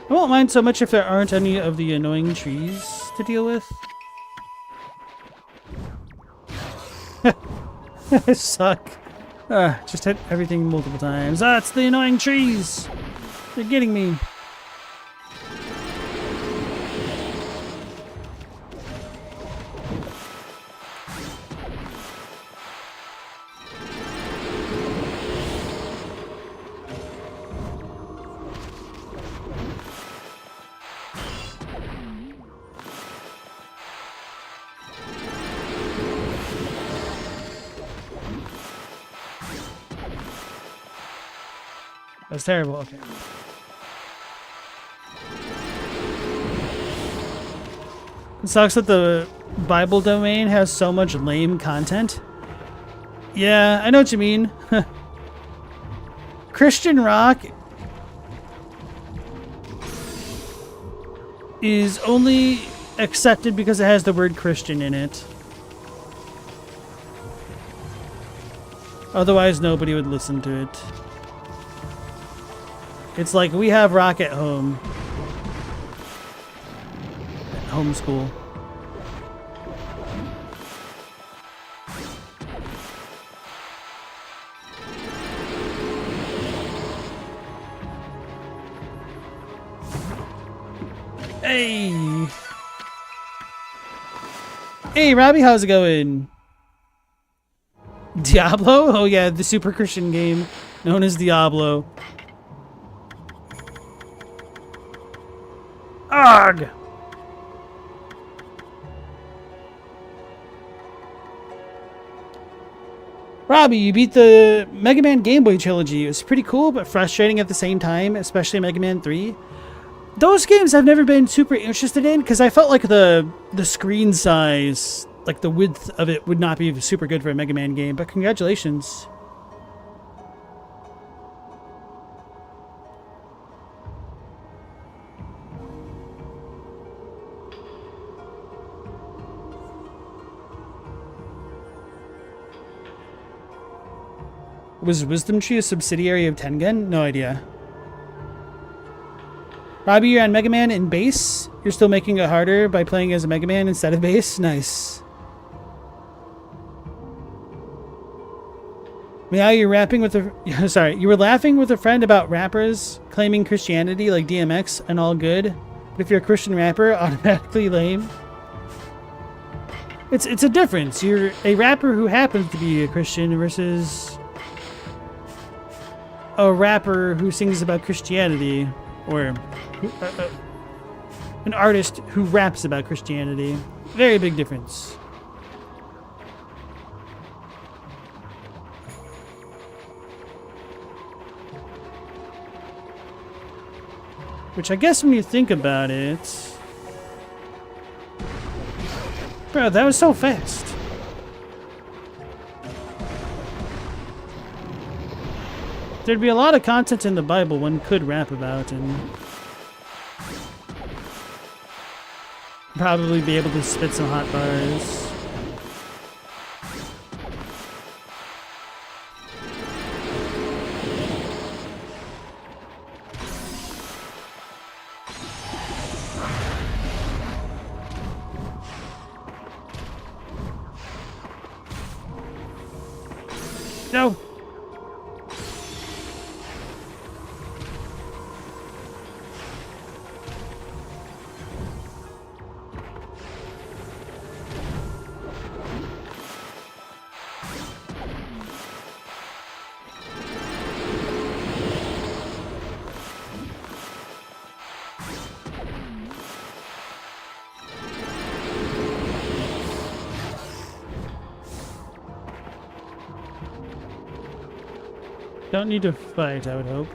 I won't mind so much if there aren't any of the annoying trees to deal with. I suck. Just hit everything multiple times. It's the annoying trees! They're getting me. That's terrible. Okay. It sucks that the Bible domain has so much lame content. Yeah, I know what you mean. Christian rock is only accepted because it has the word Christian in it. Otherwise, nobody would listen to it. It's like we have rock at home. Homeschool. Hey! Hey, Robbie, how's it going? Diablo? Oh yeah, the super Christian game known as Diablo. Arg! Robbie, you beat the Mega Man Game Boy trilogy. It was pretty cool, but frustrating at the same time, especially Mega Man 3. Those games I've never been super interested in because I felt like the screen size, like the width of it, would not be super good for a Mega Man game, but congratulations. Was Wisdom Tree a subsidiary of Tengen? No idea. Robbie, you're on Mega Man in base. You're still making it harder by playing as a Mega Man instead of base. Nice. Meow, you're rapping with a... Sorry, you were laughing with a friend about rappers claiming Christianity like DMX and all good. But if you're a Christian rapper, automatically lame. It's a difference. You're a rapper who happens to be a Christian versus a rapper who sings about Christianity, or an artist who raps about Christianity. Very big difference. Which I guess when you think about it... Bro, that was so fast. There'd be a lot of content in the Bible one could rap about and probably be able to spit some hot bars. No! Don't need to fight, I would hope.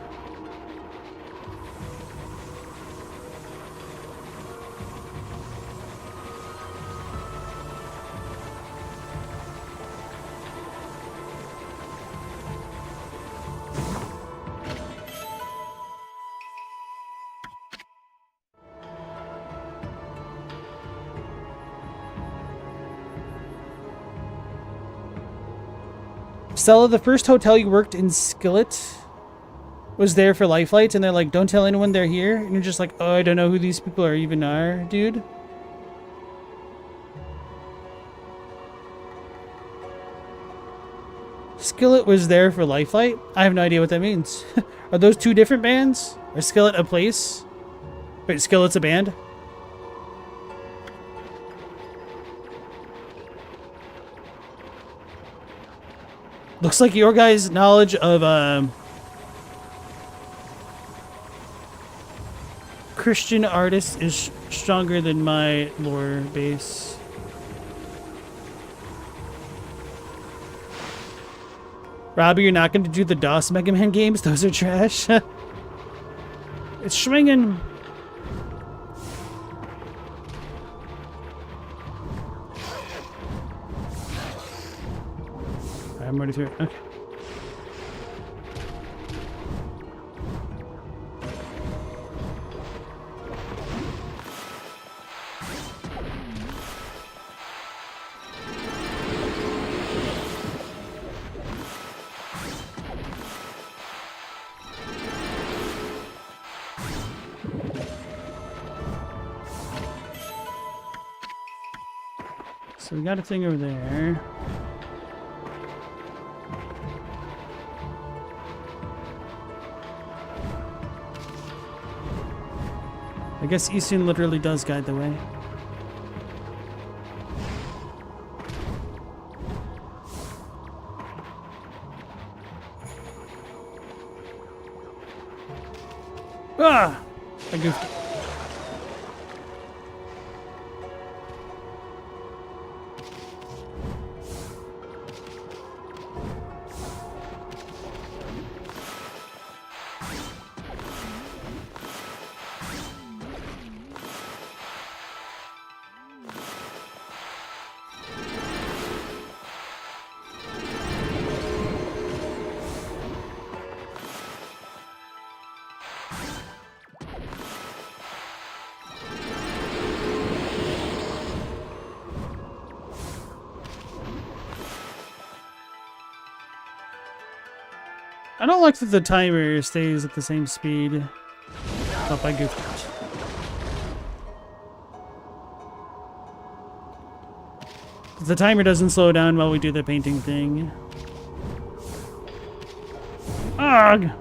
Stella, the first hotel you worked in Skillet was there for Lifelights, and they're like, don't tell anyone they're here. And you're just like, oh, I don't know who these people are, dude. Skillet was there for Lifelight? I have no idea what that means. Are those two different bands? Or Skillet a place? Wait, Skillet's a band? Looks like your guys' knowledge of Christian artists is stronger than my lore base. Robbie, you're not going to do the DOS Mega Man games? Those are trash. It's swinging. I'm ready through it. Okay. So we got a thing over there. I guess Isun literally does guide the way. Ah! I goofed. I don't like that the timer stays at the same speed. Oh, I goofed it. The timer doesn't slow down while we do the painting thing. Ugh!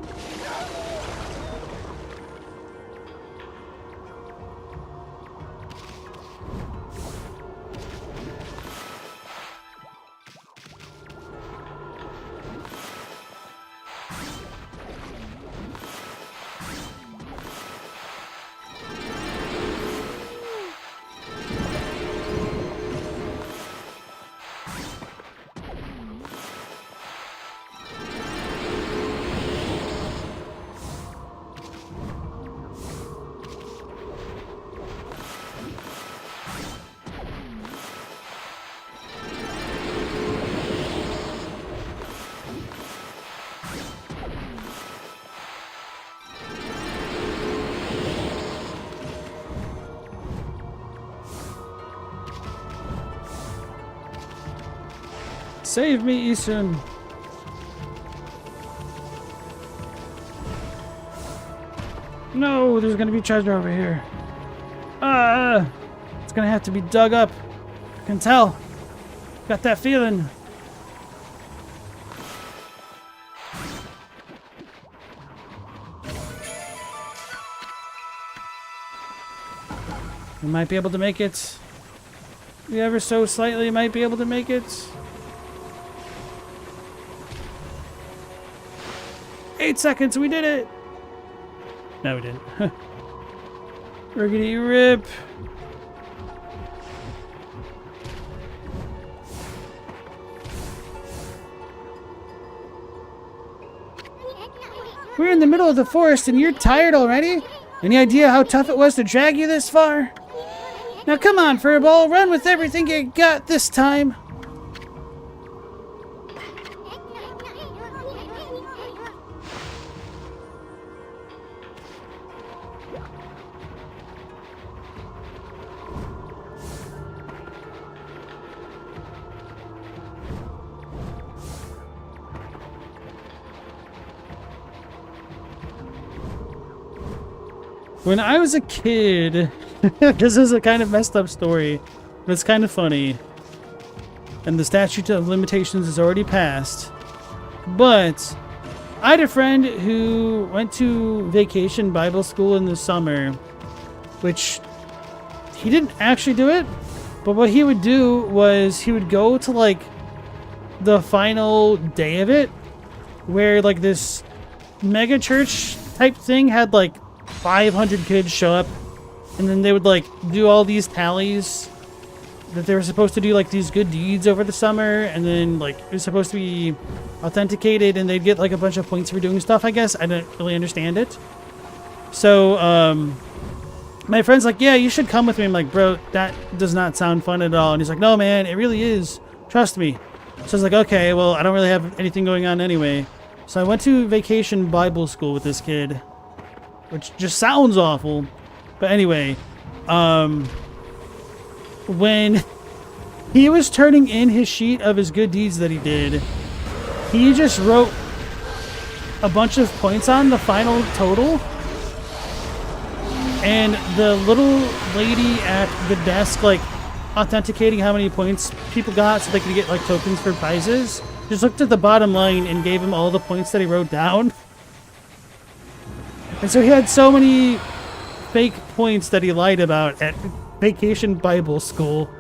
Save me, Isun. No, there's gonna be treasure over here. It's gonna have to be dug up. I can tell. Got that feeling. We might be able to make it. We ever so slightly might be able to make it. 8 seconds, we did it! No, we didn't. Riggedy rip. We're in the middle of the forest and you're tired already? Any idea how tough it was to drag you this far? Now come on, Furball, run with everything you got this time. When I was a kid, this is a kind of messed up story, but it's kind of funny. And the statute of limitations is already passed. But I had a friend who went to vacation Bible school in the summer, which he didn't actually do it, but what he would do was he would go to like the final day of it, where like this mega church type thing had like 500 kids show up, and then they would like do all these tallies that they were supposed to do like these good deeds over the summer, and then like it was supposed to be authenticated and they'd get like a bunch of points for doing stuff. I guess I don't really understand it. So my friend's like, yeah, you should come with me. I'm like, bro, that does not sound fun at all. And he's like, no man, it really is, trust me. So I was like, okay, well, I don't really have anything going on anyway. So I went to vacation Bible school with this kid, which just sounds awful. But anyway, when he was turning in his sheet of his good deeds that he did, he just wrote a bunch of points on the final total. And the little lady at the desk, like, authenticating how many points people got so they could get, like, tokens for prizes, just looked at the bottom line and gave him all the points that he wrote down. And so he had so many fake points that he lied about at vacation Bible school.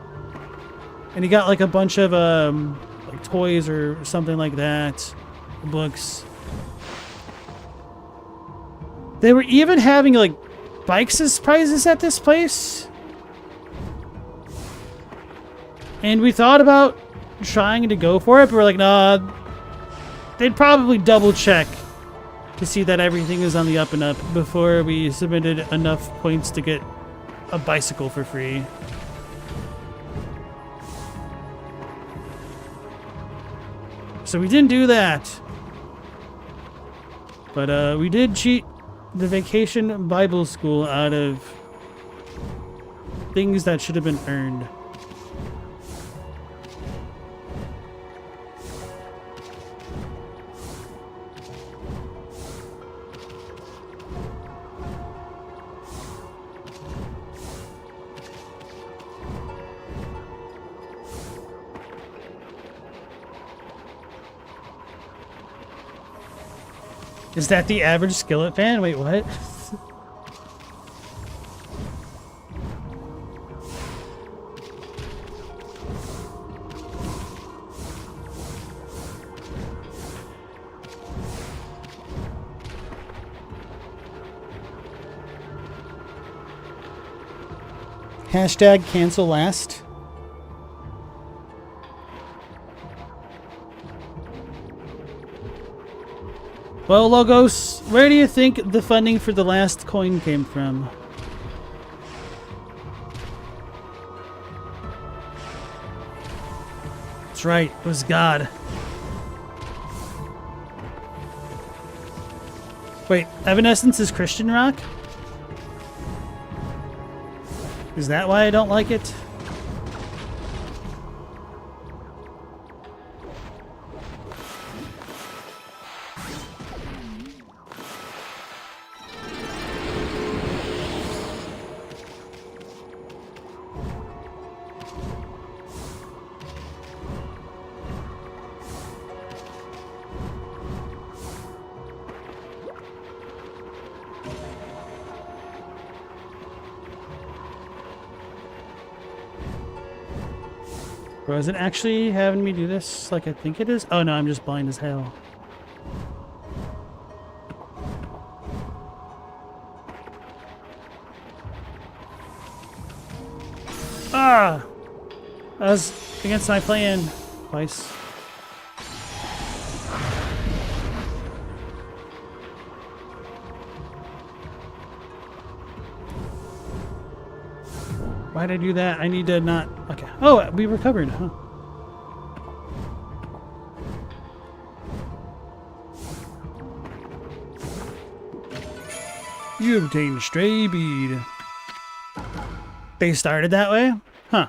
And he got, like, a bunch of, like, toys or something like that. Books. They were even having, like, bikes as prizes at this place. And we thought about trying to go for it, but we're like, nah, they'd probably double check to see that everything is on the up and up before we submitted enough points to get a bicycle for free. So we didn't do that. But we did cheat the vacation Bible school out of things that should have been earned. Is that the average Skillet fan? Wait, what? Hashtag cancel last. Well, Logos, where do you think the funding for the last coin came from? That's right, it was God. Wait, Evanescence is Christian rock? Is that why I don't like it? Bro, is it actually having me do this like I think it is? Oh no, I'm just blind as hell. Ah! That was against my plan twice. Why'd I do that? I need to not... Okay. Oh, we recovered, huh? You obtained stray bead. They started that way? Huh.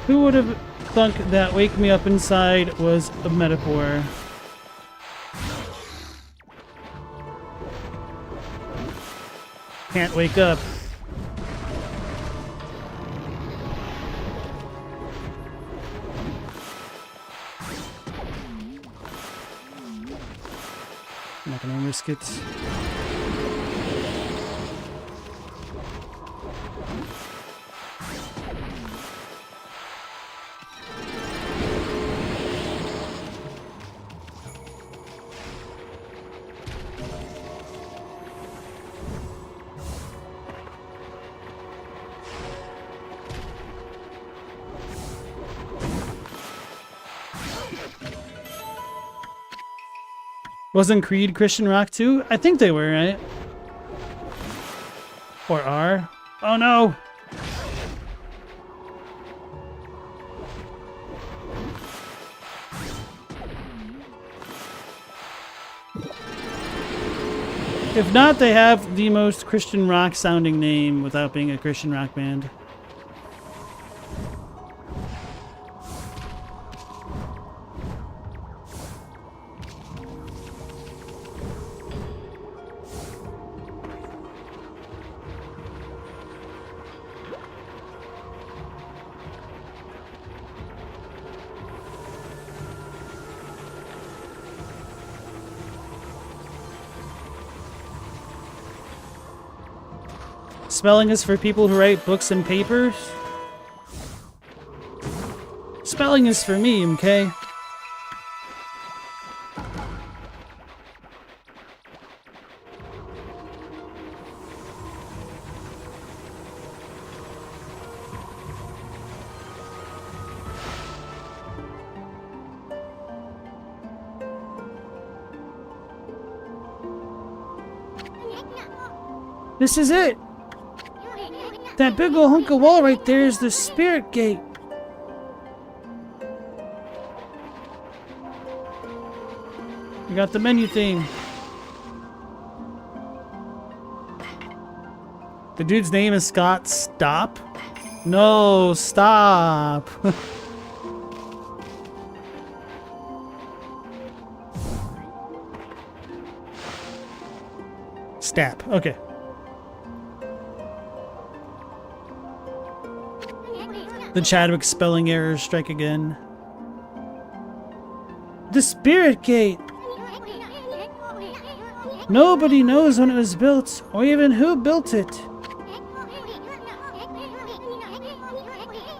Who would have thunk that wake me up inside was a metaphor. Can't wake up. I'm not gonna risk it. Wasn't Creed Christian rock too? I think they were, right? Or are? Oh no! If not, they have the most Christian rock sounding name without being a Christian rock band. Spelling is for people who write books and papers. Spelling is for me, okay? This is it! That big ol' hunk of wall right there is the spirit gate. You got the menu thing. The dude's name is Scott. Stop? No, stop. Stap. Okay. The Chadwick spelling errors strike again. The Spirit Gate! Nobody knows when it was built, or even who built it.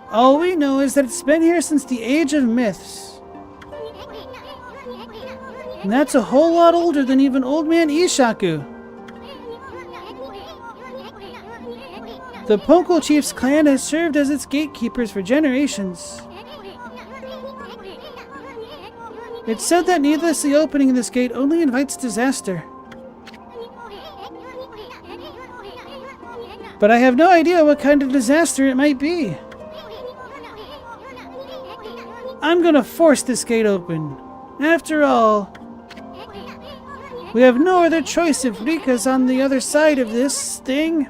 All we know is that it's been here since the age of myths. And that's a whole lot older than even Old Man Ishaku. The Ponko Chief's clan has served as its gatekeepers for generations. It's said that needlessly opening this gate only invites disaster. But I have no idea what kind of disaster it might be. I'm gonna force this gate open. After all, we have no other choice if Rika's on the other side of this thing.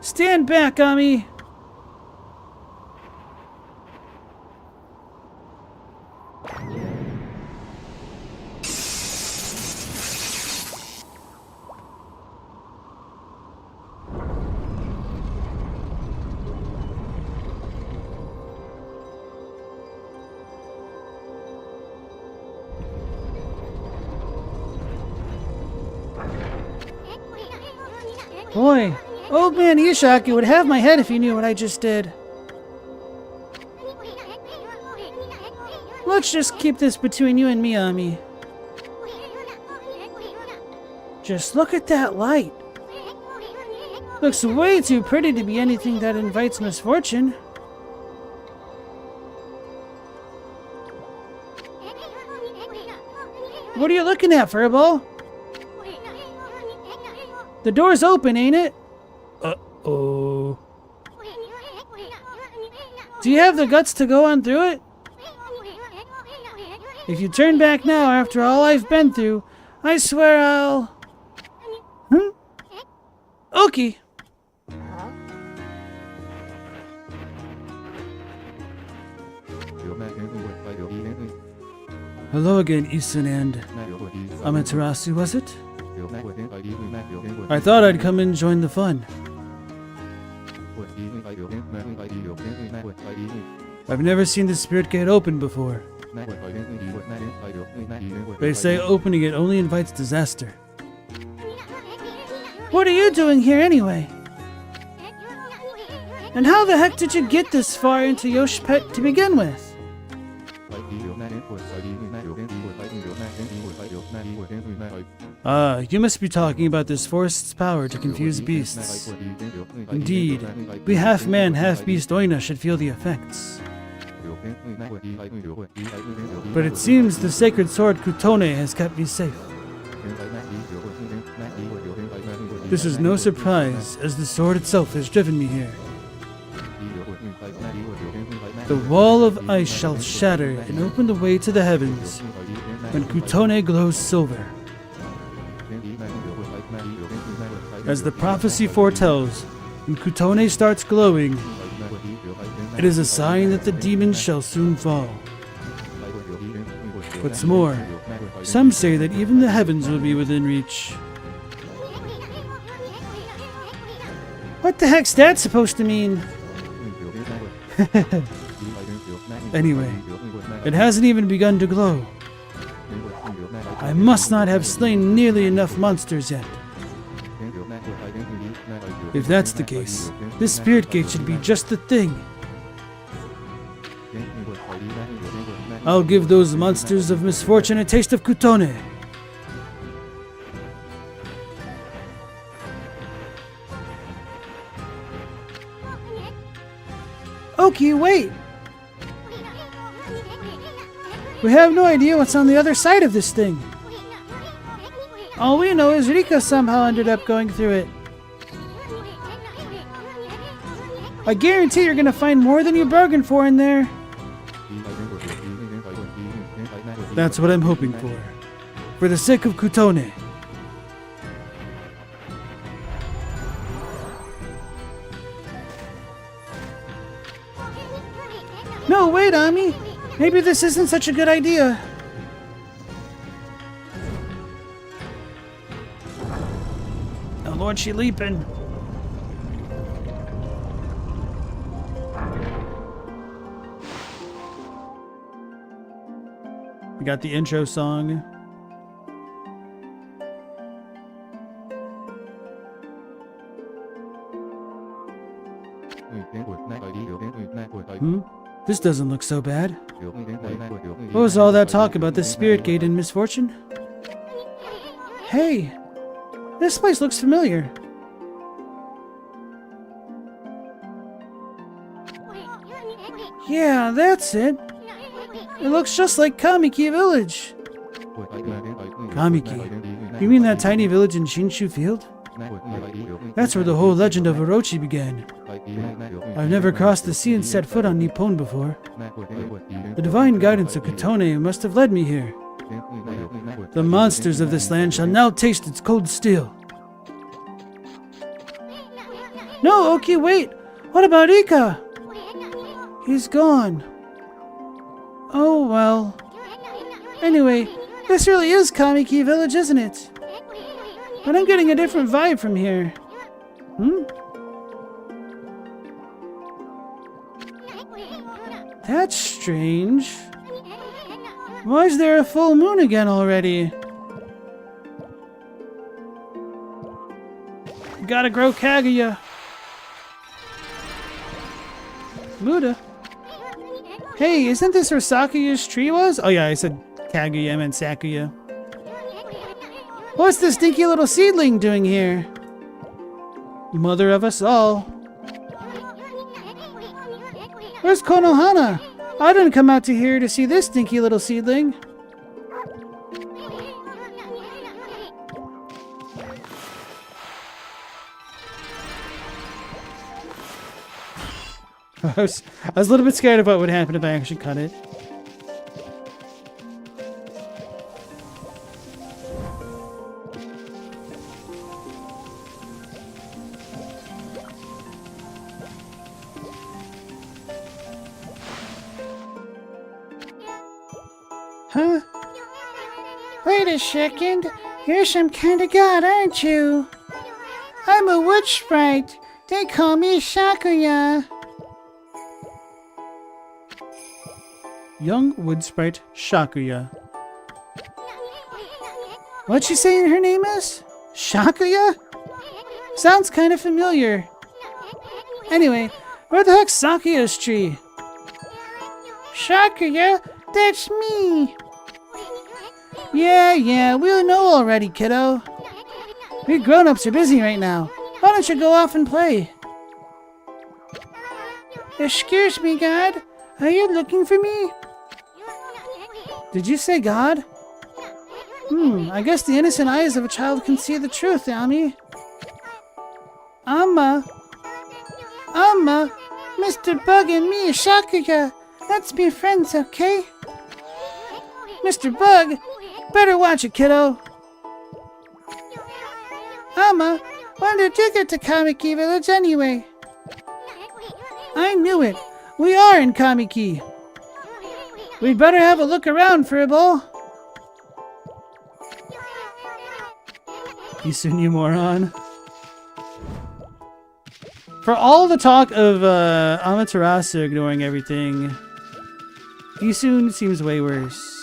Stand back, Ōkami! Boy, Old Man Ishaku would have my head if he knew what I just did. Let's just keep this between you and me, Ōkami. Just look at that light. Looks way too pretty to be anything that invites misfortune. What are you looking at, Furball? The door's open, ain't it? Uh-oh. Do you have the guts to go on through it? If you turn back now after all I've been through, I swear I'll... Okay. Hello again, Isun and Amaterasu, was it? I thought I'd come and join the fun. I've never seen the spirit gate open before. They say opening it only invites disaster. What are you doing here anyway? And how the heck did you get this far into Yoshpet to begin with? You must be talking about this forest's power to confuse beasts. Indeed, we half-man, half-beast Oina should feel the effects. But it seems the sacred sword Kutone has kept me safe. This is no surprise, as the sword itself has driven me here. The wall of ice shall shatter and open the way to the heavens when Kutone glows silver. As the prophecy foretells, when Kutone starts glowing, it is a sign that the demons shall soon fall. What's more, some say that even the heavens will be within reach. What the heck's that supposed to mean? Anyway, it hasn't even begun to glow. I must not have slain nearly enough monsters yet. If that's the case, this spirit gate should be just the thing. I'll give those monsters of misfortune a taste of Kutone. Oki, wait! We have no idea what's on the other side of this thing. All we know is Rika somehow ended up going through it. I guarantee you're gonna find more than you bargained for in there. That's what I'm hoping for the sake of Kutone. No, wait, Ami. Maybe this isn't such a good idea. Oh Lord, she leaping. We got the intro song. This doesn't look so bad. What was all that talk about this spirit gate and misfortune? Hey, this place looks familiar. Yeah, that's it. It looks just like Kamiki Village. Kamiki? You mean that tiny village in Shinshu Field? That's where the whole legend of Orochi began. I've never crossed the sea and set foot on Nippon before. The divine guidance of Kutone must have led me here. The monsters of this land shall now taste its cold steel. No, Oki, wait! What about Ika? He's gone. Oh, well. Anyway, this really is Kamiki Village, isn't it? But I'm getting a different vibe from here. That's strange. Why is there a full moon again already? Gotta grow Kaguya. Muda. Hey, isn't this where Sakuya's tree was? Oh yeah, I said Kaguya, I meant Sakuya. What's this stinky little seedling doing here? Mother of us all. Where's Konohana? I didn't come out to here to see this stinky little seedling. I was a little bit scared of what would happen if I actually cut it. Huh? Wait a second. You're some kind of god, aren't you? I'm a wood sprite. They call me Shakuya. Young wood sprite Shakuya. What'd she say her name is? Shakuya? Sounds kind of familiar. Anyway, where the heck's Sakuya's tree? Shakuya? That's me! Yeah, we know already, kiddo. We grown-ups are busy right now. Why don't you go off and play? Excuse me, God. Are you looking for me? Did you say God? I guess the innocent eyes of a child can see the truth, Ami. Amma, Mr. Bug and me, Shakuya. Let's be friends, okay? Mr. Bug, better watch it, kiddo. Amma, when did you get to Kamiki Village anyway? I knew it. We are in Kamiki. We'd better have a look around, Fribble. You soon, you moron. For all the talk of Amaterasu ignoring everything, Gisun seems way worse.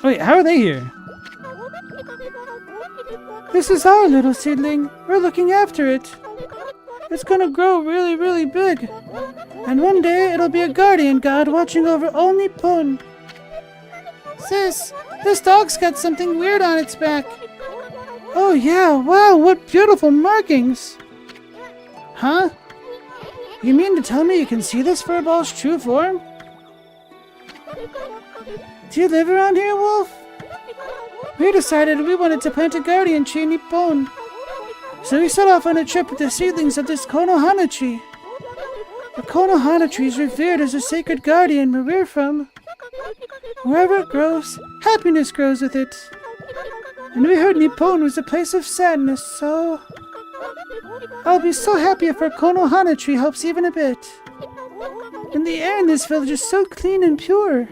Wait, how are they here? This is our little seedling. We're looking after it. It's gonna grow really, really big. And one day it'll be a guardian god watching over all Nippon. Sis, this dog's got something weird on its back. Oh yeah, wow, what beautiful markings. Huh? You mean to tell me you can see this furball's true form? Do you live around here, Wolf? We decided we wanted to plant a guardian tree in Nippon. So we set off on a trip with the seedlings of this Konohana tree. The Konohana tree is revered as a sacred guardian where we're from. Wherever it grows, happiness grows with it. And we heard Nippon was a place of sadness, so... I'll be so happy if our Konohana tree helps even a bit. And the air in this village is so clean and pure.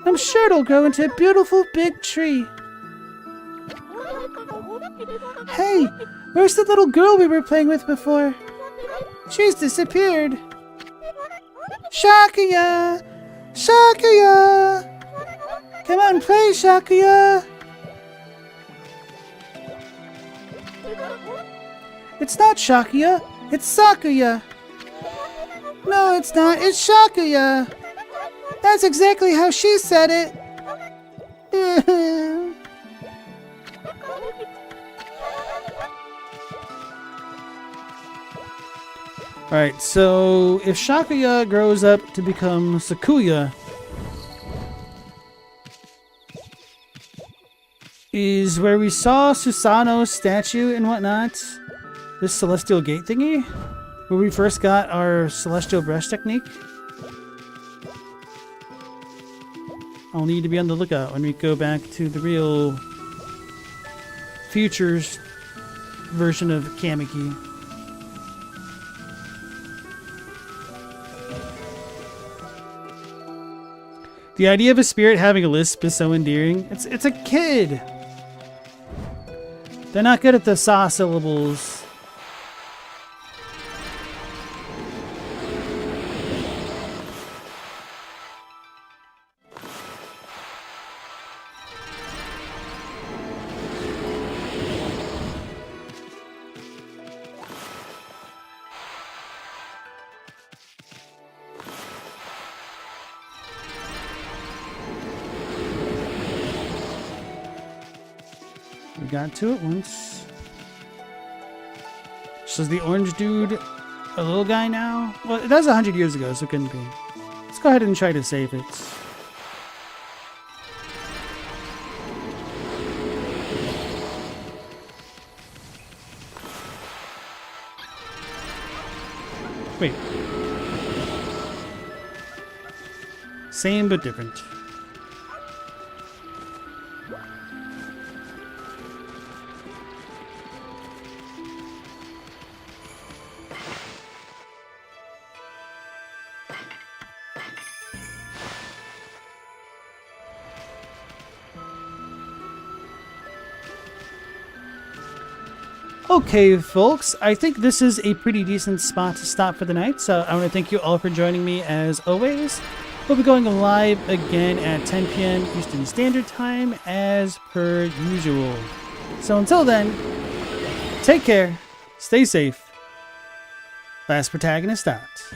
I'm sure it'll grow into a beautiful big tree. Hey, where's the little girl we were playing with before? She's disappeared. Shakuya! Shakuya! Come on, play, Shakuya! It's not Shakuya, it's Sakuya. No, it's not, it's Shakuya. That's exactly how she said it. Alright, so if Shakuya grows up to become Sakuya, is where we saw Susanoo's statue and whatnot, this celestial gate thingy, where we first got our celestial brush technique. I'll need to be on the lookout when we go back to the real futures version of Kamiki. The idea of a spirit having a lisp is so endearing. It's a kid. They're not good at the saw syllables. We got to it once. So is the orange dude a little guy now? Well, that was 100 years ago, so it couldn't be. Let's go ahead and try to save it. Wait. Same but different. Okay, folks, I think this is a pretty decent spot to stop for the night, so I want to thank you all for joining me as always. We'll be going live again at 10 p.m. Eastern Standard Time as per usual. So until then, take care, stay safe. Last Protagonist out.